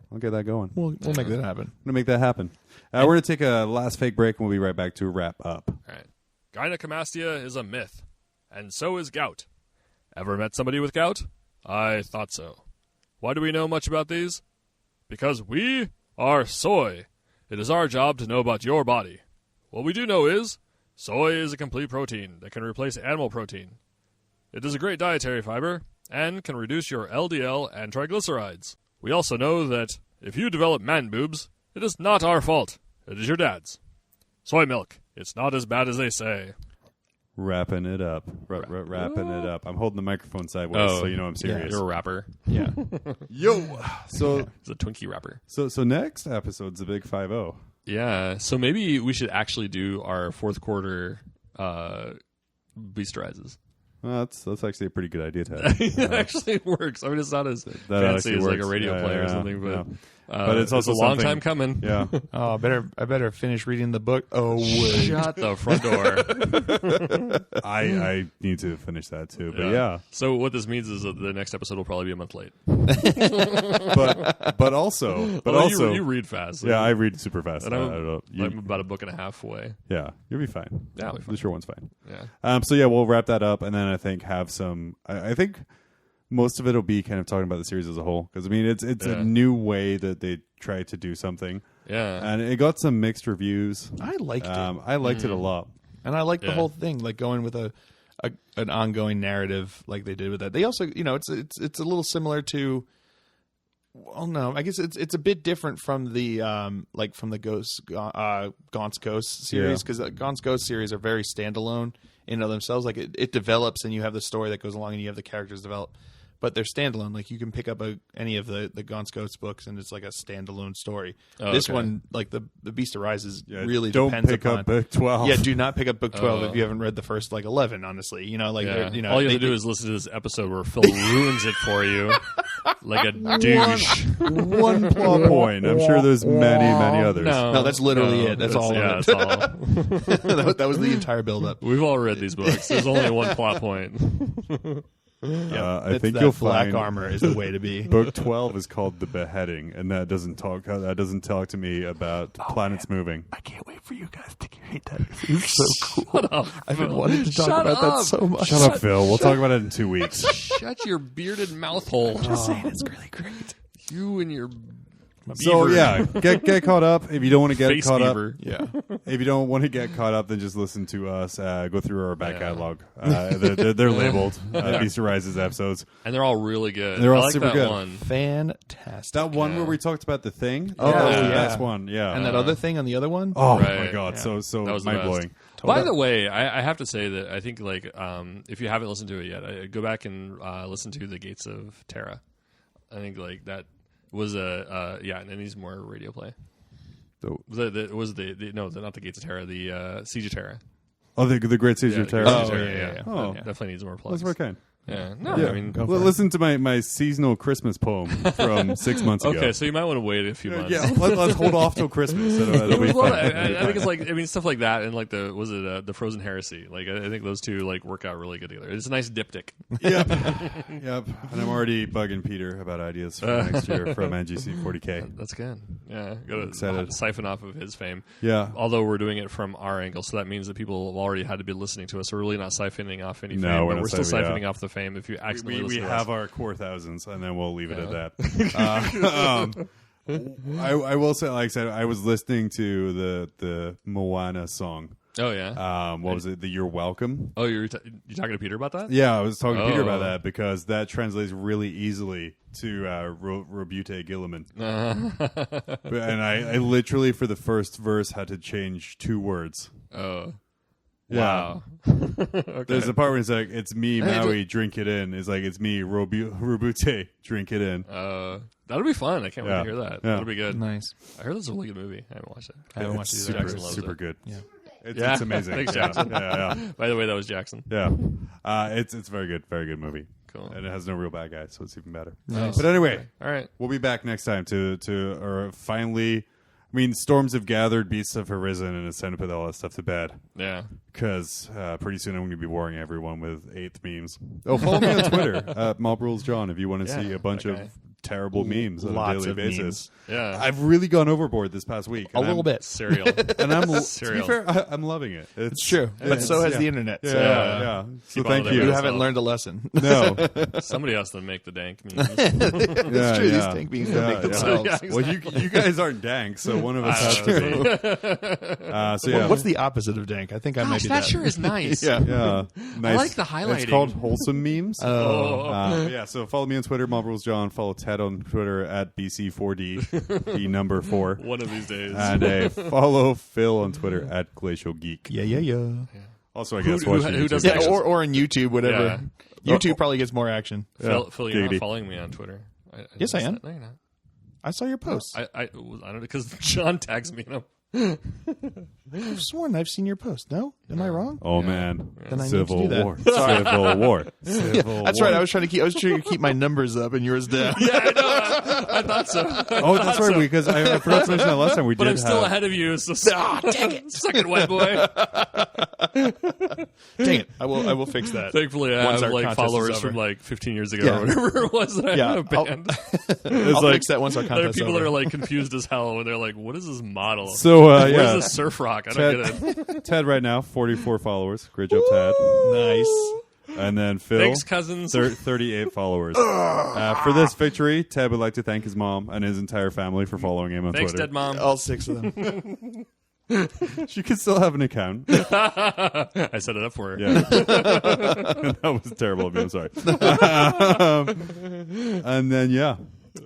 I'll get that going.
We'll make that happen.
I'm gonna make that happen. We're gonna take a last fake break, and we'll be right back to wrap up.
All right. Gynecomastia is a myth, and so is gout. Ever met somebody with gout? I thought so. Why do we know much about these? Because we are soy. It is our job to know about your body. What we do know is soy is a complete protein that can replace animal protein. It is a great dietary fiber and can reduce your LDL and triglycerides. We also know that if you develop man boobs, it is not our fault. It is your dad's. Soy milk. It's not as bad as they say.
Wrapping it up. Wrapping it up. I'm holding the microphone sideways, so you know I'm serious.
You're a rapper.
Yeah.
Yo. So
It's a Twinkie rapper.
so next episode's the big 5-0.
Yeah, so maybe we should actually do our fourth quarter Beasterizes.
Well, that's actually a pretty good idea, Ted.
It actually works. I mean, it's not as
That
fancy
actually
as like a
works.
radio
Yeah,
play or
yeah,
something,
yeah.
but
it's also
a long
something-
time coming.
Yeah.
Oh, I better finish reading the book. Oh, wait.
Shut the front door.
I need to finish that too. But yeah.
So what this means is that the next episode will probably be a month late.
But also
Although you read fast.
yeah, I read super fast.
And
I
I'm,
don't know.
I'm about a book and a half away.
Yeah, you'll be fine.
Yeah, I'll be fine.
The short one's fine.
Yeah.
So yeah, we'll wrap that up, and then I think have some. I think most of it will be kind of talking about the series as a whole, because I mean it's a new way that they try to do something,
Yeah.
and it got some mixed reviews.
I liked it.
I liked it a lot.
And I like the
Yeah.
whole thing, like going with an ongoing narrative like they did with that. They also, it's a little similar to. Well, no, I guess it's a bit different from the from the Gaunt's Ghost series, because the Gaunt's Ghost series are very standalone in and of themselves. Like it develops, and you have the story that goes along, and you have the characters develop. But they're standalone. Like you can pick up any of the Gaunt's Ghost books, and it's like a standalone story.
Oh,
this
okay.
one, like the Beast Arises,
Yeah,
really
don't
depends
pick
upon.
up book 12.
Yeah, do not pick up book 12
Oh.
if you haven't read the first 11. Honestly,
Yeah.
all you
All
have
to do is listen to this episode where Phil ruins it for you like a douche.
One plot point. I'm sure there's many others.
No, that's literally it. That's all of it.
That's all.
that was the entire build-up.
We've all read these books. There's only one plot point.
I think
that
you'll
black
find
armor is the way to be.
Book 12 is called The Beheading, and that doesn't talk to me about planets moving.
I can't wait for you guys to read that. It's so cool.
Shut up,
I've been
Phil.
wanting to talk
Shut
about
up.
that so much.
Shut up, Phil. We'll talk about it in 2 weeks.
Shut your bearded mouth hole.
Just saying, it's really great.
You and your
So
beaver.
yeah, get caught up. If you don't want to get
Face
caught
beaver.
Yeah.
if you don't want to get caught up, then just listen to us. Go through our back catalog. They're labeled Beast Rises episodes.
And they're all really good.
They're all
I like
super
that
good.
one.
Fantastic.
That one where we talked about the thing.
Oh,
that was the
yeah.
best one. Yeah,
And that other thing on the other one?
oh my
Right.
god, so
That was the
mind
best.
blowing.
By the way, I have to say that I think like if you haven't listened to it yet, go back and listen to The Gates of Terra. I think like that was and it needs more radio play.
So-
Not the Gates of Terra, the Siege of Terra.
Oh, the Great Siege of
the
Terror.
Great Siege
Oh,
of Terra,
yeah.
Oh.
Definitely needs more
That's
plugs.
what I can.
Yeah, no,
Yeah.
I mean,
Go for
Well,
it.
listen to my seasonal Christmas poem from 6 months ago.
okay, so you might want to wait a few months.
Yeah, let's hold off till Christmas. It'll be
Well,
fun.
I think it's like stuff like that and like the Frozen Heresy. Like I think those two like work out really good together. It's a nice diptych.
Yep. And I'm already bugging Peter about ideas for next year from NGC 40K.
That's good. Yeah, got
Excited.
to siphon off of his fame.
Yeah.
Although we're doing it from our angle, so that means that people have already had to be listening to us. We're really not siphoning off any
No,
fame,
we're
but
not
we're still
siphoning,
siphoning off the fame if you accidentally
We
listen to
have
us.
our core thousands, and then we'll leave it at that. I will say, like I said, I was listening to the Moana song.
Oh yeah.
What was it? The You're Welcome.
Oh, you talking to Peter about that?
Yeah, I was talking to Peter about
Oh.
that because that translates really easily to Robute Gilliman. And I literally, for the first verse, had to change 2 words.
Oh.
Yeah.
Wow. Okay.
There's a part where it's like, it's me,
Hey,
Maui, drink it in. It's like, it's me, Robute, drink it in.
That'll be fun. I can't wait
Yeah.
to hear that.
Yeah.
That'll be good.
Nice.
I heard this is a really good movie. I haven't watched it.
I haven't watched
It's
it either.
Jackson loves
super
it.
good.
Yeah.
It's amazing.
Thanks,
Yeah,
Jackson.
Yeah.
By the way, that was Jackson.
Yeah. It's very good movie.
Cool.
And it has no real bad guy, so it's even better.
Nice.
But anyway,
All right.
we'll be back next time to finally. I mean, storms have gathered, beasts have arisen, and it's time to put all that stuff to bed.
Yeah.
Because pretty soon I'm going to be boring everyone with 8th memes. Oh, follow me on Twitter at MobRulesJohn if you want to see a bunch
that
of
guy.
terrible memes on a
Lots
daily
of
basis.
memes.
Yeah.
I've really gone overboard this past week.
A little bit.
Cereal.
And I'm, to be
Cereal.
fair, I'm loving it.
It's true. But so has the internet.
Yeah,
So
yeah. So
Keep
thank
on
you.
you
with
haven't
So-
learned a lesson.
No.
Somebody has to make the dank memes.
It's true. These tank beans don't make
yeah.
themselves.
Yeah,
Well, you guys aren't dank, so one of us has to be. So yeah,
What's the opposite of dank? I think I might
Gosh,
be
that
that.
sure is nice.
Yeah.
yeah, nice.
like the highlighting.
It's called wholesome memes.
Oh.
Yeah, so follow me on Twitter, MobRulesJohn. Follow Ted on Twitter at BC4D, the number 4.
One of these days.
And follow Phil on Twitter at Glacial Geek.
Yeah.
Also, I guess
Who
watch
who
YouTube.
does
Yeah,
that?
or on YouTube, whatever.
Yeah.
YouTube probably gets more action.
Phil, you're not
giggity.
following me on Twitter.
Yes, I am.
No, you're not.
I saw your post.
I don't know because John tags me.
I've sworn I've seen your post. No? Am I wrong?
Oh man,
Then I need to
Civil
do that.
War, Civil War, Civil
That's
War.
right. I was trying to keep my numbers up and yours down.
Yeah, I know. I thought so.
Oh, that's right. Because I forgot to mention that last time. We
But
did
I'm still
have.
ahead of you. So dang it, second white boy.
Dang it. I will fix that.
Thankfully, I
Once
have
our
like
contest is
followers
over.
from like 15 years ago
Yeah.
or whatever it was that I
Yeah,
banned.
I'll
like-
fix that once our
There are
contest
people
over.
that are like confused as hell when they're like, "What is this model?
So
Where's
yeah,
this surf rock? I don't get it."
Ted right now 44 followers. Great job, Ted.
Nice.
And then Phil,
Thanks, cousins.
38 followers. For this victory, Ted would like to thank his mom and his entire family for following him on
Thanks,
Twitter.
dead mom.
All 6 of them.
She could still have an account.
I set it up for her.
Yeah. That was terrible of me. I'm sorry. And then, yeah.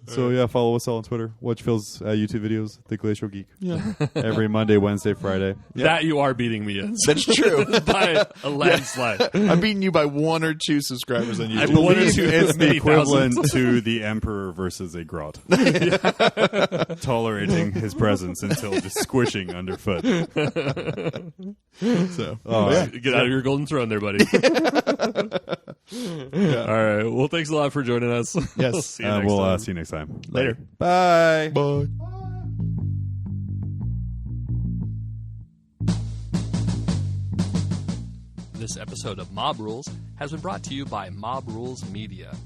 So, yeah, follow us all on Twitter. Watch Phil's YouTube videos, The Glacial Geek.
Yeah.
Every Monday, Wednesday, Friday.
That you are beating me in
That's true.
by a landslide.
I'm beating you by 1 or 2 subscribers on
I
YouTube.
believe
It's the
many
equivalent
thousands.
to the Emperor versus a Grot. Tolerating his presence until just squishing underfoot.
So,
Get out of your golden throne there, buddy. All right. Well, thanks a lot for joining us.
Yes.
See you next
We'll
time.
see you next time.
later.
Bye.
Bye.
This episode of Mob Rules has been brought to you by Mob Rules Media.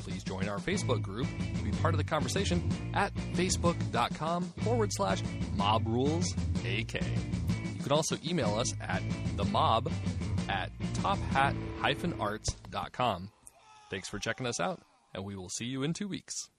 Please join our Facebook group and be part of the conversation at facebook.com/MobRulesAK. You can also email us at themob@tophat-arts.com. Thanks for checking us out, and we will see you in 2 weeks.